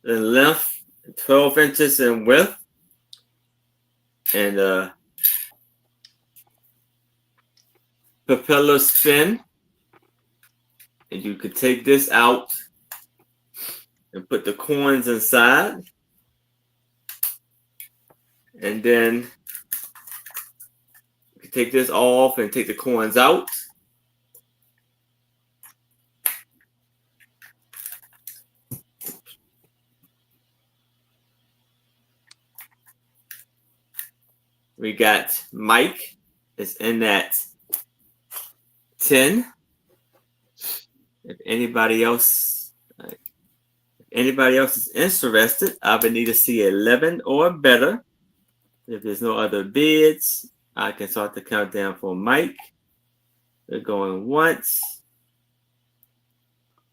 Speaker 2: in length, 12 inches in width, and propeller fin. And you could take this out and put the coins inside. And then you can take this off and take the coins out. We got Mike is in that 10. If anybody else is interested, I would need to see 11 or better. If there's no other bids, I can start the countdown for Mike. We're going once.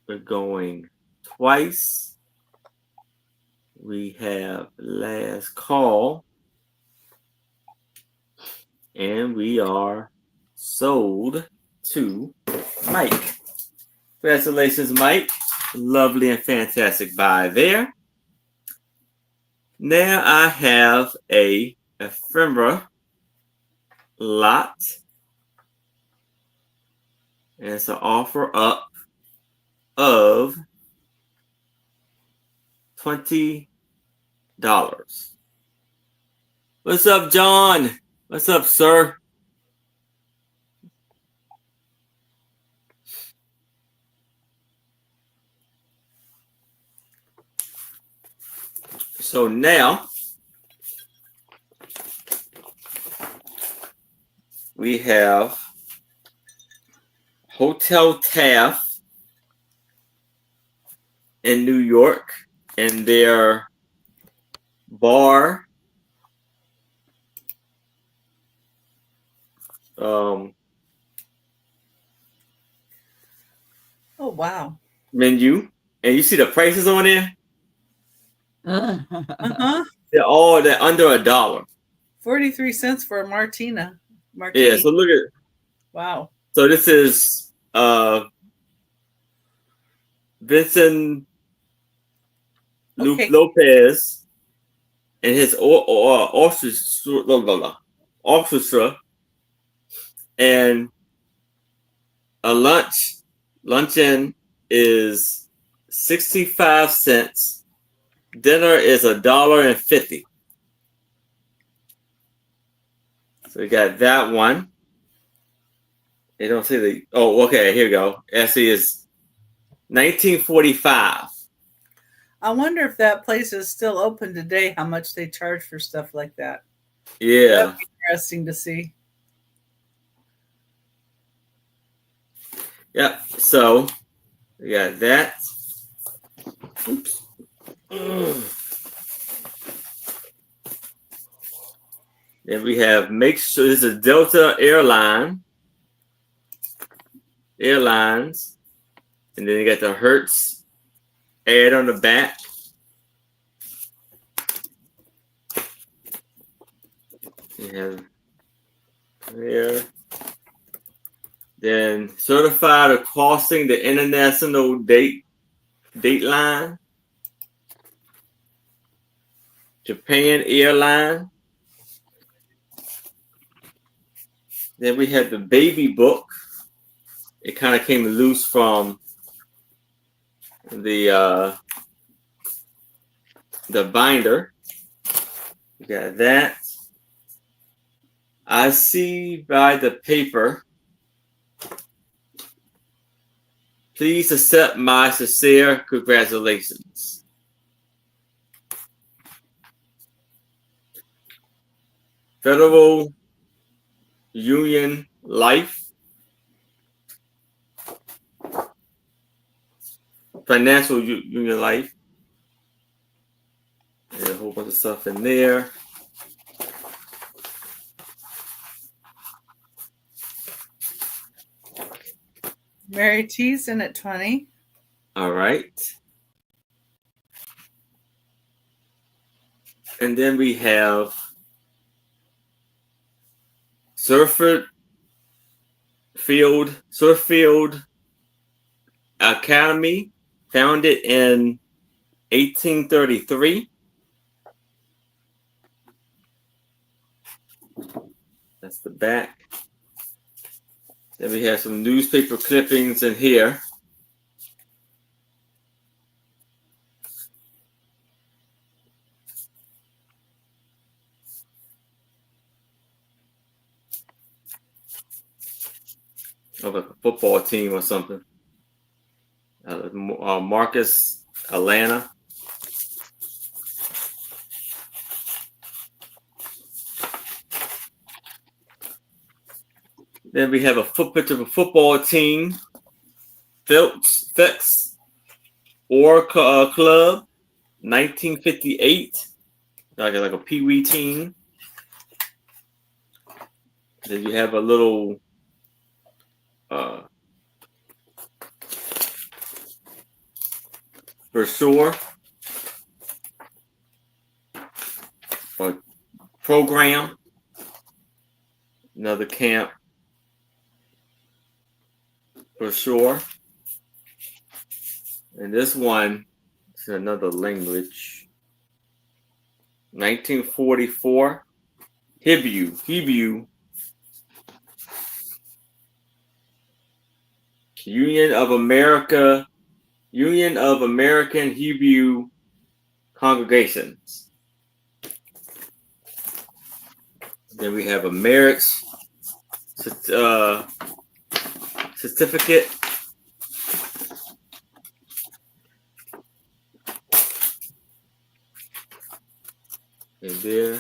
Speaker 2: We're going twice. We have last call. And we are sold to Mike. Congratulations, Mike. Lovely and fantastic buy there. Now I have a ephemera lot. And it's an offer up of $20. What's up, John? What's up, sir? So now we have Hotel Taft in New York and their bar.
Speaker 4: Oh, wow.
Speaker 2: Menu, and you see the prices on there.
Speaker 4: Uh-huh.
Speaker 2: They're under $1.
Speaker 4: 43 cents for a martini.
Speaker 2: Yeah, so look at.
Speaker 4: Wow.
Speaker 2: So this is Vincent
Speaker 4: Okay.
Speaker 2: Lopez and his orchestra, and a luncheon is 65 cents. Dinner is $1.50. So we got that one. They don't say the. Oh, okay. Here we go. Actually, is 1945.
Speaker 4: I wonder if that place is still open today, how much they charge for stuff like that.
Speaker 2: Yeah.
Speaker 4: That'd be interesting to see.
Speaker 2: Yep. So we got that. Oops. Then we have make sure this is Delta Airlines, and then you got the Hertz ad on the back. You have there. Then certified of crossing the international date line. Japan Airline. Then we have the baby book. It kind of came loose from the binder. We got that. I see by the paper. Please accept my sincere congratulations. Federal Union Life. Financial Union Life. And a whole bunch of stuff in there.
Speaker 4: Mary T's in at 20.
Speaker 2: All right. And then we have Surffield Academy, founded in 1833. That's the back. Then we have some newspaper clippings in here. Of like a football team or something. Marcus, Atlanta. Then we have a picture of a football team. Fix or Club, 1958. Like a pee-wee team. Then you have a little brochure. or program. Another camp for sure. And this one is another language. 1944. Hebrew. Union of American Hebrew Congregations. Then we have a marriage certificate. And there.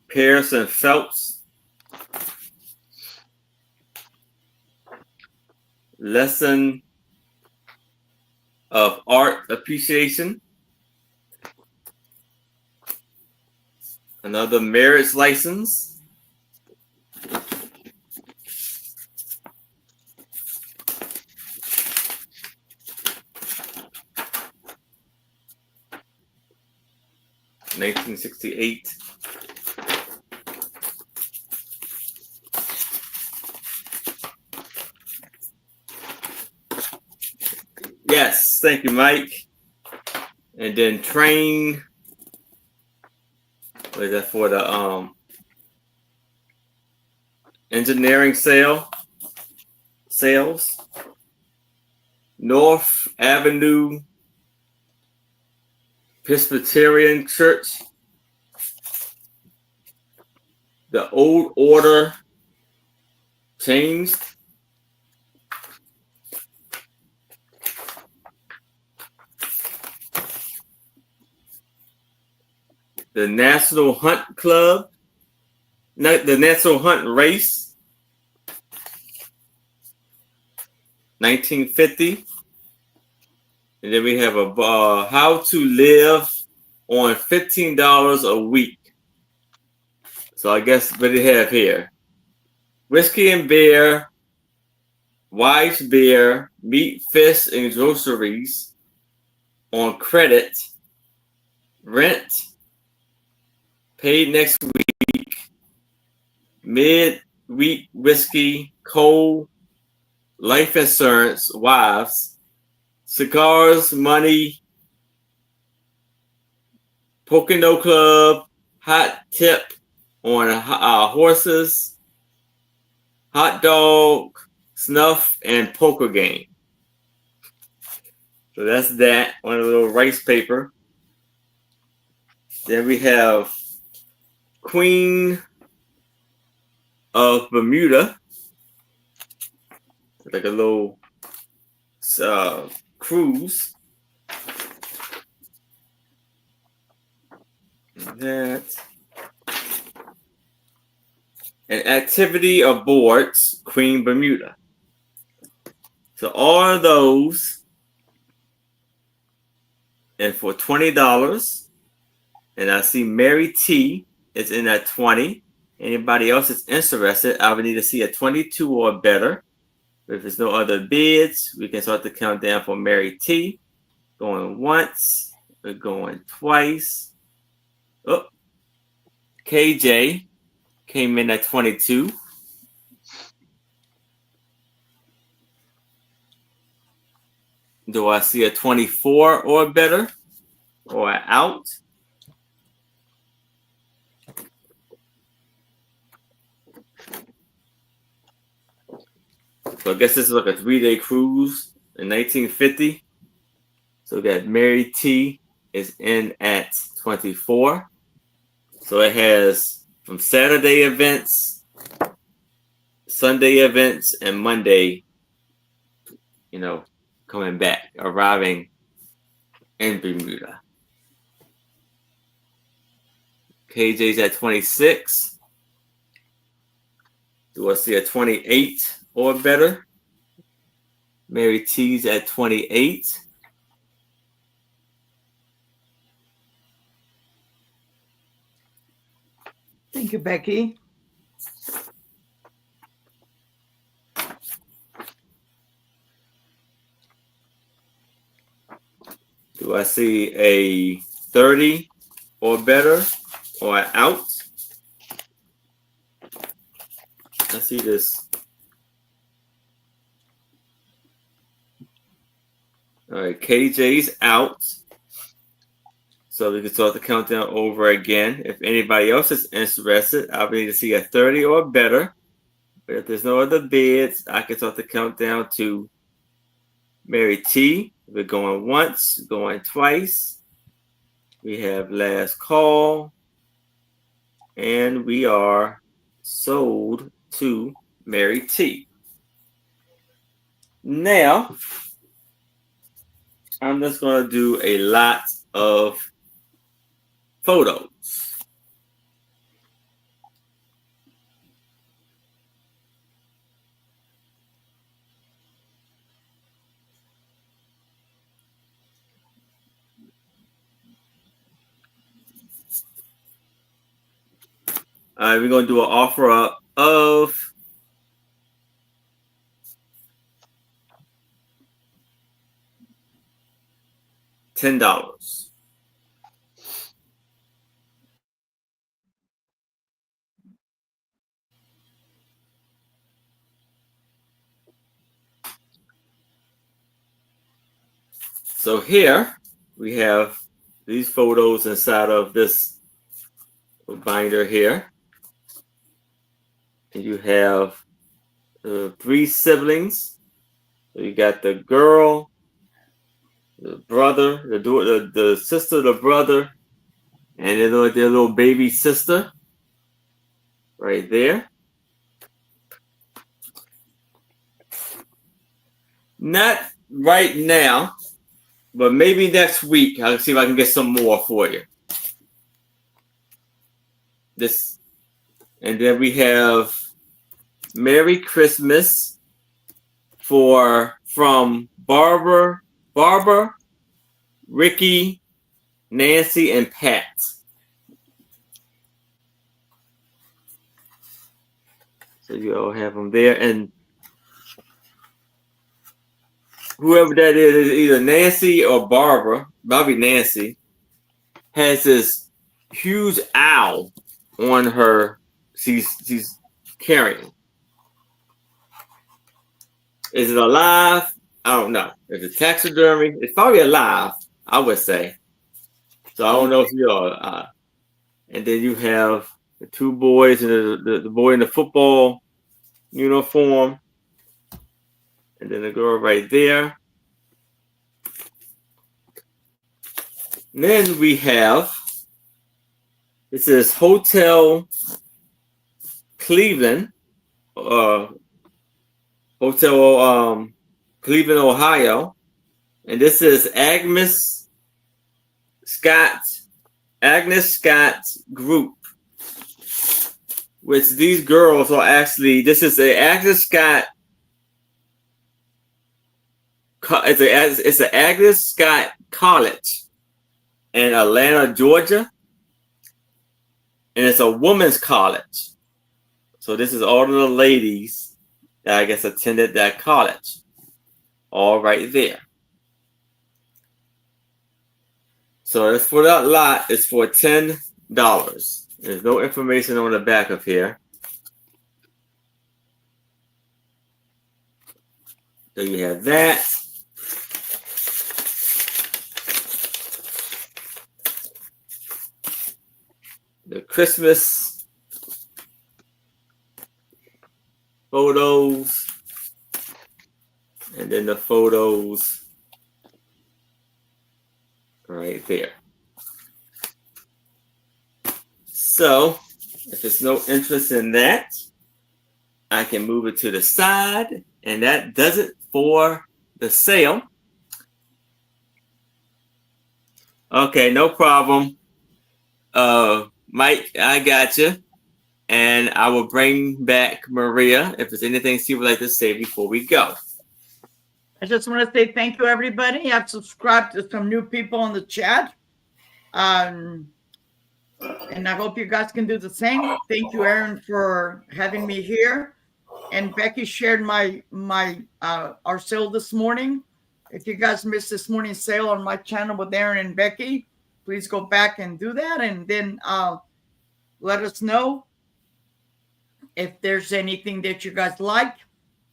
Speaker 2: Pierce and Phelps. Lesson of Art Appreciation. Another marriage license. (1968). Yes, thank you, Mike. And then train. What is that for? The engineering sales. North Avenue Presbyterian Church. The old order changed. The National Hunt Club. The National Hunt Race. 1950. And then we have a how to live on $15 a week. So I guess what do they have here? Whiskey and beer, wife's beer, meat, fish, and groceries on credit, rent, paid next week, mid-week whiskey, coal, life insurance, wives, cigars, money, Pocono Club, hot tip on horses, hot dog, snuff, and poker game. So that's that on a little rice paper. Then we have Queen of Bermuda, like a little cruise. That. An activity aboard Queen Bermuda. So all of those, and for $20. And I see Mary T is in at 20. Anybody else is interested, I would need to see a 22 or better. If there's no other bids, we can start the countdown for Mary T. Going once, we're going twice. Oh, KJ came in at 22. Do I see a 24 or better? Or out? So I guess this is like a 3-day cruise in 1950. So we got Mary T is in at 24. So it has from Saturday events, Sunday events, and Monday, coming back, arriving in Bermuda. KJ's at 26. Do I see a 28 or better? Mary T's at 28.
Speaker 3: Thank you, Becky.
Speaker 2: Do I see a 30 or better or an out? I see this. All right, KJ's out. So we can start the countdown over again. If anybody else is interested, I will need to see a 30 or better. But if there's no other bids, I can start the countdown to Mary T. We're going once, going twice. We have last call. And we are sold to Mary T. Now, I'm just going to do a lot of photos. All right, we're going to do an offer up of $10. So here we have these photos inside of this binder here. And you have 3 siblings. So you got the girl, the brother, the sister, the brother, and their little baby sister right there. Not right now, but maybe next week I'll see if I can get some more for you. This, and then we have Merry Christmas from Barbara, Ricky, Nancy, and Pat. So you all have them there, and whoever that is either Nancy or Barbara, probably Nancy, has this huge owl on her. She's carrying. Is it alive? I don't know. Is it taxidermy? It's probably alive, I would say. So I don't know if you are. And then you have the 2 boys and the boy in the football uniform. And then the girl right there. And then we have, this is Hotel Cleveland, Hotel Cleveland, Ohio. And this is Agnes Scott Group, which these girls are actually, this is a Agnes Scott, it's an Agnes Scott College in Atlanta, Georgia. And it's a women's college. So this is all of the ladies that I guess attended that college. All right there. So it's for that lot, it's for $10. There's no information on the back of here. So you have that. The Christmas photos. And then the photos right there. So if there's no interest in that, I can move it to the side, and that does it for the sale. Okay, no problem. Mike, I got you. And I will bring back Maria if there's anything she would like to say before we go.
Speaker 3: I just want to say thank you, everybody. I've subscribed to some new people in the chat. And I hope you guys can do the same. Thank you, Aaron, for having me here. And Becky shared our sale this morning. If you guys missed this morning's sale on my channel with Aaron and Becky, please go back and do that, and then let us know if there's anything that you guys like.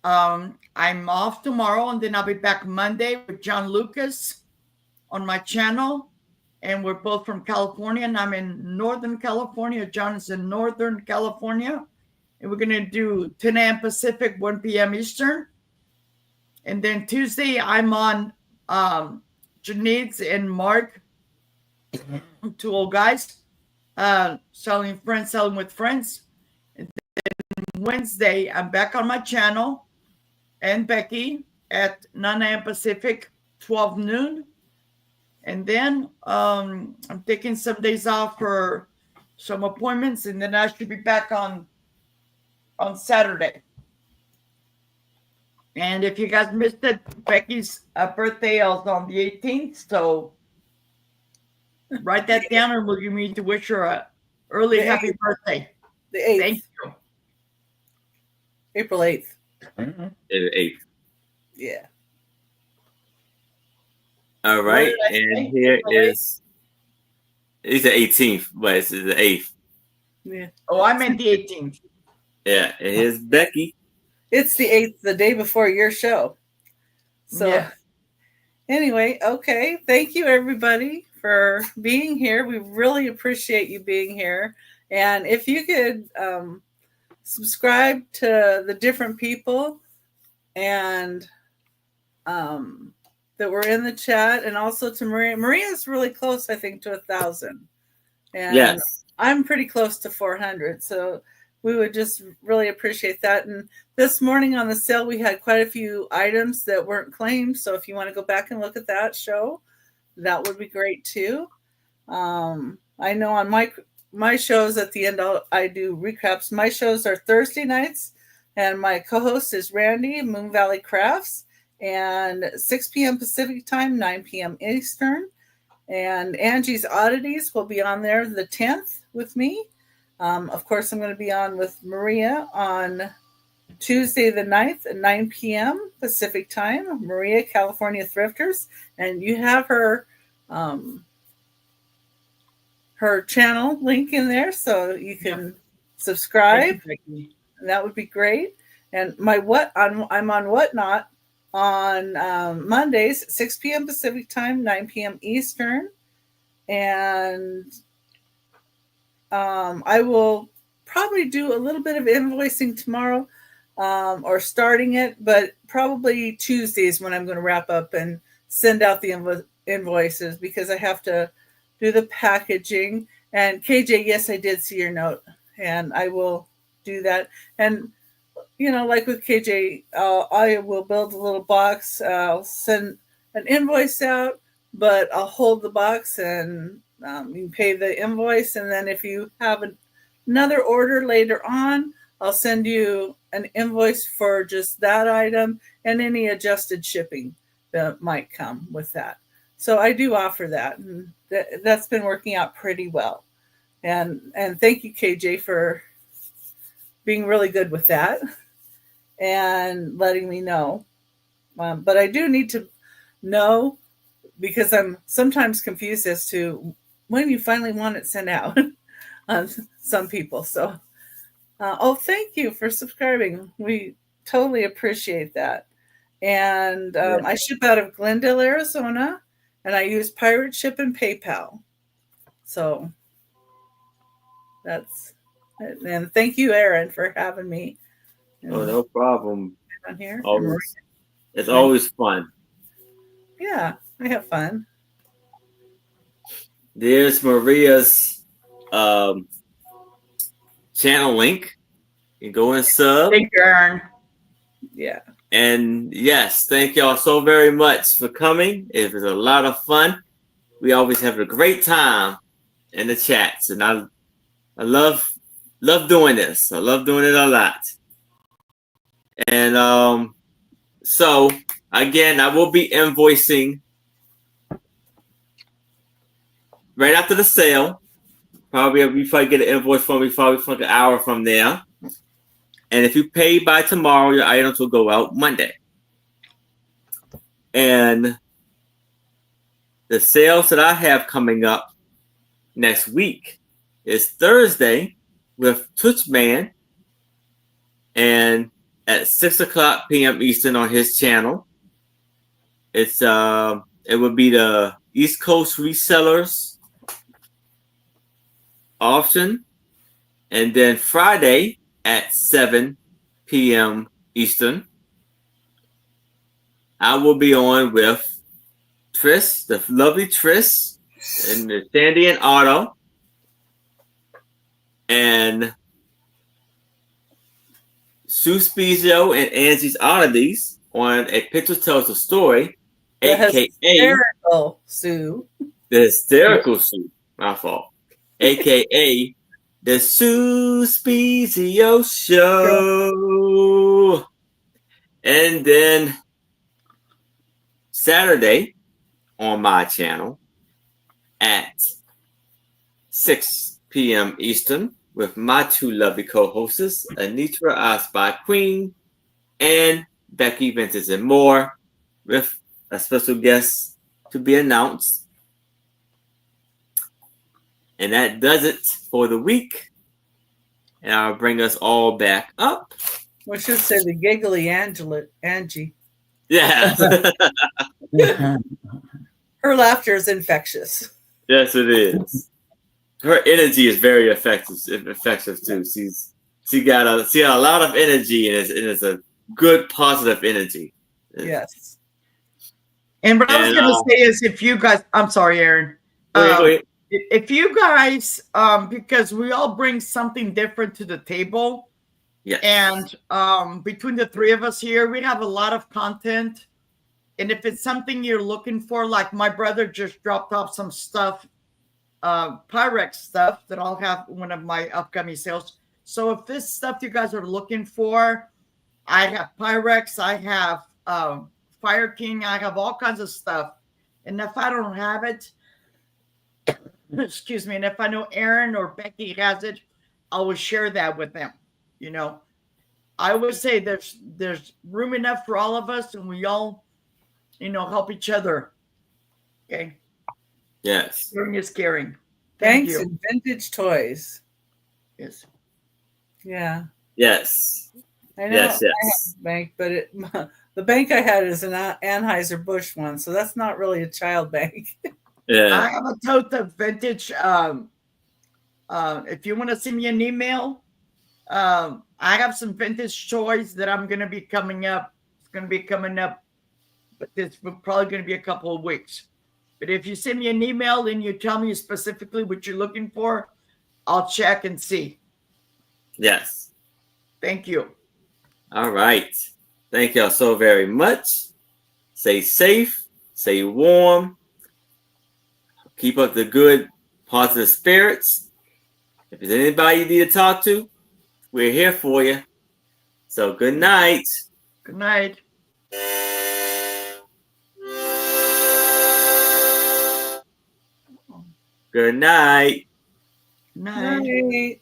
Speaker 3: I'm off tomorrow, and then I'll be back Monday with John Lucas on my channel. And we're both from California, and I'm in Northern California. John is in Northern California. And we're going to do 10 a.m. Pacific, 1 p.m. Eastern. And then Tuesday, I'm on Janice and Mark, two old guys, selling with friends. And then Wednesday, I'm back on my channel and Becky at 9 a.m. Pacific, 12 noon. And then I'm taking some days off for some appointments, and then I should be back on Saturday. And if you guys missed it, Becky's birthday is on the 18th, so write that down, and we'll give me to wish her a early happy birthday.
Speaker 4: The 8th.
Speaker 3: Thank you.
Speaker 4: April 8th.
Speaker 2: The 8th.
Speaker 4: Yeah.
Speaker 2: All right,
Speaker 3: What did I
Speaker 2: and
Speaker 3: say?
Speaker 2: here
Speaker 3: April
Speaker 2: is it's the 18th, but it's the 8th.
Speaker 4: Yeah.
Speaker 3: Oh, I meant the 18th.
Speaker 2: Yeah, and here's Becky.
Speaker 4: It's the 8th, the day before your show. So
Speaker 3: Yeah.
Speaker 4: anyway, okay. Thank you, everybody, for being here. We really appreciate you being here. And if you could subscribe to the different people and that were in the chat, and also to Maria. Maria's really close, I think, to 1,000. And
Speaker 2: Yes.
Speaker 4: I'm pretty close to 400. So we would just really appreciate that. And this morning on the sale, we had quite a few items that weren't claimed. So if you want to go back and look at that show, that would be great too. I know on my shows at the end, I do recaps. My shows are Thursday nights, and my co-host is Randy, Moon Valley Crafts, and 6 p.m. Pacific time, 9 p.m. Eastern. And Angie's Oddities will be on there the 10th with me. Of course, I'm going to be on with Maria on Tuesday the 9th at 9 p.m. Pacific time. Maria, California Thrifters. And you have her channel link in there, so you can subscribe. And that would be great. And I'm on Whatnot on Mondays, 6 p.m. Pacific time, 9 p.m. Eastern. And I will probably do a little bit of invoicing tomorrow, or starting it, but probably Tuesdays when I'm going to wrap up and send out the invoices, because I have to do the packaging. And KJ, yes, I did see your note, and I will do that. And like with KJ, I will build a little box. I'll send an invoice out, but I'll hold the box, and you can pay the invoice. And then if you have another order later on, I'll send you an invoice for just that item and any adjusted shipping that might come with that. So I do offer that, and that's been working out pretty well. And thank you, KJ, for being really good with that and letting me know. But I do need to know, because I'm sometimes confused as to when you finally want it sent out on some people. So, thank you for subscribing. We totally appreciate that. And I ship out of Glendale, Arizona, and I use Pirate Ship and PayPal. So that's it. And thank you, Aaron, for having me.
Speaker 2: Oh, no problem.
Speaker 4: On here.
Speaker 2: It's always fun.
Speaker 4: Yeah, I have fun.
Speaker 2: There's Maria's channel link. You can go and sub.
Speaker 3: Thank you, Aaron.
Speaker 4: Yeah.
Speaker 2: And yes, thank y'all so very much for coming. It was a lot of fun. We always have a great time in the chats, and I love doing this. I love doing it a lot. And so again, I will be invoicing right after the sale. You probably get an invoice from me probably for an hour from there. And if you pay by tomorrow, your items will go out Monday. And the sales that I have coming up next week is Thursday with Touchman, and at 6:00 p.m. Eastern on his channel. It would be the East Coast Resellers auction, and then Friday at 7 p.m. Eastern, I will be on with Triss, the lovely Triss, and the Sandy and Otto, and Sue Spezio and Angie's Oddities on A Picture Tells a Story,
Speaker 4: The
Speaker 2: aka
Speaker 4: hysterical Sue.
Speaker 2: the hysterical Sue. My fault. AKA the Sue Spezio Show. And then Saturday on my channel at 6 p.m. Eastern with my two lovely co-hosts, Anitra I Spy Queen and Becky Vintage and More, with a special guest to be announced. And that does it for the week. And I'll bring us all back up.
Speaker 4: We should say the giggly Angie.
Speaker 2: Yeah.
Speaker 4: Her laughter is infectious.
Speaker 2: Yes, it is. Her energy is very effective too. She got a lot of energy, and it's a good positive energy.
Speaker 4: Yes.
Speaker 3: And what I was going to say is, if you guys, I'm sorry, Aaron.
Speaker 2: Go ahead.
Speaker 3: If you guys, because we all bring something different to the table,
Speaker 2: Yeah.
Speaker 3: and between the three of us here, we have a lot of content. And if it's something you're looking for, like my brother just dropped off some stuff, Pyrex stuff that I'll have one of my upcoming sales. So if this stuff you guys are looking for, I have Pyrex, I have Fire King, I have all kinds of stuff. And if I don't have it, excuse me, and if I know Aaron or Becky has it, I will share that with them. You know, I always say there's room enough for all of us, and we all, help each other. Okay.
Speaker 2: Yes.
Speaker 3: Sharing is caring. Thank
Speaker 4: Banks
Speaker 3: you.
Speaker 4: and vintage toys.
Speaker 3: Yes.
Speaker 4: Yeah.
Speaker 2: Yes.
Speaker 4: I know.
Speaker 2: Yes.
Speaker 4: I have a bank, but the bank I had is an Anheuser-Busch one, so that's not really a child bank.
Speaker 2: Yeah.
Speaker 3: I have a tote of vintage. If you want to send me an email, I have some vintage toys that I'm going to be coming up. It's going to be coming up, but this probably going to be a couple of weeks. But if you send me an email and you tell me specifically what you're looking for, I'll check and see.
Speaker 2: Yes.
Speaker 3: Thank you.
Speaker 2: All right. Thank y'all so very much. Stay safe. Stay warm. Keep up the good, positive spirits. If there's anybody you need to talk to, we're here for you. So good night.
Speaker 3: Good night.
Speaker 2: Good night.
Speaker 3: Good night.
Speaker 4: Night.